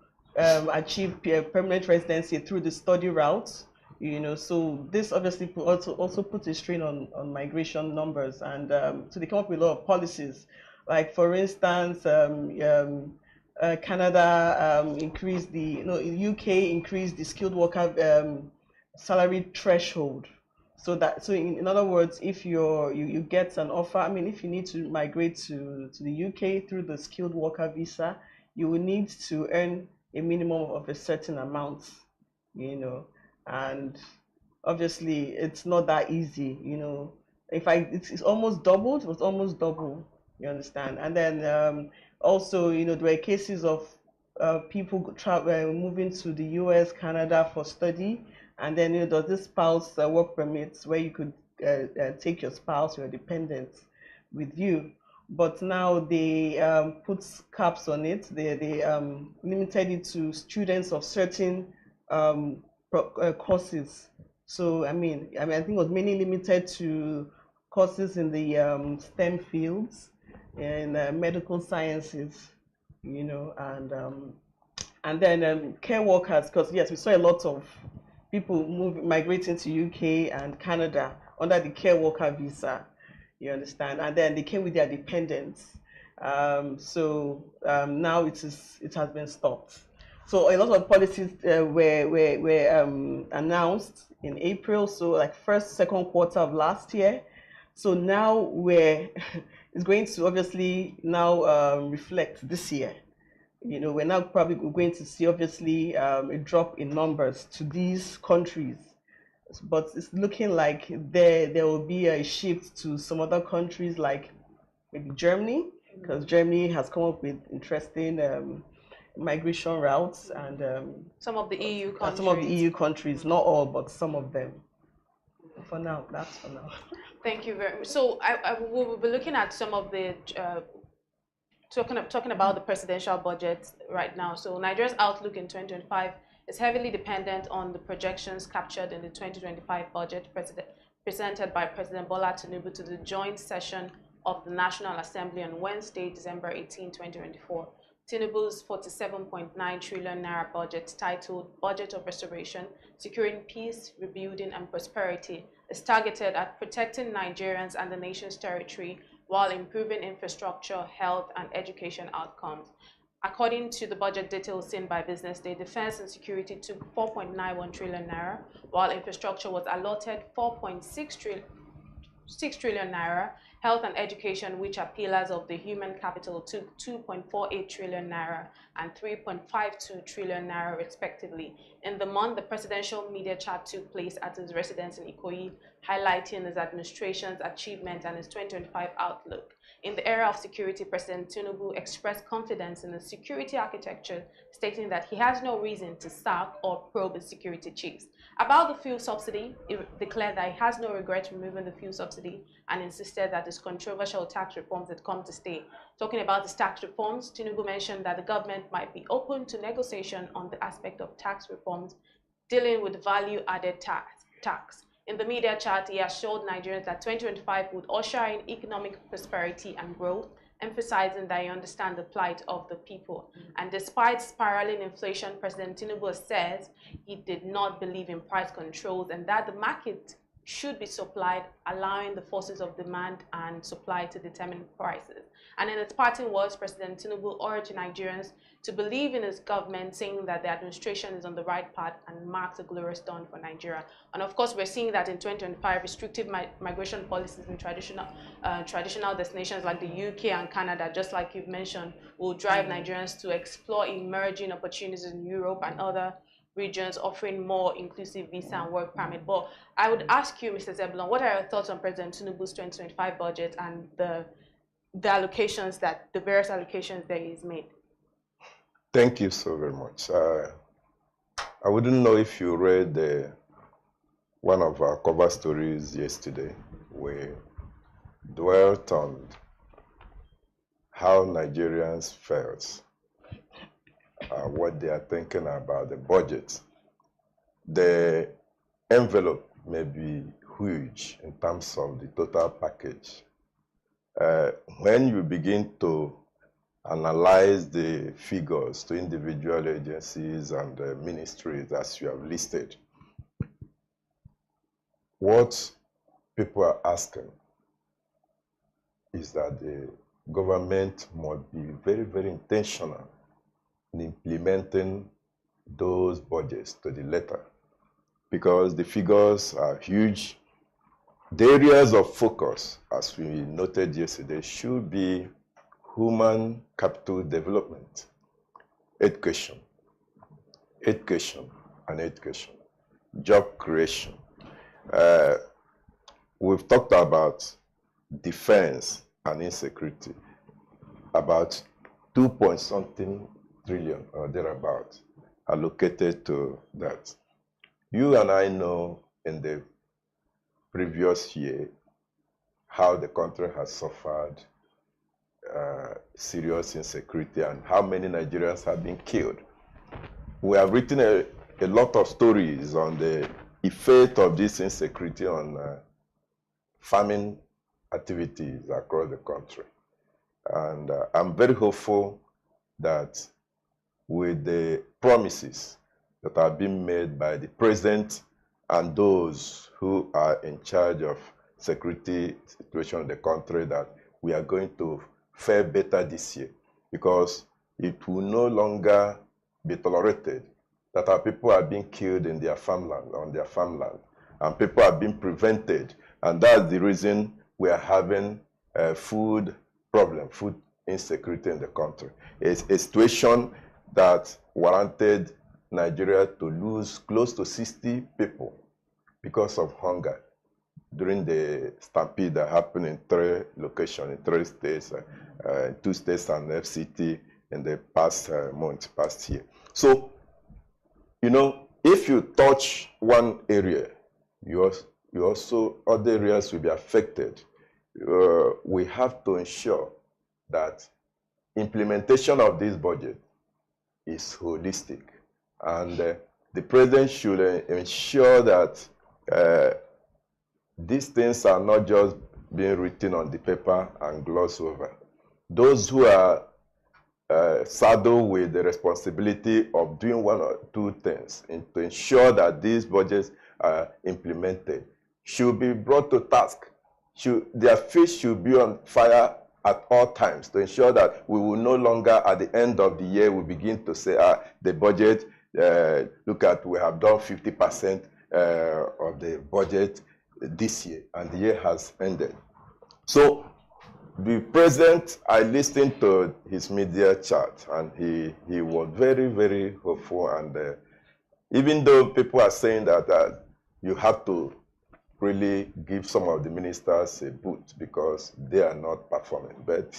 achieve permanent residency through the study route. So this obviously also puts a strain on migration numbers, and so they come up with a lot of policies. Like for instance, Canada increased UK increased the skilled worker salary threshold. So in other words, if you get an offer, I mean, if you need to migrate to the UK through the skilled worker visa, you will need to earn a minimum of a certain amount, and obviously it's not that easy, it's almost doubled. It was almost double, you understand. And then also, there were cases of people moving to the US, Canada for study, and then there's this spouse work permits where you could take your spouse, your dependents, with you. But now they put caps on it. They limited it to students of certain courses. So I think it was mainly limited to courses in the STEM fields and medical sciences, and then care workers, because yes, we saw a lot of people migrating to UK and Canada under the care worker visa, you understand, and then they came with their dependents. So now it has been stopped. So a lot of policies were announced in April, so like first, second quarter of last year. So now it's going to obviously now reflect this year. We're now probably going to see obviously a drop in numbers to these countries, but it's looking like there will be a shift to some other countries like maybe Germany, because Germany has come up with interesting migration routes, and some of the EU countries. Some of the EU countries, not all, but some of them. For now, that's for now. Thank you very much. So we will be looking at some of the talking about the presidential budget right now. So Nigeria's outlook in 2025 is heavily dependent on the projections captured in the 2025 budget presented by President Bola Tinubu to the joint session of the National Assembly on Wednesday, December 18, 2024. Tinubu's 47.9 trillion naira budget, titled Budget of Restoration, Securing Peace, Rebuilding and Prosperity, is targeted at protecting Nigerians and the nation's territory while improving infrastructure, health, and education outcomes. According to the budget details seen by BusinessDay, defense and security took 4.91 trillion naira, while infrastructure was allotted 4.6 trillion naira. Health and education, which are pillars of the human capital, took 2.48 trillion naira and 3.52 trillion naira respectively. In the month, the presidential media chat took place at his residence in Ikoyi, highlighting his administration's achievement and his 2025 outlook. In the era of security, President Tinubu expressed confidence in the security architecture, stating that he has no reason to sack or probe his security chiefs. About the fuel subsidy, he declared that he has no regret removing the fuel subsidy and insisted that his controversial tax reforms had come to stay. Talking about his tax reforms, Tinubu mentioned that the government might be open to negotiation on the aspect of tax reforms dealing with value-added tax. In the media chat, he assured Nigerians that 2025 would usher in economic prosperity and growth, emphasizing that he understands the plight of the people. And despite spiraling inflation, President Tinubu says he did not believe in price controls and that the market should be supplied, allowing the forces of demand and supply to determine prices. And in its parting words, President Tinubu urged Nigerians to believe in his government, saying that the administration is on the right path and marks a glorious dawn for Nigeria. And of course, we're seeing that in 2025, restrictive migration policies in traditional destinations like the UK and Canada, just like you've mentioned, will drive Nigerians to explore emerging opportunities in Europe and other regions offering more inclusive visa and work permit. But I would ask you, Mr. Zebulon, what are your thoughts on President Tinubu's 2025 budget and the allocations the various allocations that he's made? Thank you so very much. I wouldn't know if you read one of our cover stories yesterday. We dwelt on how Nigerians felt, what they are thinking about the budget. The envelope may be huge in terms of the total package. When you begin to analyze the figures to individual agencies and ministries as you have listed, what people are asking is that the government must be very, very intentional in implementing those budgets to the letter, because the figures are huge. The areas of focus, as we noted yesterday, should be human capital development, education, and education, job creation. We've talked about defense and insecurity, about 2-point-something trillion or thereabout allocated to that. You and I know in the previous year how the country has suffered serious insecurity and how many Nigerians have been killed. We have written a lot of stories on the effect of this insecurity on farming activities across the country. And I'm very hopeful that with the promises that are being made by the president and those who are in charge of security situation in the country, that we are going to fare better this year, because it will no longer be tolerated that our people are being killed in their farmland, on their farmland, and people are being prevented. And that's the reason we are having a food problem, food insecurity in the country. It's a situation that warranted Nigeria to lose close to 60 people because of hunger during the stampede that happened in 3 locations, in 3 states, 2 states and FCT in the past past year. So, you know, if you touch one area, you also, other areas will be affected. We have to ensure that implementation of this budget is holistic. And the president should ensure that these things are not just being written on the paper and glossed over. Those who are saddled with the responsibility of doing 1 or 2 things and to ensure that these budgets are implemented should be brought to task. Their feet should be on fire at all times to ensure that we will no longer, at the end of the year, we begin to say, the budget, look at, we have done 50% of the budget this year, and the year has ended. So, the president, I listened to his media chat, and he was very, very hopeful. And even though people are saying that you have to really give some of the ministers a boot because they are not performing, but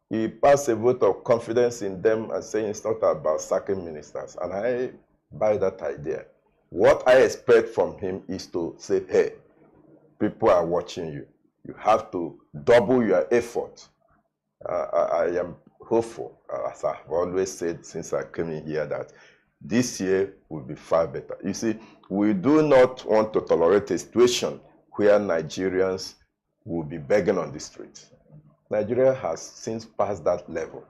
he passed a vote of confidence in them and saying it's not about sacking ministers, and I buy that idea. What I expect from him is to say, hey, people are watching you. You have to double your effort. I am hopeful, as I've always said since I came in here, that this year will be far better. You see, we do not want to tolerate a situation where Nigerians will be begging on the streets. Nigeria has since passed that level.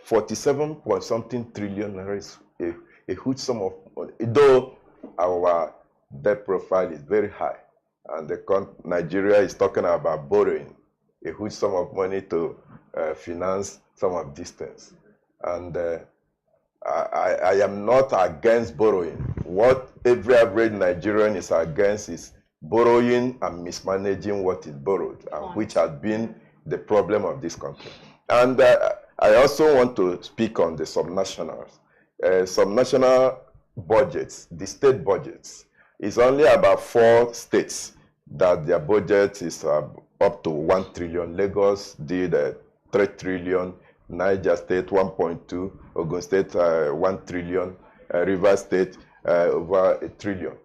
47 point something trillion is a huge sum of money, though our debt profile is very high. And Nigeria is talking about borrowing a huge sum of money to finance some of these things. And I am not against borrowing. What every average Nigerian is against is borrowing and mismanaging what is borrowed, which has been the problem of this country. And I also want to speak on the subnationals. Subnational budgets, the state budgets, is only about 4 states that their budget is up to 1 trillion. Lagos did 3 trillion, Niger State 1.2, Ogun State 1 trillion, Rivers State over 1 trillion.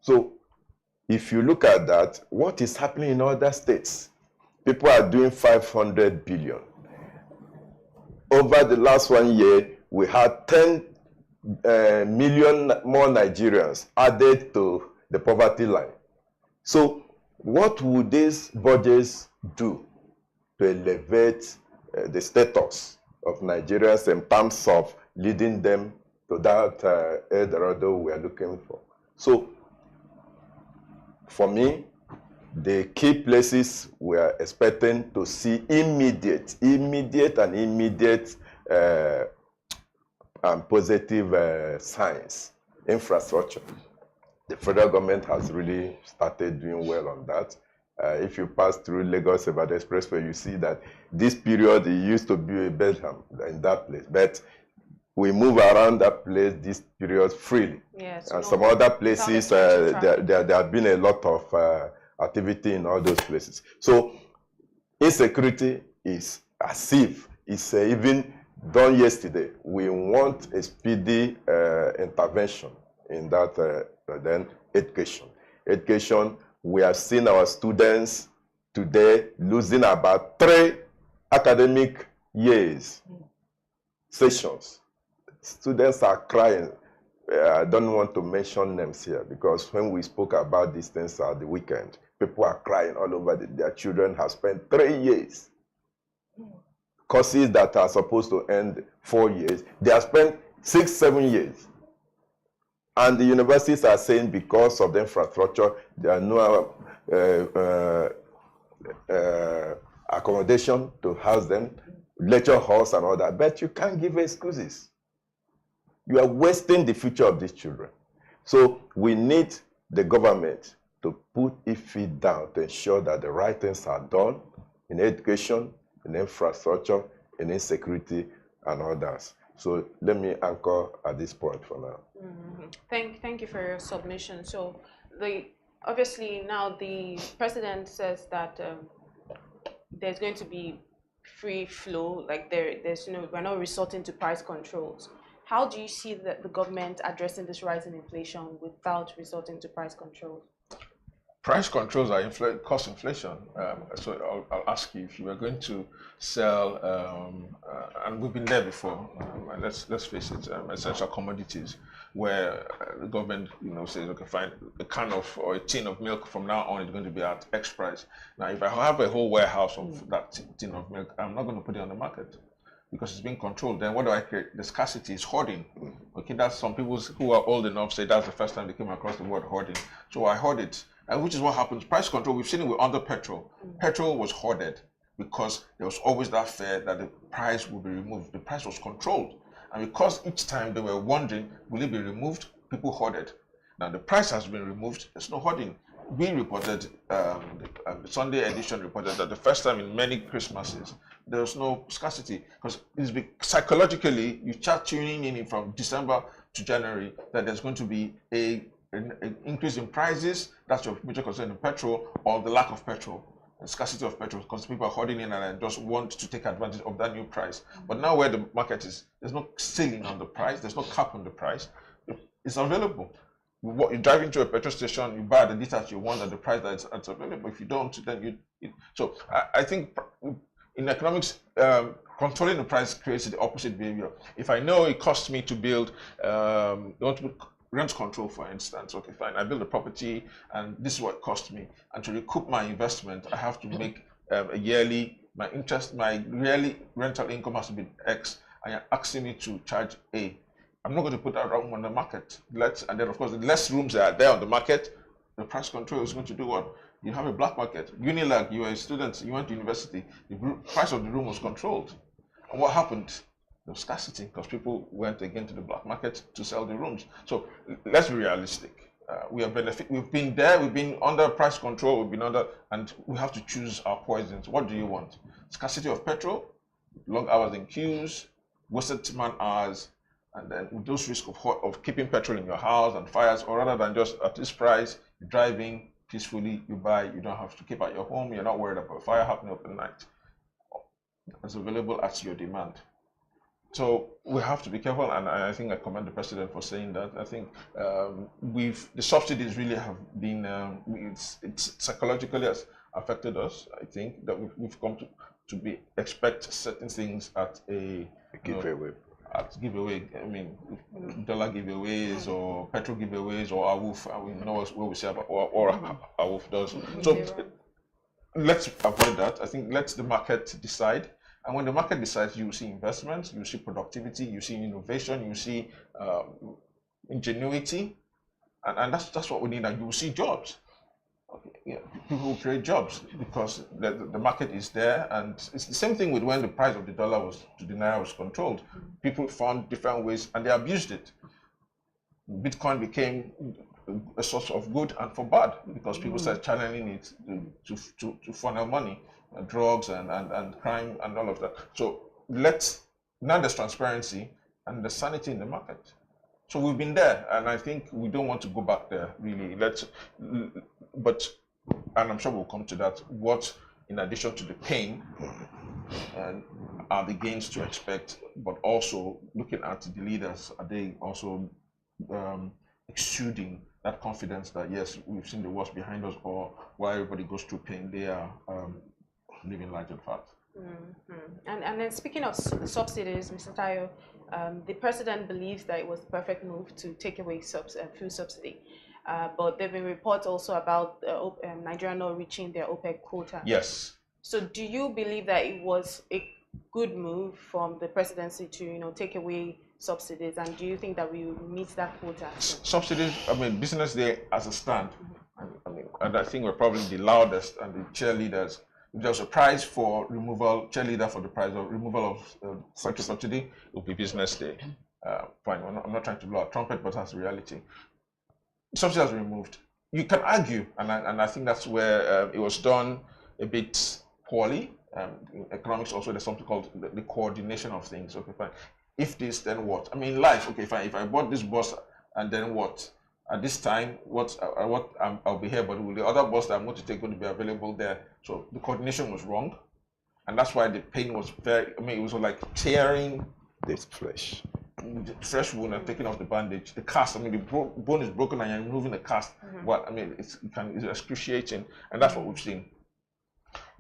So if you look at that, what is happening in other states? People are doing 500 billion. Over the last 1 year, we had 10 million more Nigerians added to the poverty line. So what would these budgets do to elevate the status of Nigerians in terms of leading them to that Eldorado we are looking for? So for me, the key places we are expecting to see immediate and positive signs. Infrastructure. The federal government has really started doing well on that. If you pass through Lagos-Ibadan Expressway, you see that this period, it used to be a Belgium in that place. But we move around that place, this period, freely. Yes, and some other places, there have been a lot of activity in all those places. So insecurity is as if it's even done yesterday. We want a speedy intervention in that. Then education. Education, we have seen our students today losing about 3 academic years, sessions. Students are crying. I don't want to mention names here because when we spoke about these things at the weekend, people are crying all over. Their children have spent 3 years. Courses that are supposed to end 4 years, they have spent 6, 7 years. And the universities are saying because of the infrastructure, there are no accommodation to house them, lecture halls and all that. But you can't give excuses. You are wasting the future of these children. So we need the government to put its feet down to ensure that the right things are done in education, in infrastructure, in insecurity, and others. So let me anchor at this point for now. Thank you for your submission. So obviously now the president says that there's going to be free flow, like there's we're not resorting to price controls. How do you see the government addressing this rising inflation without resorting to price controls? Price controls are cost inflation. So I'll ask you, if you were going to sell, and we've been there before. And let's face it, essential commodities, where the government, says, okay, fine, a can of or a tin of milk from now on is going to be at X price. Now, if I have a whole warehouse of that tin of milk, I'm not going to put it on the market, because it's being controlled. Then what do I create? The scarcity is hoarding. Okay, that's some people who are old enough say that's the first time they came across the word hoarding. So I hoard it, and which is what happens. Price control, we've seen it with under petrol. Petrol was hoarded because there was always that fear that the price would be removed. The price was controlled, and because each time they were wondering, will it be removed? People hoarded. Now the price has been removed. There's no hoarding. We reported, the Sunday edition reported that the first time in many Christmases, there was no scarcity, because psychologically, you start tuning in from December to January that there's going to be an increase in prices. That's your major concern in petrol, or the lack of petrol, the scarcity of petrol, because people are hoarding in and just want to take advantage of that new price. But now where the market is, there's no ceiling on the price, there's no cap on the price, it's available. You drive into a petrol station, you buy the liters you want at the price that's available. If you don't, then so I think in economics, controlling the price creates the opposite behavior. If I know it costs me to build, rent control, for instance, okay, fine, I build a property and this is what it cost me. And to recoup my investment, I have to make a yearly, my yearly rental income has to be X, and you're asking me to charge A. I'm not going to put that room on the market. And then, of course, the less rooms that are there on the market, the price control is going to do what? You have a black market. Unilag, you were a student, you went to university, the price of the room was controlled. And what happened? There was scarcity, because people went again to the black market to sell the rooms. So let's be realistic. We've been there, we've been under price control, we've been under, and we have to choose our poisons. What do you want? Scarcity of petrol, long hours in queues, wasted man hours, and then with those risks of keeping petrol in your house and fires, or rather than just at this price, you're driving peacefully, you buy, you don't have to keep at your home, you're not worried about a fire happening overnight. It's available at your demand. So we have to be careful, and I think I commend the president for saying that. I think the subsidies really have been, it's psychologically has affected us. I think that we've come to expect certain things at a giveaway. Giveaway, I mean, dollar giveaways or petrol giveaways or AWOF, we know what we say about or AWOF does. So let's avoid that. I think let the market decide. And when the market decides, you see investments, you see productivity, you see innovation, you see ingenuity, and that's what we need. And you will see jobs. Okay, people will create jobs because the market is there, and it's the same thing with when the price of the dollar to the naira was controlled. People found different ways and they abused it. Bitcoin became a source of good and for bad because people started channeling it to funnel money, drugs and crime and all of that. So now there's transparency and there's sanity in the market. So we've been there, and I think we don't want to go back there, really. And I'm sure we'll come to that. What, in addition to the pain, are the gains to expect, but also looking at the leaders, are they also exuding that confidence that, yes, we've seen the worst behind us, or while everybody goes through pain, they are living light and fat. And then speaking of subsidies, Mr. Tayo, the president believes that it was the perfect move to take away fuel subsidy. But there have been reports also about Nigeria not reaching their OPEC quota. Yes. So do you believe that it was a good move from the presidency to take away subsidies, and do you think that we will meet that quota? Subsidies, I mean, BusinessDay as a stand, and I think we're probably the loudest and the cheerleaders. If there's a prize for cheerleader for the prize of removal of subsidy, it will be BusinessDay. Fine, I'm not trying to blow a trumpet, but that's the reality. Subsidy has been removed. you can argue, and I think that's where it was done a bit poorly. In economics also, there's something called the coordination of things. Okay, fine. If this, then what? I mean, life. Okay, fine. If I bought this bus, and then what? At this time, I'll be here, but will the other bus that I'm going to take going to be available there? So the coordination was wrong, and that's why the pain was very. I mean, it was like tearing this flesh. The fresh wound and taking off the bandage, the cast. I mean, the bone is broken and you're removing the cast. Well, I mean, it's excruciating, and that's what we've seen.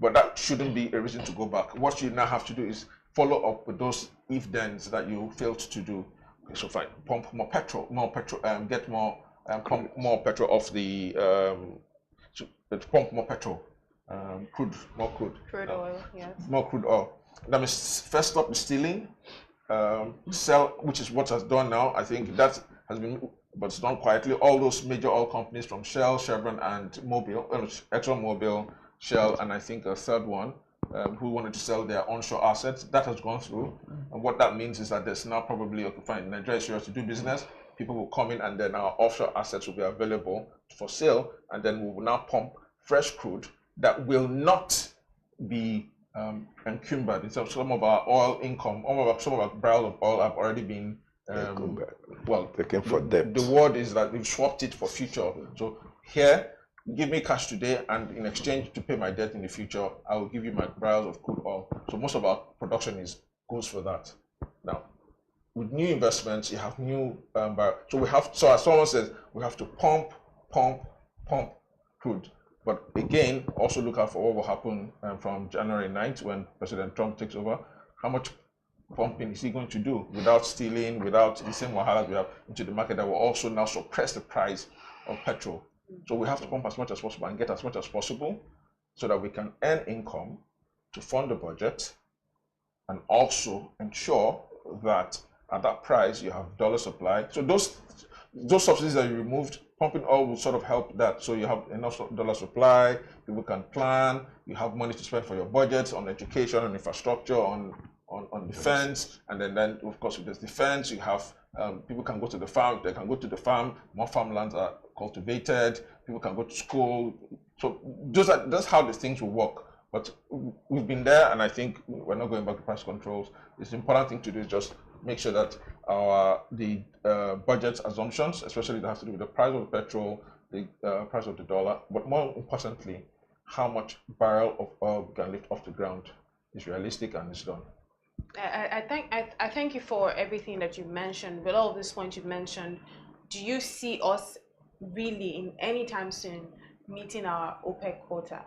But that shouldn't be a reason to go back. What you now have to do is follow up with those if-thens that you failed to do. So fine, pump more petrol, get more, pump more petrol off the, pump more petrol, more crude. Crude oil, yes. More crude oil. That means first stop the stealing, sell, which is what has done now. I think that has been, but it's done quietly. All those major oil companies from Shell, Chevron, and ExxonMobil, Shell, and I think a third one, who wanted to sell their onshore assets, that has gone through. And what that means is that there's now probably, okay, fine, Nigeria is serious to do business. People will come in, and then our offshore assets will be available for sale, and then we will now pump fresh crude that will not be encumbered. So some of our oil income, some of our barrels of oil have already been taken for debt. The word is that we've swapped it for future. So here, give me cash today, and in exchange to pay my debt in the future, I will give you my barrels of crude oil. So most of our production goes for that. Now, with new investments, you have new barrels. So as someone says, we have to pump crude. But again, also look out for what will happen from January 9th when President Trump takes over. How much pumping is he going to do without stealing, without the same wahala we have into the market that will also now suppress the price of petrol? So we have to pump as much as possible and get as much as possible so that we can earn income to fund the budget and also ensure that at that price you have dollar supply. So those subsidies that you removed, pumping oil will sort of help that. So you have enough dollar supply, people can plan, you have money to spend for your budgets on education, on infrastructure, on defense, and then of course with this defense, you have people can go to the farm, they can go to the farm, more farmlands are cultivated, people can go to school. So that's how these things will work. But we've been there, and I think we're not going back to price controls. It's the important thing to do is just make sure that the budget assumptions, especially that has to do with the price of the petrol, the price of the dollar, but more importantly, how much barrel of oil we can lift off the ground is realistic and is done. I thank you for everything that you mentioned. With all of these points you've mentioned, do you see us really in any time soon meeting our OPEC quota?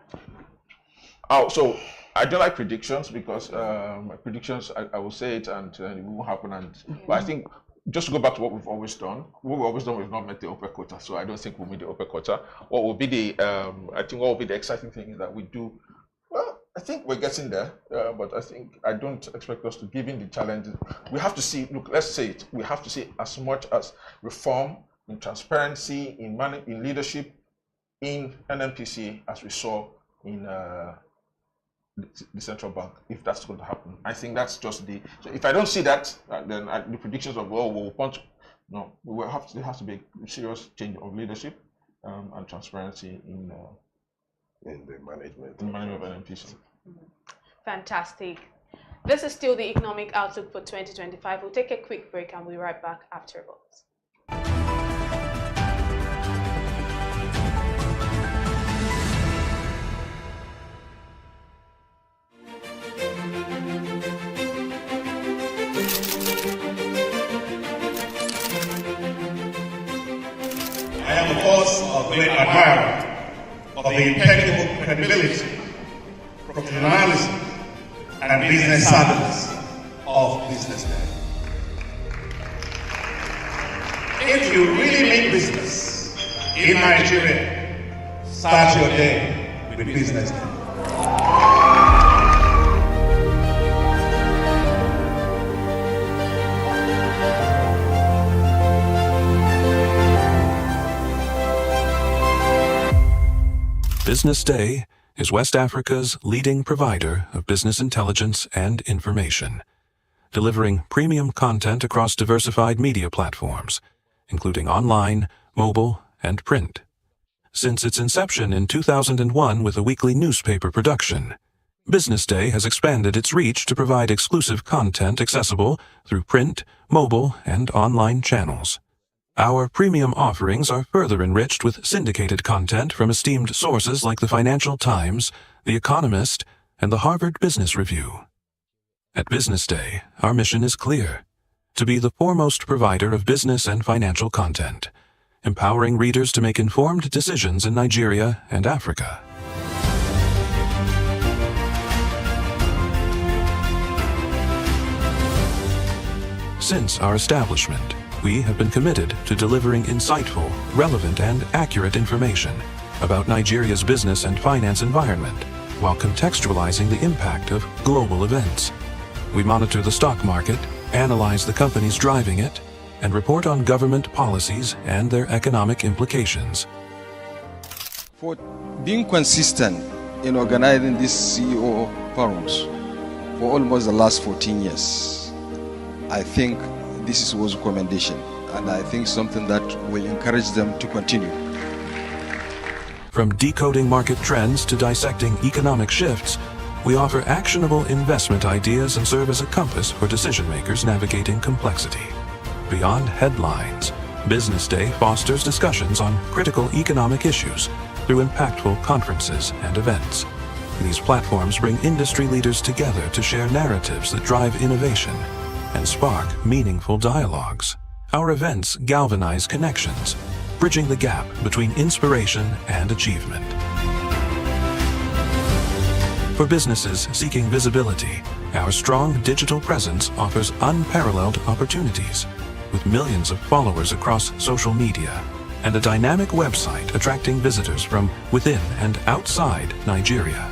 So I don't like predictions because predictions, I will say it and it won't happen. But I think just to go back to what we've always done, we've not met the OPEC quota. So I don't think we'll meet the OPEC quota. What will be the exciting thing is that we do. Well, I think we're getting there, but I don't expect us to give in the challenges. We have to see. Look, let's say it. We have to see as much as reform in transparency, in leadership, in NNPC as we saw in the central bank. If that's going to happen, I think that's just the. So if I don't see that, then the predictions of we'll punch. No, there has to be a serious change of leadership and transparency in the management. In management of NNPC. Fantastic. This is still the economic outlook for 2025. We'll take a quick break and we'll be right back afterwards. I am, of course, a great admirer of the impeccable credibility, professionalism, and business savviness of BusinessDay. If you really mean business in Nigeria, start your day with BusinessDay. BusinessDay is West Africa's leading provider of business intelligence and information, delivering premium content across diversified media platforms, including online, mobile, and print. Since its inception in 2001 with a weekly newspaper production, BusinessDay has expanded its reach to provide exclusive content accessible through print, mobile, and online channels. Our premium offerings are further enriched with syndicated content from esteemed sources like the Financial Times, The Economist, and the Harvard Business Review. At BusinessDay, our mission is clear: to be the foremost provider of business and financial content, empowering readers to make informed decisions in Nigeria and Africa. Since our establishment, we have been committed to delivering insightful, relevant, and accurate information about Nigeria's business and finance environment, while contextualizing the impact of global events. We monitor the stock market, analyze the companies driving it, and report on government policies and their economic implications. For being consistent in organizing these CEO forums for almost the last 14 years, I think this is worth commendation, and I think something that will encourage them to continue. From decoding market trends to dissecting economic shifts, we offer actionable investment ideas and serve as a compass for decision-makers navigating complexity. Beyond headlines, BusinessDay fosters discussions on critical economic issues through impactful conferences and events. These platforms bring industry leaders together to share narratives that drive innovation and spark meaningful dialogues. Our events galvanize connections, bridging the gap between inspiration and achievement. For businesses seeking visibility, our strong digital presence offers unparalleled opportunities, with millions of followers across social media and a dynamic website attracting visitors from within and outside Nigeria.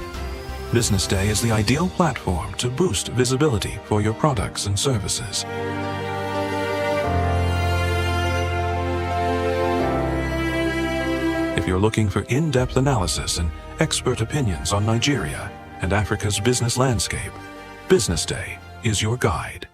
BusinessDay is the ideal platform to boost visibility for your products and services. If you're looking for in-depth analysis and expert opinions on Nigeria and Africa's business landscape, BusinessDay is your guide.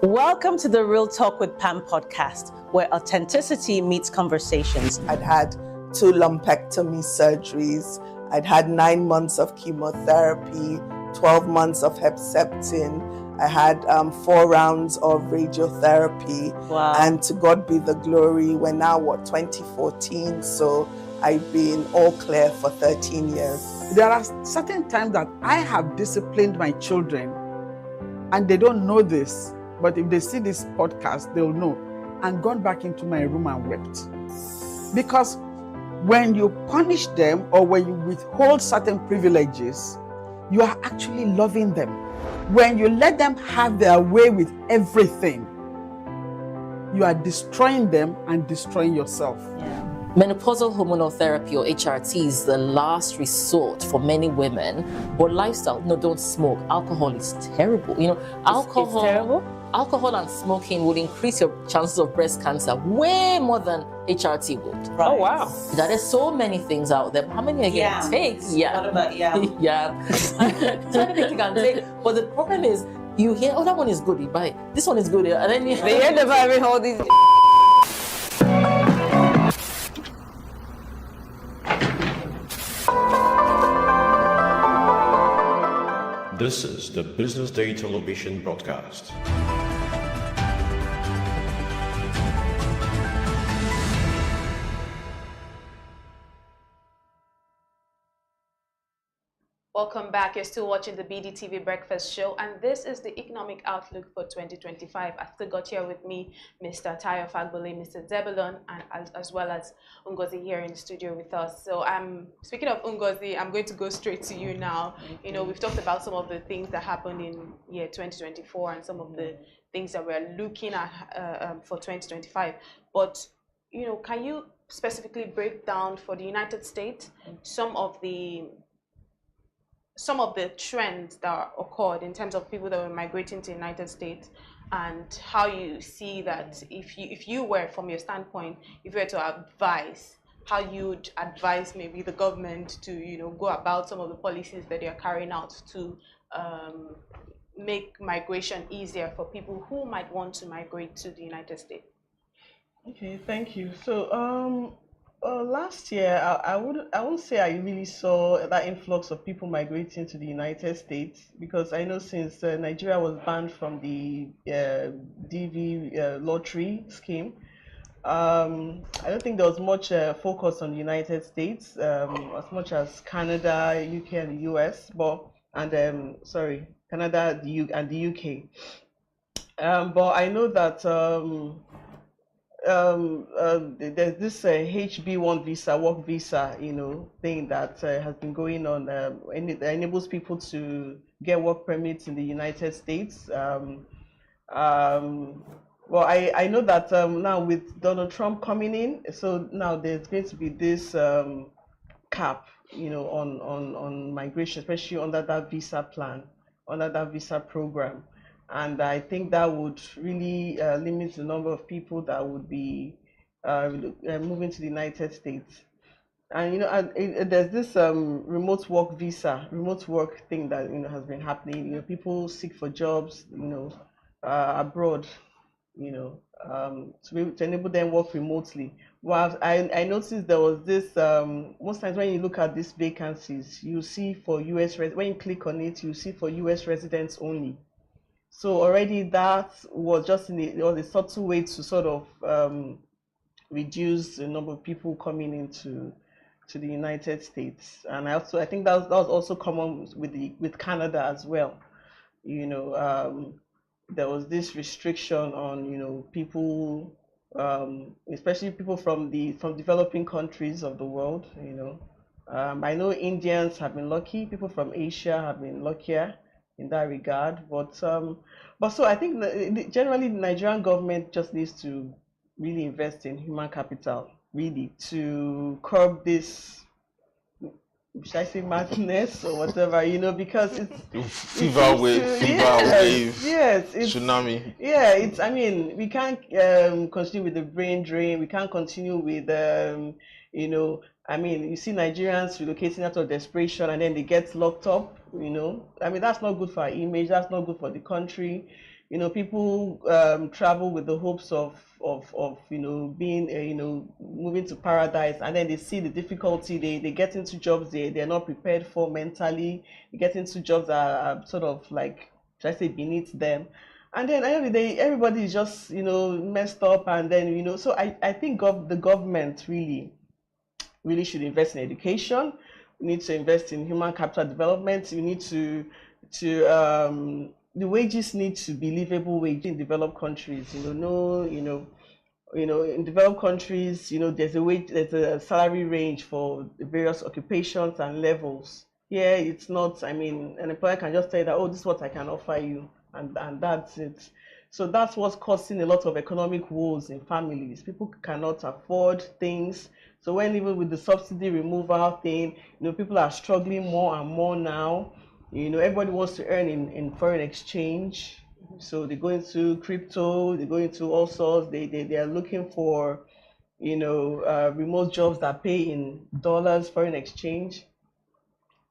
Welcome to the Real Talk with Pam podcast, where authenticity meets conversations. I'd had 2 lumpectomy surgeries. I'd had 9 months of chemotherapy, 12 months of Herceptin. I had 4 rounds of radiotherapy. Wow. And to God be the glory, we're now, 2014? So I've been all clear for 13 years. There are certain times that I have disciplined my children, and they don't know this, but if they see this podcast, they'll know, and gone back into my room and wept. Because when you punish them or when you withhold certain privileges, you are actually loving them. When you let them have their way with everything, you are destroying them and destroying yourself. Menopausal hormonal therapy, or HRT, is the last resort for many women. But lifestyle, don't smoke. Alcohol is terrible. Alcohol. It's terrible? Alcohol and smoking would increase your chances of breast cancer way more than HRT would. Right. Oh, wow. There are so many things out there. How many are you going to take? Yeah. What about yam? Yeah. So anything you can take. But the problem is, you hear, that one is good, you buy it. This one is good. And then you They end up having all these. This is the Business Day television broadcast. Welcome back. You're still watching the BDTV Breakfast Show, and this is the economic outlook for 2025. I've still got here with me Mr. Tayo Fagbole, Mr. Zebulon, and as well as Ngozi here in the studio with us. So speaking of Ngozi, I'm going to go straight to you now. We've talked about some of the things that happened in year 2024 and some of the things that we're looking at for 2025. But, can you specifically break down for the United States some of the trends that occurred in terms of people that were migrating to the United States, and how you see that if you were, from your standpoint, if you were to advise, how you'd advise maybe the government to go about some of the policies that they are carrying out to make migration easier for people who might want to migrate to the United States. Okay, thank you. So Last year, I wouldn't say I really saw that influx of people migrating to the United States, because I know since Nigeria was banned from the DV lottery scheme, I don't think there was much focus on the United States, as much as Canada, UK, and the US, sorry, Canada, and the UK. But I know that there's this HB1 visa, work visa, thing that has been going on, and it enables people to get work permits in the United States. Well, I know that now with Donald Trump coming in, so now there's going to be this cap, on migration, especially under that visa plan, under that visa program. And I think that would really limit the number of people that would be moving to the United States. And there's this remote work visa, remote work thing that has been happening. People seek for jobs, abroad, to enable them work remotely. Well, I noticed there was this. Most times when you look at these vacancies, you see for US when you click on it, you see for US residents only. So already that was just it was a subtle way to sort of reduce the number of people coming into the United States. And I think that was also common with Canada as well. There was this restriction on people, especially people from developing countries of the world. I know Indians have been lucky. People from Asia have been luckier in that regard. But so I think generally the Nigerian government just needs to really invest in human capital, really, to curb this, should I say, madness or whatever, because it's fever wave, tsunami. Yeah, I mean, we can't continue with the brain drain. We can't continue with I mean, you see Nigerians relocating out of desperation and then they get locked up. I mean, that's not good for our image. That's not good for the country. People travel with the hopes of being moving to paradise, and then they see the difficulty. They get into jobs they're not prepared for mentally. They get into jobs that are sort of like, should I say, beneath them. And then everybody is just messed up, and then so I think the government really should invest in education. We need to invest in human capital development. We need to the wages need to be livable wage in developed countries. In developed countries, there's a salary range for the various occupations and levels. Here, it's not. I mean, an employer can just say that, oh, this is what I can offer you, and that's it. So that's what's causing a lot of economic woes in families. People cannot afford things. So when even with the subsidy removal thing, people are struggling more and more now. Everybody wants to earn in foreign exchange. So they go into crypto, they go into all sorts. They are looking for, remote jobs that pay in dollars, foreign exchange.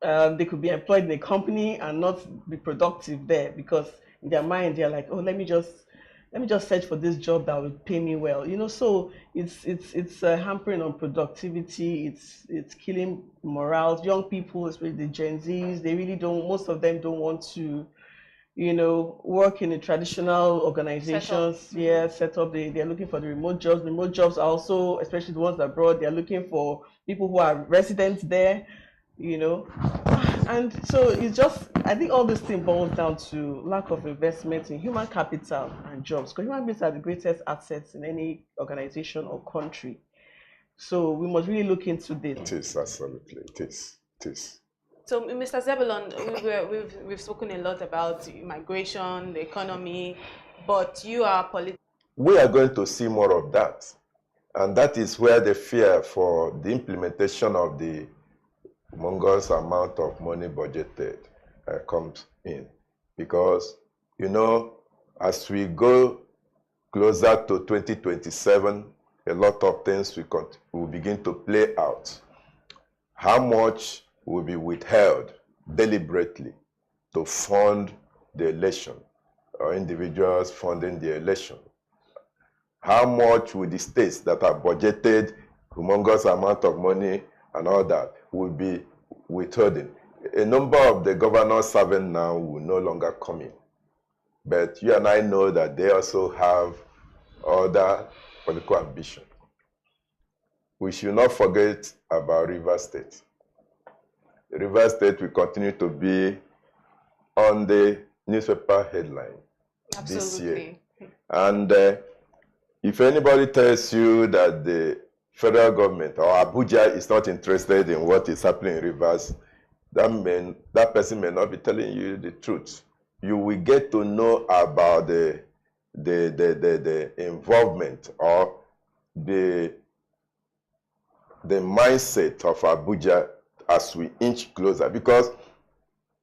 They could be employed in a company and not be productive there, because in their mind they're like, oh, let me just search for this job that will pay me well. So it's hampering on productivity. It's killing morale. Young people, especially the Gen Zs, they really don't. Most of them don't want to, work in the traditional organizations. Set up. They're looking for the remote jobs. Remote jobs are also, especially the ones abroad, they're looking for people who are residents there. And so it's just, I think all this thing boils down to lack of investment in human capital and jobs, because human beings are the greatest assets in any organization or country. So we must really look into this. It is, absolutely. It is. So, Mr. Zebulon, we've spoken a lot about migration, the economy, but you are We are going to see more of that. And that is where the fear for the implementation of the humongous amount of money budgeted comes in. Because, as we go closer to 2027, a lot of things will begin to play out. How much will be withheld deliberately to fund the election, or individuals funding the election? How much will the states that are budgeted humongous amount of money and all that will be withholding. A number of the governors serving now will no longer come in. But you and I know that they also have other political ambition. We should not forget about Rivers State. Rivers State will continue to be on the newspaper headline this year. And if anybody tells you that the federal government or Abuja is not interested in what is happening in Rivers, that person may not be telling you the truth. You will get to know about the involvement or the mindset of Abuja as we inch closer, because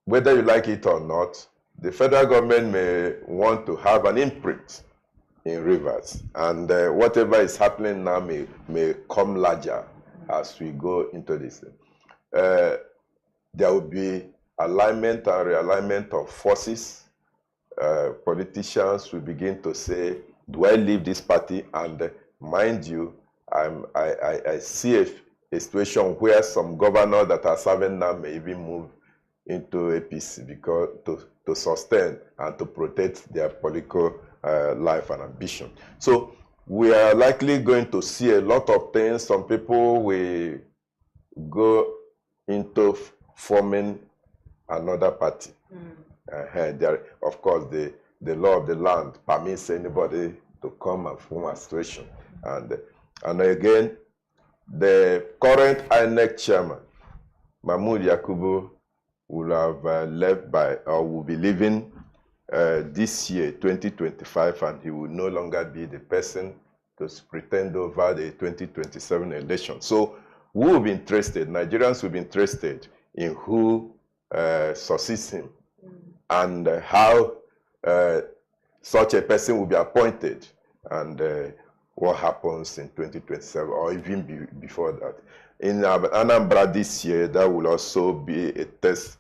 whether you like it or not, the federal government may want to have an imprint in Rivers, and whatever is happening now may come larger as we go into this. There will be alignment and realignment of forces. Politicians will begin to say, do I leave this party? And mind you, I see a situation where some governors that are serving now may even move into APC because to sustain and to protect their political life and ambition. So we are likely going to see a lot of things. Some people will go into forming another party. There, of course, the law of the land permits anybody to come and form association. And again, the current INEC chairman, Mahmoud Yakubu, will have left by, or will be leaving this year, 2025, and he will no longer be the person to pretend over the 2027 election. So we will be interested, Nigerians will be interested in who succeeds him and how such a person will be appointed and what happens in 2027 or even before that. In Anambra this year, that will also be a test.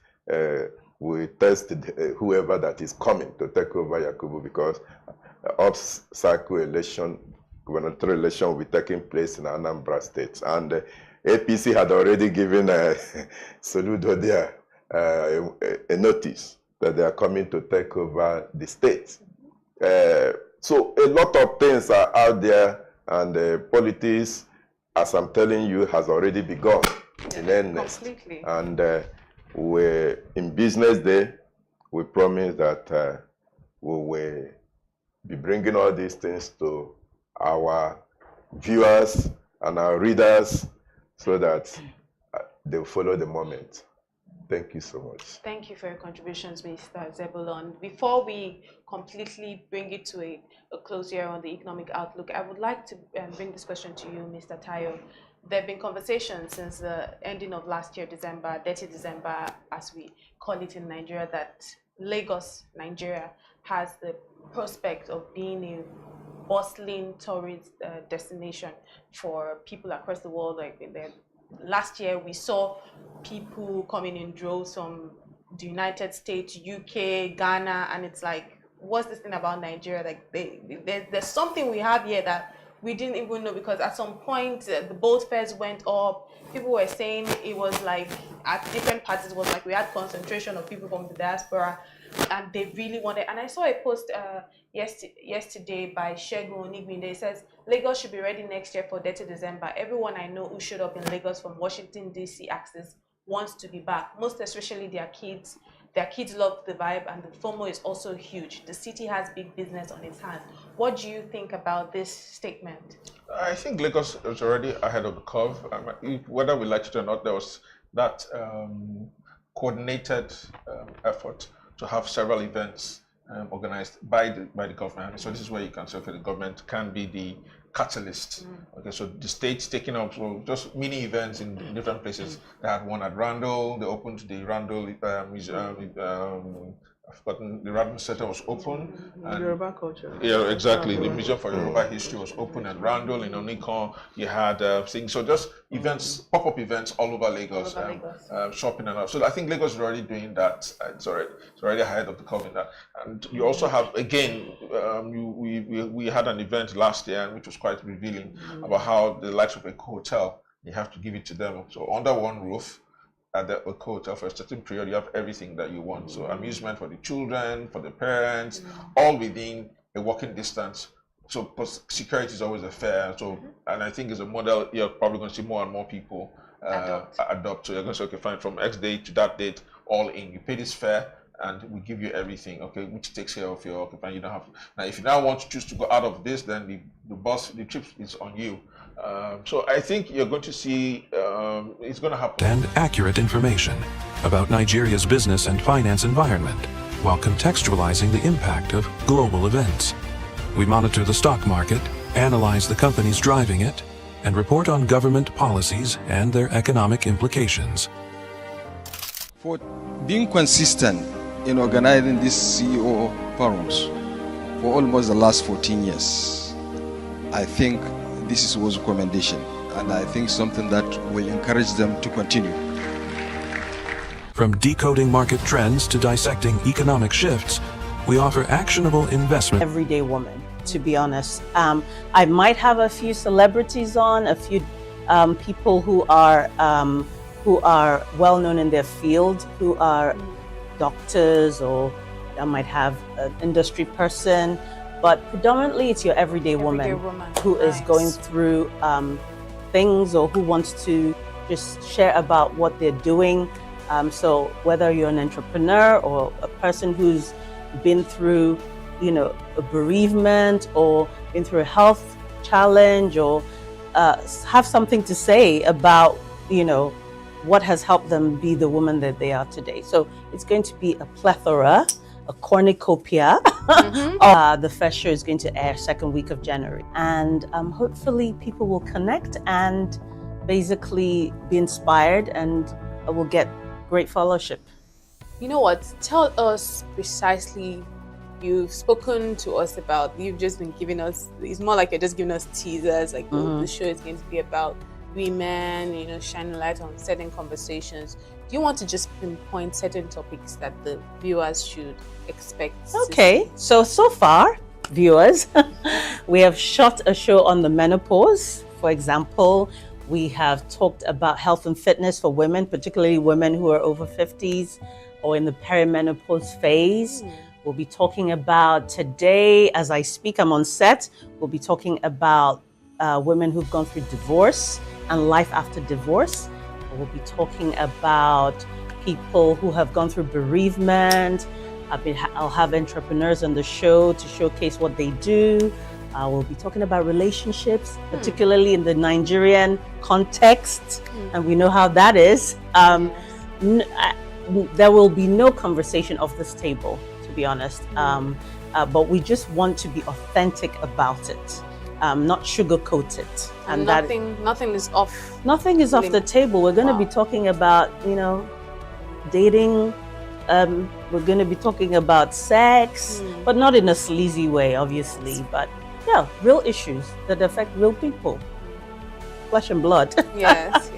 We test whoever that is coming to take over Yakubu, because up-cycle election, gubernatorial election will be taking place in Anambra State. And APC had already given Soludo there a notice that they are coming to take over the state. So a lot of things are out there, and politics, as I'm telling you, has already begun in earnest. Completely. And we're in Business Day. We promise that we will be bringing all these things to our viewers and our readers so that they'll follow the moment. Thank you so much. Thank you for your contributions, Mr. Zebulon. Before we completely bring it to a close here on the economic outlook, I would like to bring this question to you, Mr. Tayo. There have been conversations since the ending of last year, December, Dirty December, as we call it in Nigeria, that Lagos, Nigeria, has the prospect of being a bustling tourist destination for people across the world. Like last year, we saw people coming in droves from the United States, UK, Ghana, and it's like, what's this thing about Nigeria? Like, there's something we have here that we didn't even know, because at some point the boat fares went up. People were saying it was like at different parties, it was like we had concentration of people from the diaspora, and they really wanted. And I saw a post yesterday by Shegun Onigbinde. It says Lagos should be ready next year for Dirty December. Everyone I know who showed up in Lagos from Washington DC axis wants to be back, most especially their kids. Their kids love the vibe, and the FOMO is also huge. The city has big business on its hands. What do you think about this statement? I think Lagos is already ahead of the curve. Whether we like it or not, there was that coordinated effort to have several events organized by the government. So this is where you can say, okay, the government can be the catalyst. Okay, so the state's taking up just mini events in different places. They had one at Randall. They opened the Randall I've forgotten, the Radon Center was open. And Yoruba culture. yeah, exactly. The Museum for Yoruba History was open at Randall in Onikon. You had things, so just events, pop-up events all over Lagos, shopping and all. So I think Lagos is already doing that. It's already ahead of the curve in that. And you also have, again, we had an event last year which was quite revealing about how the likes of a hotel, you have to give it to them. So under one roof, at the hotel for a certain period, you have everything that you want. So amusement for the children, for the parents, all within a walking distance. So security is always a fair. So, and I think it's a model you're probably going to see more and more people adopt. So you're going to say, okay, fine, from X date to that date, all in. You pay this fare, and we give you everything, okay, which takes care of your occupant. You don't have to. Now, if you now want to choose to go out of this, then the trip is on you. So I think you're going to see it's going to happen. And accurate information about Nigeria's business and finance environment while contextualizing the impact of global events. We monitor the stock market, analyze the companies driving it, and report on government policies and their economic implications. For being consistent in organizing these CEO forums for almost the last 14 years, I think this was a commendation, and I think something that will encourage them to continue. From decoding market trends to dissecting economic shifts, we offer actionable investment. Everyday woman, to be honest. I might have a few celebrities on, a few people who are well known in their field, who are doctors, or I might have an industry person. But predominantly, it's your everyday woman who is going through things, or who wants to just share about what they're doing. So whether you're an entrepreneur or a person who's been through, a bereavement, or been through a health challenge, or have something to say about, what has helped them be the woman that they are today. So it's going to be a plethora, a cornucopia. The first show is going to air second week of January. And hopefully people will connect and basically be inspired, and will get great fellowship. You know what? Tell us precisely. You've spoken to us about, you've just been giving us, it's more like you're just giving us teasers, like the show is going to be about women, shining light on certain conversations. Do you want to just pinpoint certain topics that the viewers should expect? Okay, so far, viewers, we have shot a show on the menopause. For example, we have talked about health and fitness for women, particularly women who are over 50s or in the perimenopause phase. We'll be talking about today, as I speak, I'm on set, we'll be talking about women who've gone through divorce and life after divorce. We'll be talking about people who have gone through bereavement. I'll have entrepreneurs on the show to showcase what they do. We'll be talking about relationships, particularly in the Nigerian context, and we know how that is. There will be no conversation off this table, to be honest, but we just want to be authentic about it. Not sugarcoat it. And nothing is off. Nothing is off the table. We're going to be talking about, dating. We're going to be talking about sex, but not in a sleazy way, obviously. But yeah, real issues that affect real people, flesh and blood. Yes.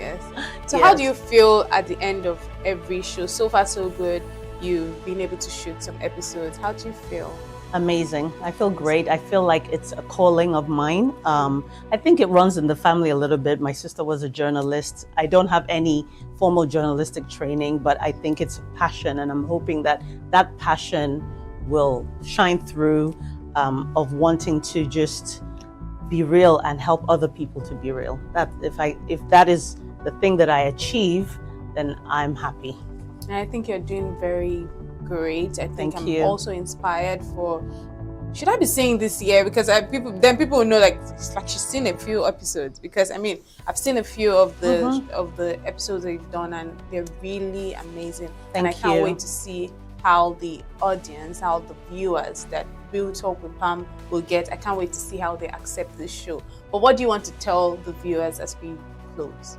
So how do you feel at the end of every show? So far, so good. You've been able to shoot some episodes. How do you feel? Amazing. I feel great. I feel like it's a calling of mine. I think it runs in the family a little bit. My sister was a journalist. I don't have any formal journalistic training, but I think it's a passion, and I'm hoping that that passion will shine through, of wanting to just be real and help other people to be real. That if that is the thing that I achieve, then I'm happy. And I think you're doing very great. I think I'm also inspired for, should I be saying this year? Because people will know, like, it's like she's seen a few episodes, because I've seen a few of the episodes that you've done, and they're really amazing. And I can't wait to see how the audience, how the viewers that Real Talk with Pam will get. I can't wait to see how they accept this show. But what do you want to tell the viewers as we close?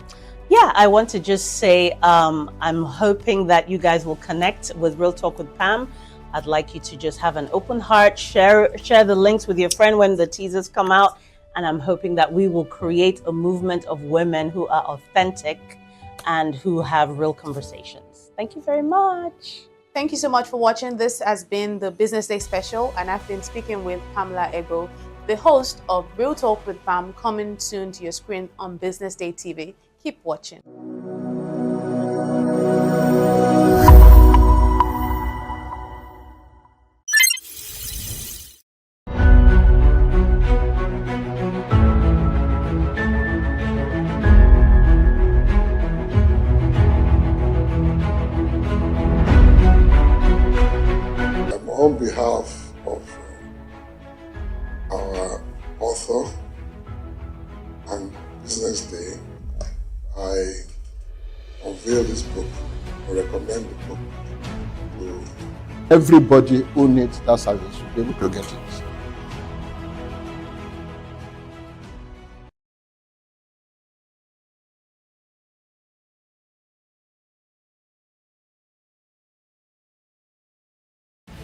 Yeah, I want to just say I'm hoping that you guys will connect with Real Talk with Pam I'd like you to just have an open heart, share the links with your friend when the teasers come out, and I'm hoping that we will create a movement of women who are authentic and who have real conversations. Thank you very much. Thank you so much for watching. This has been the Business Day special, and I've been speaking with Pamela Ego, the host of Real Talk with Pam, coming soon to your screen on Business Day TV. Keep watching. On behalf of our author and Business Day, I unveil this book or recommend the book to Everybody who needs that service should be able to get it.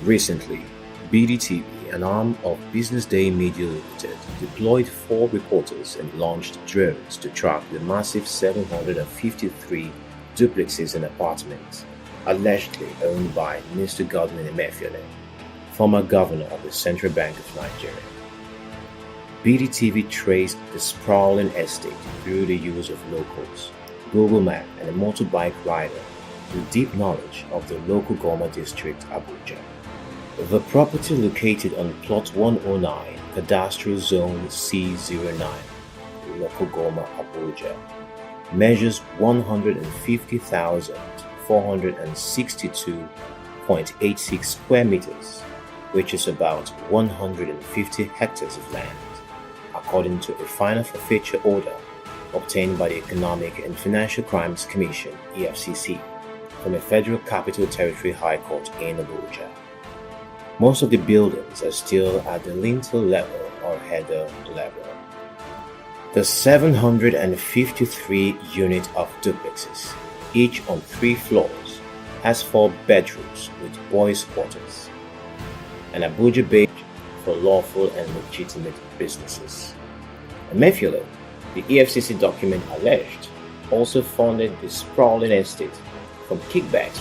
Recently, BDTV, an arm of Business Day Media Limited, deployed 4 reporters and launched drones to track the massive 753 duplexes and apartments allegedly owned by Mr. Godwin Emefiele, former governor of the Central Bank of Nigeria. BDTV traced the sprawling estate through the use of locals, Google Map, and a motorbike rider with deep knowledge of the local Goma district, Abuja. The property located on Plot 109, Cadastral Zone C09, local Goma, Abuja, measures 150,462.86 square meters, which is about 150 hectares of land, according to a final forfeiture order obtained by the Economic and Financial Crimes Commission, EFCC, from the Federal Capital Territory High Court in Abuja. Most of the buildings are still at the lintel level or header level. The 753 units of duplexes, each on 3 floors, has 4 bedrooms with boys' quarters, an Abuja Beach for lawful and legitimate businesses. Emefiele, the EFCC document alleged, also funded the sprawling estate from kickbacks